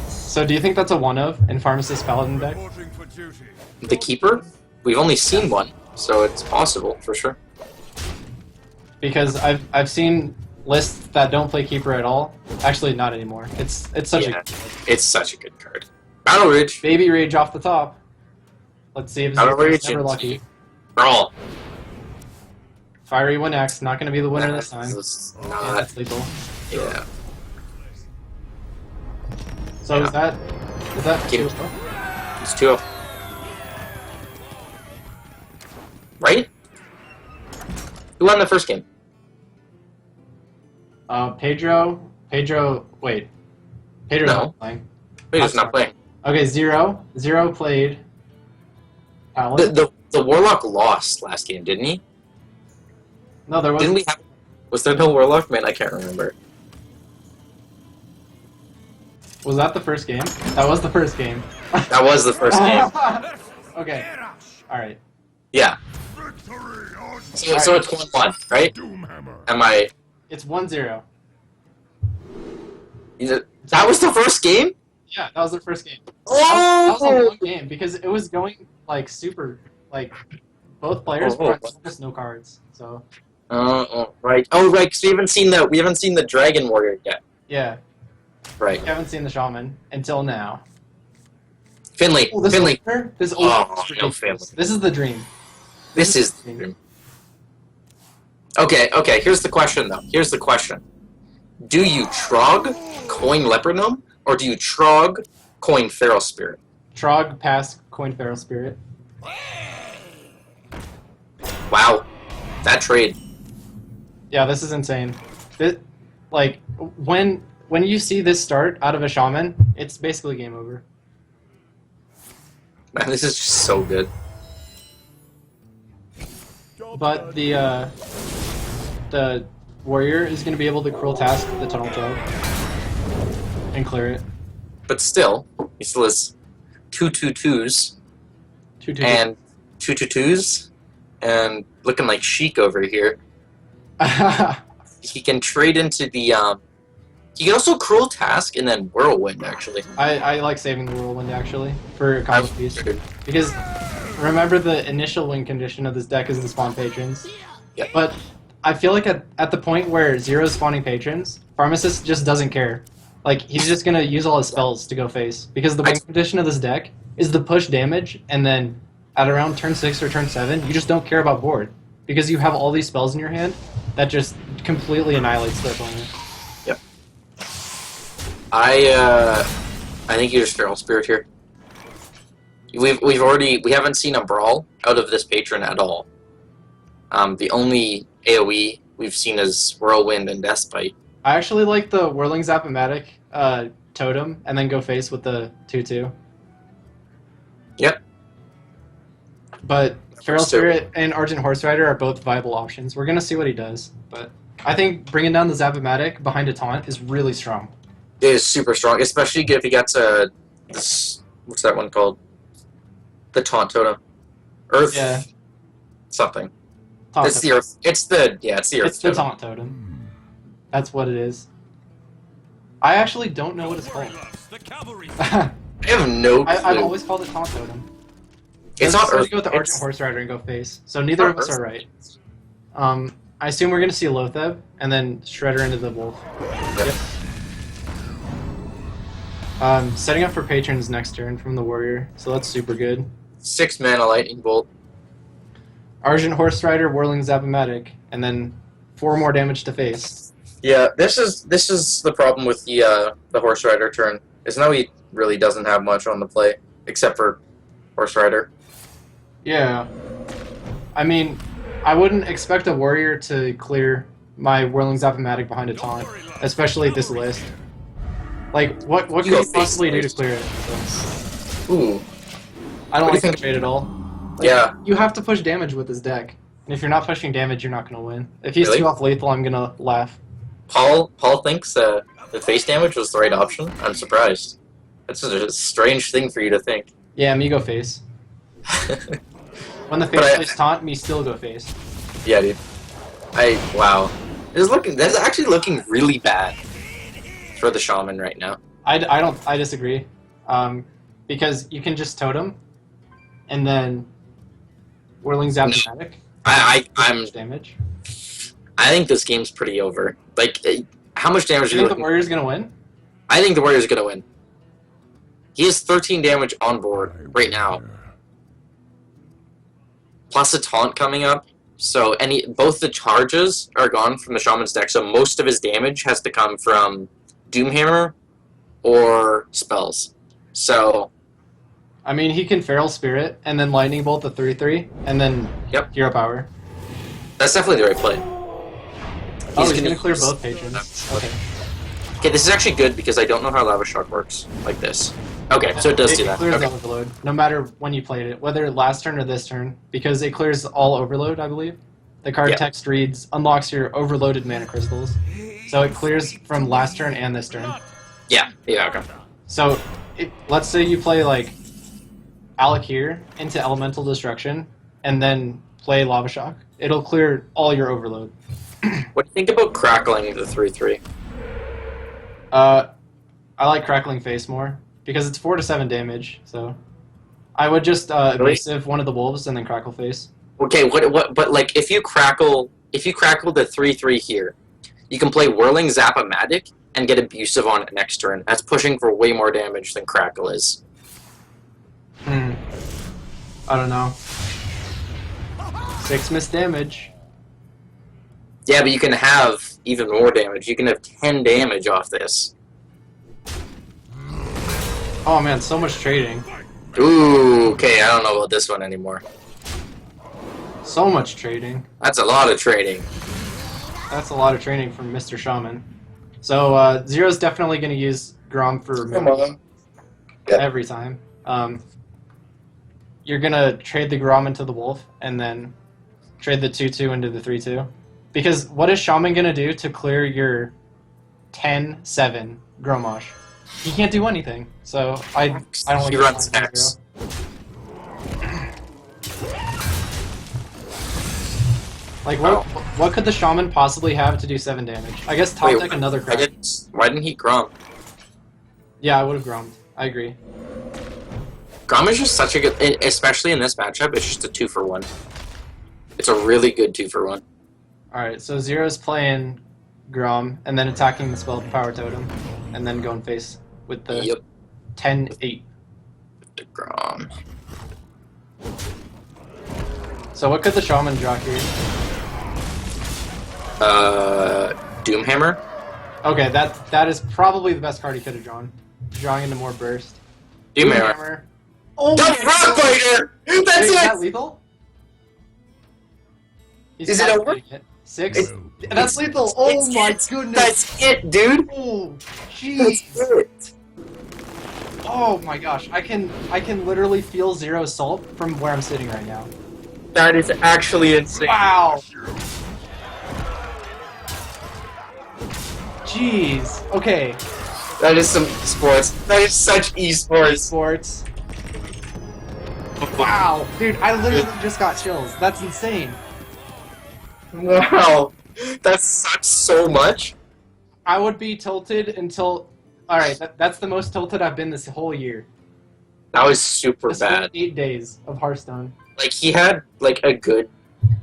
So, do you think that's a one of in Pharmacist Paladin deck? Reporting for duty. The keeper? We've only seen one, so it's possible for sure. Because I've seen lists that don't play keeper at all. Actually, not anymore. It's such Yeah, it's such a good card. Battle Ridge. a baby rage off the top. Let's see if Battle Zero's Rage never and lucky. Brawl. Fiery 1x, not going to be the winner this time. That's Yeah, not, that's lethal. yeah. So Yeah. is that Keep two? it. It's 2-0. Right? Who won the first game? Pedro, wait. Pedro's No. not playing. Wait, not playing. Okay, Zero played Paladin. The Warlock lost last game, didn't he? No, there Didn't wasn't. we have? Was there no Warlock? Man, I can't remember. Was that the first game? That was the first game. That was the first game. Okay, alright. Yeah. Victory or So it's 1-1, right? Doomhammer. Am I? It's 1-0. That was the first game? Yeah, that was the first game. That was a Oh! long game because it was going like super, like both players Oh, brought almost no cards. So Right. Oh, right. Because we haven't seen the Dragon Warrior yet. yeah, Right. we haven't seen the Shaman until now. Finley. Oh, this Finley. opener? This Oh, opener is no ridiculous. Finley. This is the dream. This is. Okay. Here's the question, though. Here's the question. Do you Trog, coin Leopard Gnome, or do you Trog, coin Feral Spirit? Trog pass coin Feral Spirit. Wow. That trade. Yeah, this is insane. Like when you see this start out of a Shaman, it's basically game over. Man, this is just so good. But the warrior is going to be able to cruel task the tunnel tug and clear it. But still, he still has 2/2/2s 2-2. and 2/2/2s and looking like chic over here. He can trade into the he can also cruel task and then whirlwind actually. I like saving the whirlwind actually for a combo piece because remember the initial win condition of this deck is the spawn patrons. Yeah. But I feel like at the point where Zero's spawning patrons, Pharmacist just doesn't care. Like he's just gonna use all his spells to go face because the win condition of this deck is the push damage, and then at around turn 6 or turn 7, you just don't care about board because you have all these spells in your hand that just completely annihilates the opponent. Yep. I think you just Feral Spirit here. We haven't seen a brawl out of this patron at all. The only AoE we've seen is Whirlwind and Deathbite. I actually like the Whirling Zap-O-Matic totem and then go face with the 2/2. Yep. But Feral So- Spirit and Argent Horse Rider are both viable options. We're gonna see what he does, but I think bringing down the Zap-O-Matic behind a taunt is really strong. It is super strong, especially if he gets a this, what's that one called? The taunt totem. Earth. Yeah. Something. Taunt It's the totem. earth. It's the earth. It's the totem. taunt totem. That's what it is. I actually don't know what it's called. The cavalry. I have no clue. I've always called it taunt totem. It's Let's not just earth. go with the Argent It's, Horse Rider and go face. So neither of us are right. I assume we're gonna see Lotheb and then Shredder into the wolf. Yep. Setting up for patrons next turn from the warrior, so that's super good. 6 mana lightning bolt. Argent Horse Rider, Whirling Zapomatic, and then 4 more damage to face. Yeah, this is the problem with the horse rider turn. Is now he really doesn't have much on the play except for horse rider. Yeah. I mean, I wouldn't expect a warrior to clear my Whirling Zapomatic behind a taunt, especially this list. Like, what can go you face possibly do to first. clear it? So, Ooh. I don't What do you like think? the trade at all. Like, Yeah. You have to push damage with this deck. And if you're not pushing damage, you're not going to win. If he's Really? too off lethal, I'm going to laugh. Paul thinks the face damage was the right option. I'm surprised. That's a strange thing for you to think. Yeah, me go face. When the But face I- plays taunt, me still go face. Yeah, dude. Wow. That's actually looking really bad for the shaman right now. I disagree. Because you can just totem, and then Whirling Zapomatic. I'm Damage. I think this game's pretty over. Like, how much damage Do are you you think the looking? Warrior's gonna win? I think the Warrior's gonna win. He has 13 damage on board right now, plus a taunt coming up. So both the charges are gone from the shaman's deck. So most of his damage has to come from Doomhammer or spells. So I mean, he can Feral Spirit, and then Lightning Bolt the 3/3, and then Yep. Hero Power. that's definitely the right play. Oh, he's gonna use- clear both patrons. Okay. Okay, this is actually good because I don't know how Lava Shock works like this. Okay, so it does do It that. clears Okay. the Overload, no matter when you played it, whether last turn or this turn, because it clears all Overload, I believe. The card Yeah. text reads, unlocks your overloaded mana crystals. So it clears from last turn and this turn. Yeah, okay. So, let's say you play, like, Alakir into Elemental Destruction, and then play Lava Shock. It'll clear all your Overload. What do you think about crackling the 3/3? I like Crackling Face more, because it's 4 to 7 damage, so... I would just evasive one of the wolves and then Crackle Face. Okay, but like if you crackle the 3/3 here, you can play Whirling Zapomatic and get abusive on it next turn. That's pushing for way more damage than Crackle is. I don't know. 6 missed damage. Yeah, but you can have even more damage. You can have 10 damage off this. Oh man, so much trading. Ooh, okay, I don't know about this one anymore. So much trading. That's a lot of trading. That's a lot of trading from Mr. Shaman. So, Zero's definitely going to use Grom for on. Yeah. every time. You're going to trade the Grom into the Wolf, and then trade the 2/2 into the 3/2. Because what is Shaman going to do to clear your 10-7 Gromosh? He can't do anything. So, I don't like He the runs plan for X. Like, what could the Shaman possibly have to do 7 damage? I guess top Wait, deck another crack. Why didn't he Grom? Yeah, I would have Grommed. I agree. Grom is just such a good, especially in this matchup, it's just a 2-for-1. It's a really good 2-for-1. Alright, so Zero's playing Grom, and then attacking the spell Power Totem, and then going face with the Yep, 10-8. the Grom. So what could the Shaman draw here? Doomhammer? Okay, that is probably the best card he could have drawn. Drawing into more burst. Doomhammer. Oh The my Rock God. Fighter! Wait, That's is it! that lethal? He's Is it over? calculating it. 6? It's- That's lethal! Oh It's my it. goodness! That's it, dude! Oh, That's jeez! it! Oh my gosh, I can literally feel Zero Salt from where I'm sitting right now. That is actually insane. Wow! Jeez. Okay. That is some sports. That is such esports. Sports. Wow, dude, I literally just got chills. That's insane. Wow. That sucks so much. I would be tilted until. Alright, that's the most tilted I've been this whole year. That was super This whole bad. 8 days of Hearthstone. Like, he had, like, a good,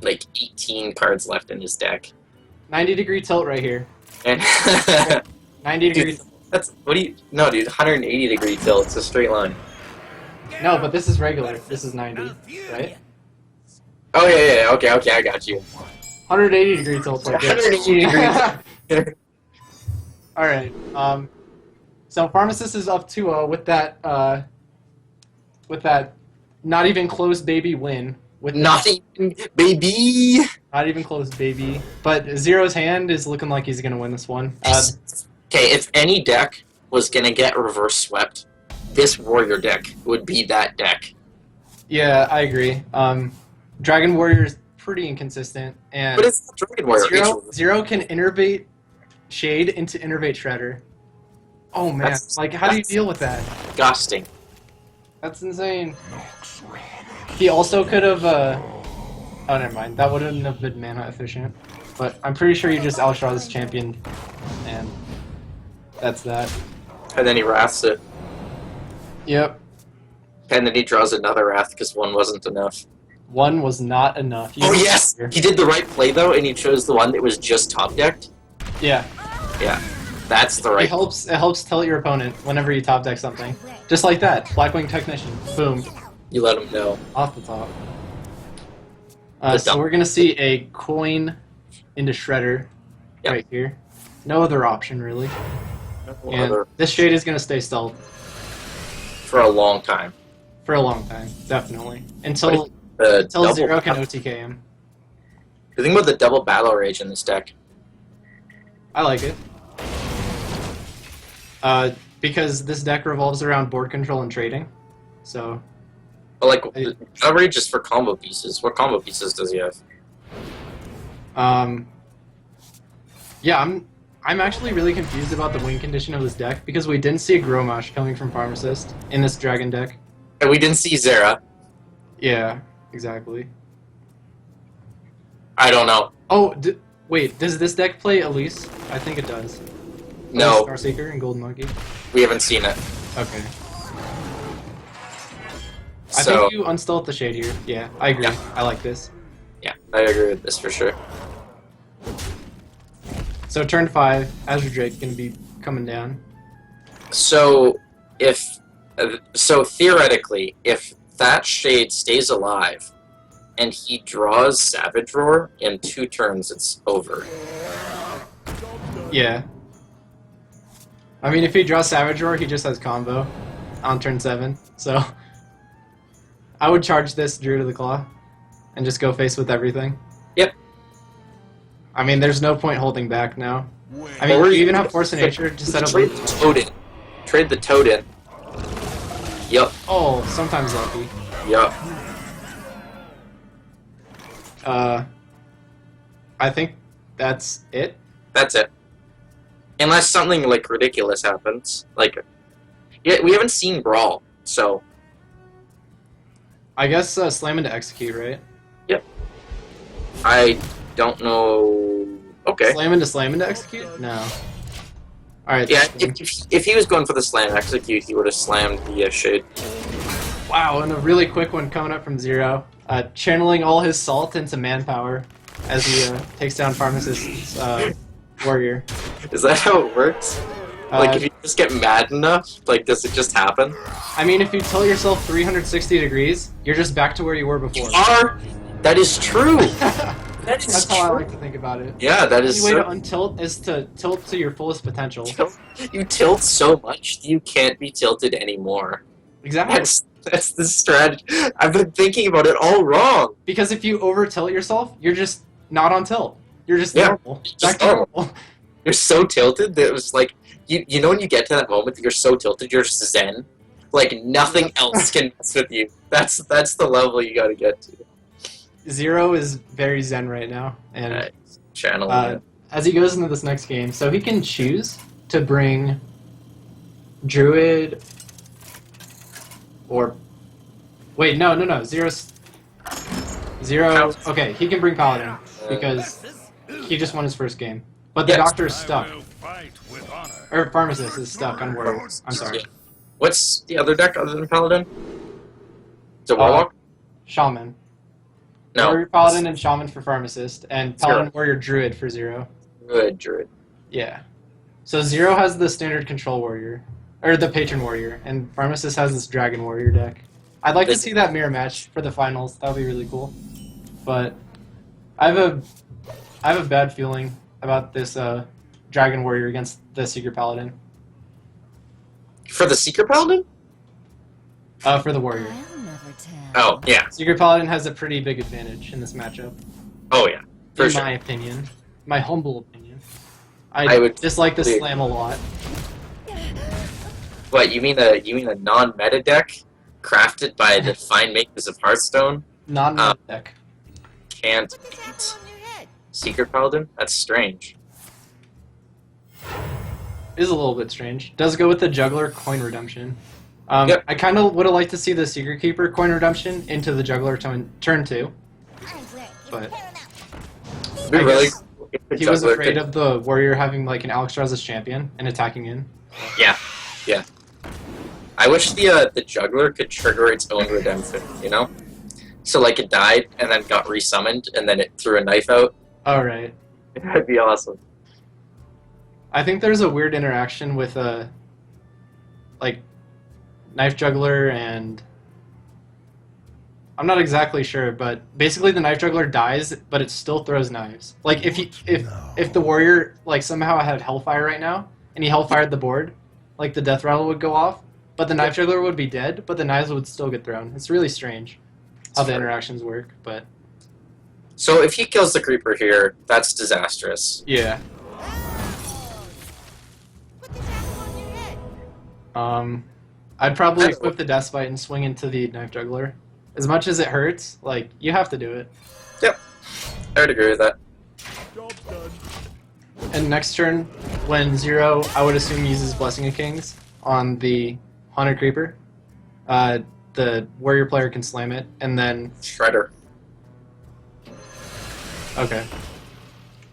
like, 18 cards left in his deck. 90-degree tilt right here. And 90-degree dude, that's, what do you, no, dude, 180-degree tilt. It's a straight line. No, but this is regular. This is 90, right? Oh, yeah, okay, I got you. 180-degree tilt like this. 180 Alright, so Pharmacist is up 2-0 with that not even close baby win. With Nothing, baby! Not even close baby. But Zero's hand is looking like he's gonna win this one. Okay, if any deck was gonna get reverse swept, this warrior deck would be that deck. Yeah, I agree. Dragon Warrior is pretty inconsistent, and But it's not Dragon Warrior. Zero can innervate Shade into innervate Shredder. Oh man, That's- like how do you that's- deal with that? Disgusting. That's insane. He also could have. Oh, never mind. That wouldn't have been mana efficient. But I'm pretty sure you just outdraw this champion, and that's that. And then he wraths it. Yep. And then he draws another wrath because one wasn't enough. One was not enough. Oh yes! He did the right play though, and he chose the one that was just top decked. Yeah. Yeah. That's the It right. helps tell your opponent whenever you top deck something. Just like that. Blackwing Technician. Boom. You let him know. Off the top. The So dump. we're gonna see a coin into Shredder Yep. right here. No other option really. And Other- this Shade is gonna stay stealth for a long time. for a long time, definitely. Until The double, Zero can OTK him. The thing about the double battle rage in this deck. I like it. Because this deck revolves around board control and trading. So But like, battle rage is for combo pieces. What combo pieces does he have? yeah, I'm actually really confused about the win condition of this deck because we didn't see a Gromash coming from Pharmacist in this Dragon deck. And we didn't see Zera. Yeah, exactly. I don't know. Oh, wait, does this deck play Elise? I think it does. No, Starseeker and Golden Monkey? we haven't seen it. Okay. I So, think you unstealth the Shade here. Yeah, I agree. Yeah. I like this. yeah, I agree with this for sure. So turn 5, Azure Drake gonna be coming down. So, so theoretically, if that Shade stays alive and he draws Savage Roar in 2 turns, it's over. Yeah. I mean, if he draws Savage Roar, he just has combo on turn 7. So I would charge this Druid of the Claw and just go face with everything. Yep. I mean, there's no point holding back now. I mean, Or you even have Force of Nature to set up. Trade the Toad in. Trade the Toad in. Yup, Oh, sometimes lucky. yup. I think that's it. That's it. Unless something like ridiculous happens, like, yeah, we haven't seen Brawl, so I guess slam into execute, right? I don't know. Okay, Slam into execute? No. All right. yeah. that's If he was going for the slam execute, he would have slammed the Shade. Wow, and a really quick one coming up from Zero. Channeling all his salt into manpower as he takes down Pharmacist's warrior. Is that how it works? Like, if you just get mad enough, like, does it just happen? I mean, if you tilt yourself 360 degrees, you're just back to where you were before. That is true. That is That's true. how I like to think about it. Yeah, that The is. only way So, to untilt is to tilt to your fullest potential. you tilt so much, you can't be tilted anymore. Exactly. That's the strategy. I've been thinking about it all wrong. Because if you over tilt yourself, you're just not on tilt. You're just Yeah, normal. just Back to normal. normal. You're so tilted that it was like you know when you get to that moment that you're so tilted you're zen. Like nothing else can mess with you. That's the level you gotta get to. Zero is very zen right now, and Channel. as he goes into this next game, so he can choose to bring Druid, or wait, no. Zero. Okay, he can bring Paladin because he just won his first game. But the Yes. Doctor is stuck, I will fight with honor. or Pharmacist is stuck on Warrior. I'm sorry, What's the other deck other than Paladin? Is it Warlock? Shaman. No. Warrior Paladin and Shaman for Pharmacist, and Paladin Zero. Warrior Druid for Zero. Good, Druid. Yeah. So Zero has the standard Control Warrior, or the Patron Warrior, and Pharmacist has this Dragon Warrior deck. I'd like to see that mirror match for the finals. That would be really cool. But I have a bad feeling about this Dragon Warrior against the Secret Paladin. For the Seeker Paladin? For the Warrior. I'll never tell. Oh, yeah. Secret Paladin has a pretty big advantage in this matchup, Oh, yeah. For in sure. my opinion. My humble opinion. I would dislike the agree. slam a lot. What, you mean a non-meta deck crafted by the fine makers of Hearthstone Non deck. can't Put the beat jackal on your head. Secret Paladin? That's strange. Is a little bit strange. Does go with the Juggler Coin Redemption. Yep. I kind of would have liked to see the Secret Keeper Coin Redemption into the Juggler turn 2. I'm glad But- it's paramount. It'd be I really guess cool if the He was Juggler afraid could- of the Warrior having like an Alexstrasza as champion and attacking in. Yeah. I wish the Juggler could trigger its own redemption, you know? So, like, it died and then got resummoned and then it threw a knife out. Alright. That'd be awesome. I think there's a weird interaction with like Knife Juggler and I'm not exactly sure, but basically the Knife Juggler dies, but it still throws knives. Like if the Warrior like somehow had Hellfire right now and he Hellfired the board, like the Death Rattle would go off, but the Knife Juggler would be dead, but the knives would still get thrown. It's really strange how the interactions work, but So, if he kills the Creeper here, that's disastrous. yeah. Put the jackal on your head. I'd probably That's- equip the Deathbite and swing into the Knife Juggler. As much as it hurts, like, you have to do it. I would agree with that. Job's done. And next turn, when Zero, I would assume, uses Blessing of Kings on the Haunted Creeper, the Warrior player can slam it, and then... Shredder. Okay.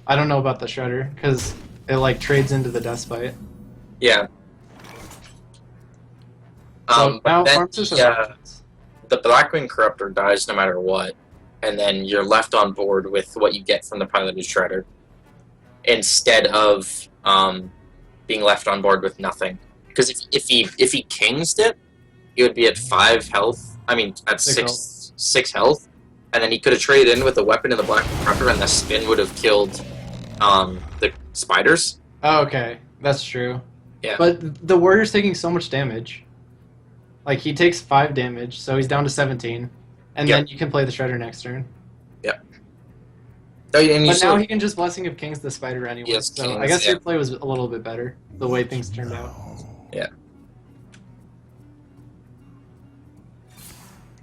I don't know about the Shredder, because it, like, trades into the Deathbite. Yeah. So now But then Pharmacist has the, options. the Blackwing Corruptor dies no matter what, and then you're left on board with what you get from the Piloted Shredder, instead of being left on board with nothing. Because if he kingsed it, he would be at 5 health. I mean, at six health, and then he could have traded in with the weapon in the Blackwing Corruptor, and the spin would have killed the spiders. Oh, okay. That's true. Yeah. But the Warrior's taking so much damage. Like, he takes 5 damage, so he's down to 17. And Yep. then you can play the Shredder next turn. Oh, and you But still, now he can just Blessing of Kings the Spider anyway. Yes, so Kings, I guess yeah. your play was a little bit better, the way things turned out. Yep.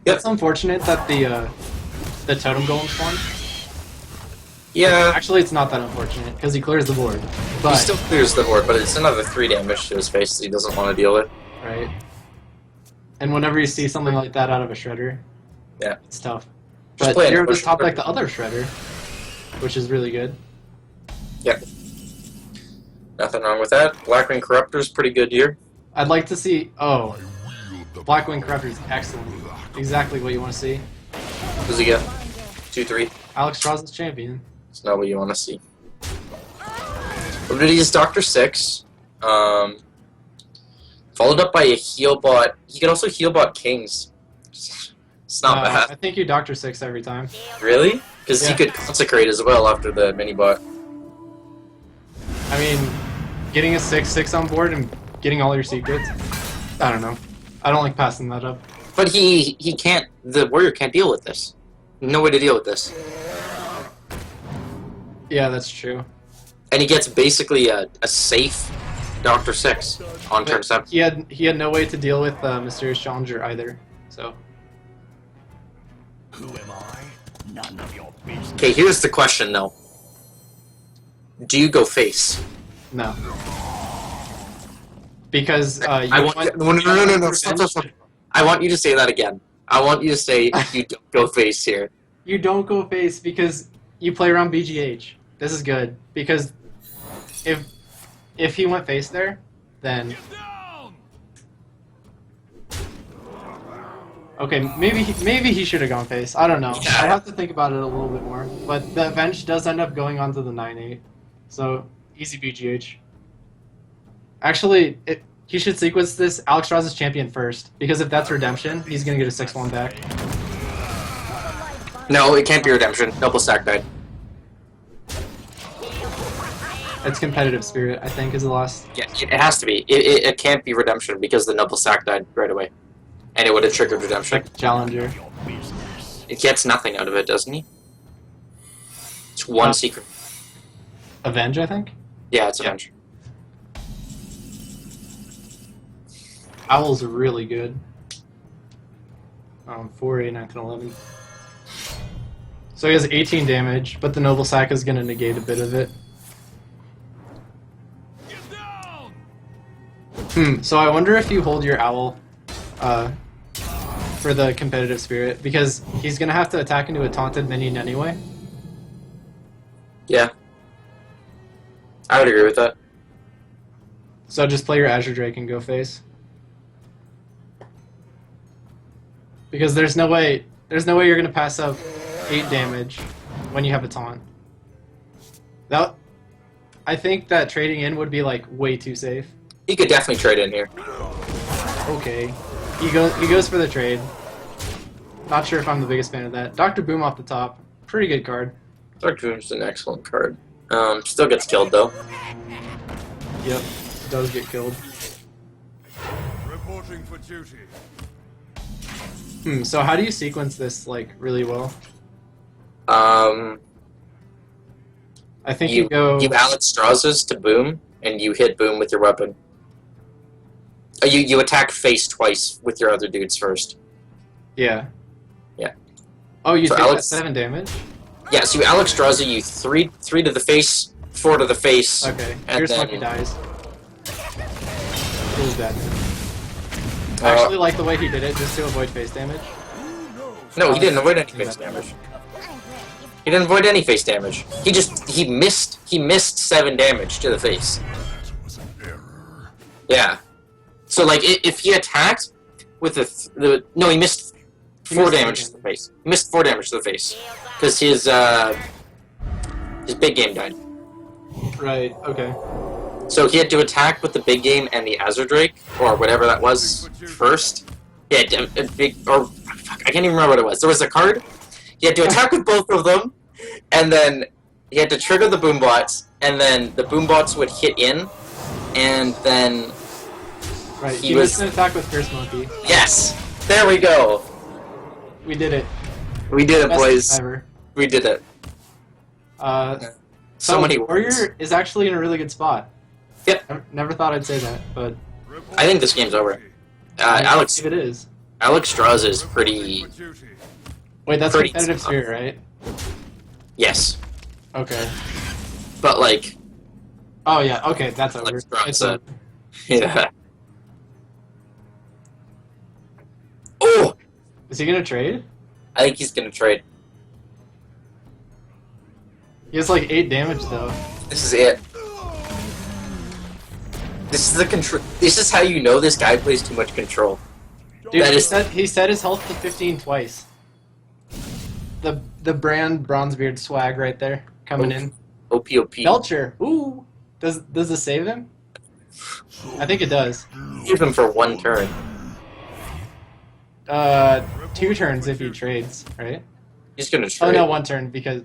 It's unfortunate that the Totem Golem spawned. yeah, Actually, it's not that unfortunate, because he clears the board. he But, still clears the board, but it's another 3 damage to his face that he doesn't want to deal with. right. And whenever you see something like that out of a Shredder, Yeah. it's tough. Just But play an Zero ambush just top Shredder. like the other Shredder, which is really good. Yep. Nothing wrong with that. Blackwing Corruptor's pretty good here. I'd like to see... Oh, Blackwing Corruptor is excellent. Exactly what you want to see. What does he get? 2-3. Alexstrasza's champion. It's not what you want to see. But he's Dr. Six. Followed up by a heal bot. He could also heal bot Kings. It's not bad. I think you Dr. Six every time. Really? Because he Yeah. could consecrate as well after the mini bot. I mean, getting a 6/6 on board and getting all your secrets. I don't know. I don't like passing that up. But he can't. The warrior can't deal with this. No way to deal with this. Yeah, that's true. And he gets basically a safe Dr. Six on turn 7. He had no way to deal with Mysterious Challenger either. So Who am I? None of your business. Okay, here's the question though. Do you go face? no. Because you I want no. Stop. I want you to say that again. I want you to say you don't go face here. You don't go face because you play around BGH. This is good because if he went face there, then Get down! okay, maybe he should have gone face. I don't know. Yeah. I have to think about it a little bit more. But the Avenge does end up going onto the 9-8, so easy BGH. Actually, he should sequence this Alex Strauss' champion first because if that's redemption, he's gonna get a 6-1 back. No, it can't be redemption. Double stack died. It's competitive spirit, I think, is the last. Yeah, it has to be. It can't be redemption because the double stack died right away, and it would have triggered redemption. Like Challenger. Your business. It gets nothing out of it, doesn't he? It's one secret. Avenge, I think. Yeah, it's Avenge. Owl's really good. 4, 8, 9, 10, 11. So he has 18 damage, but the Noble Sack is going to negate a bit of it. Get down! So I wonder if you hold your Owl for the competitive spirit, because he's going to have to attack into a taunted minion anyway. Yeah. I would agree with that. So just play your Azure Drake and go face. Because there's no way you're going to pass up 8 damage when you have a taunt. I think that trading in would be like way too safe. He could definitely trade in here. Okay. He goes for the trade. Not sure if I'm the biggest fan of that. Dr. Boom off the top. Pretty good card. Dr. Boom's an excellent card. Still gets killed though. Yep. Does get killed. Reporting for duty. So how do you sequence this like really well? Um, I think you go. You Alex Strauss's to Boom, and you hit Boom with your weapon. You attack face twice with your other dudes first. Yeah. Yeah. Oh, you So take Alex- that 7 damage? Yeah, so you Alex Strauss, you three to the face, 4 to the face. Okay. And Here's then- Monkey dies. Feels bad. I actually like the way he did it, just to avoid face damage. No, he didn't avoid any face damage. He didn't avoid any face damage. He missed 7 damage to the face. That was an error. Yeah. So like if he attacked with no, he missed He 4 missed damage four to the face. He missed 4 damage to the face because his big game died. Right. Okay. So he had to attack with the big game and the Azure Drake or whatever that was first. Yeah, a big or fuck, I can't even remember what it was. There was a card. He had to attack with both of them, and then he had to trigger the boom bots, and then the boom bots would hit in, and then Right. He He was- missed an attack with Curse Monkey. yes, there we go. We did it. We did it, Best boys. ever. We did it. So many Warrior words. is actually in a really good spot. Yep. Never thought I'd say that, but I think this game's over. Alex if it is. Strauss is pretty. For duty. Wait, that's Pretty competitive tough. spirit, right? Yes, Okay. but like, Oh yeah. Okay, that's over. Like Strauss It's said. over. yeah. Oh, Is he gonna trade? I think he's gonna trade. He has like 8 damage though. This is it. This is the control. This is how you know this guy plays too much control. Dude, That is- he set his health to 15 twice. The brand Bronzebeard swag right there coming in. OPOP. Belcher. Ooh. Does it save him? I think it does. Give him for 1 turn. 2 turns if he trades, right? He's gonna Oh trade. no, 1 turn because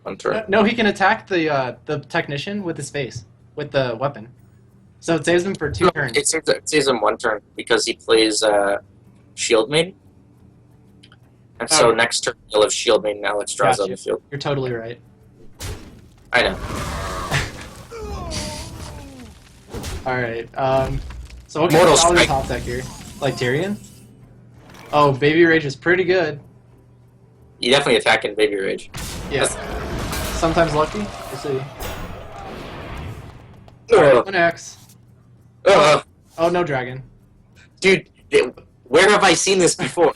1 turn. no, he can attack the technician with his face with the weapon. So it saves him for 2 turns. It saves him 1 turn because he plays Shield Maiden. And so Oh. next turn he'll have Shield Maiden and Alex Strauss on Gotcha. the field. You're totally right. I know. All right. So what Mortal kind of Strike. top deck here? Like Tyrion? Oh, Baby Rage is pretty good. You definitely attack in Baby Rage. Yeah. Sometimes lucky. We'll see. Ugh. 1x. Ugh. Oh, no dragon. Dude, where have I seen this before?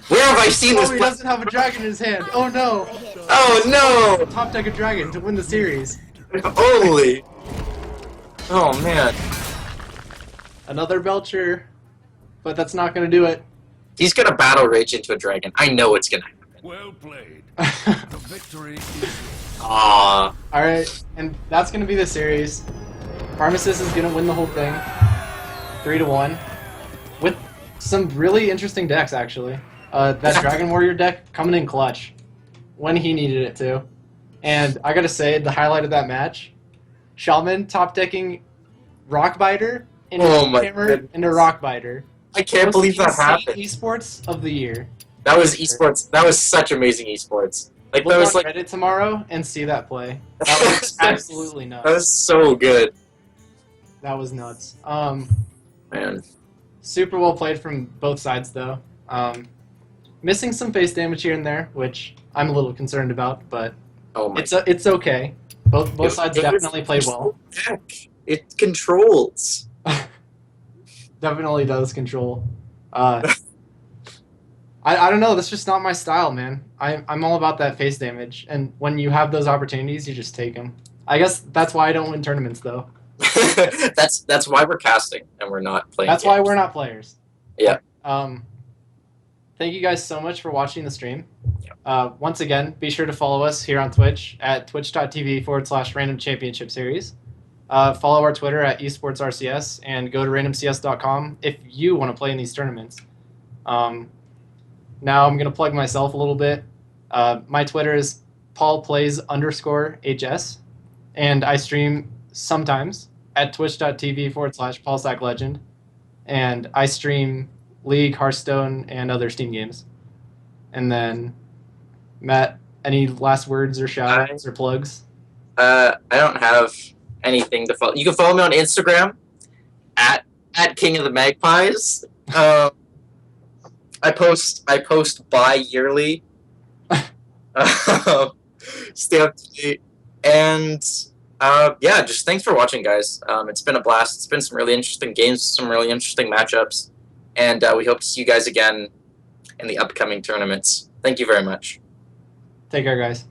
Where have I seen this? Oh, he doesn't have a dragon in his hand. Oh, no. Oh Top deck a dragon to win the series. no! Only. Oh man. Another Belcher. But that's not going to do it. He's gonna battle rage into a dragon. I know it's gonna happen. Well played. The victory is Aww. Alright, and that's going to be the series. Pharmacist is going to win the whole thing. 3-1. With some really interesting decks, actually. That Dragon Warrior deck coming in clutch. When he needed it to. And I gotta say, the highlight of that match, Shaman top decking Rockbiter into Hammer goodness. into Rockbiter. I can't believe that happened. Esports of the year. That was esports. That was such amazing esports. Like Look that was on like Reddit tomorrow and see that play. That was absolutely nuts. that was so good, That was nuts. man. Super well played from both sides, though. Missing some face damage here and there, which I'm a little concerned about, but Oh my. it's okay. Both It- sides it was- definitely played well. Heck, it controls. Definitely does control. I don't know. That's just not my style, man. I'm all about that face damage, and when you have those opportunities, you just take them. I guess that's why I don't win tournaments, though. That's why we're casting and we're not playing. That's why games. we're not players. Yeah. Thank you guys so much for watching the stream. Once again, be sure to follow us here on Twitch at twitch.tv/random championship series. Follow our Twitter at esportsrcs and go to randomcs.com if you want to play in these tournaments. Now I'm going to plug myself a little bit. My Twitter is paulplays_HS, and I stream sometimes at twitch.tv/paulsacklegend, and I stream League, Hearthstone, and other Steam games. And then, Matt, any last words or shout-outs or plugs? I don't have anything to follow. You can follow me on Instagram at King of the Magpies. I post bi-yearly. Stay up to date. And yeah, just thanks for watching, guys. It's been a blast. It's been some really interesting games, some really interesting matchups. And we hope to see you guys again in the upcoming tournaments. Thank you very much. Take care, guys.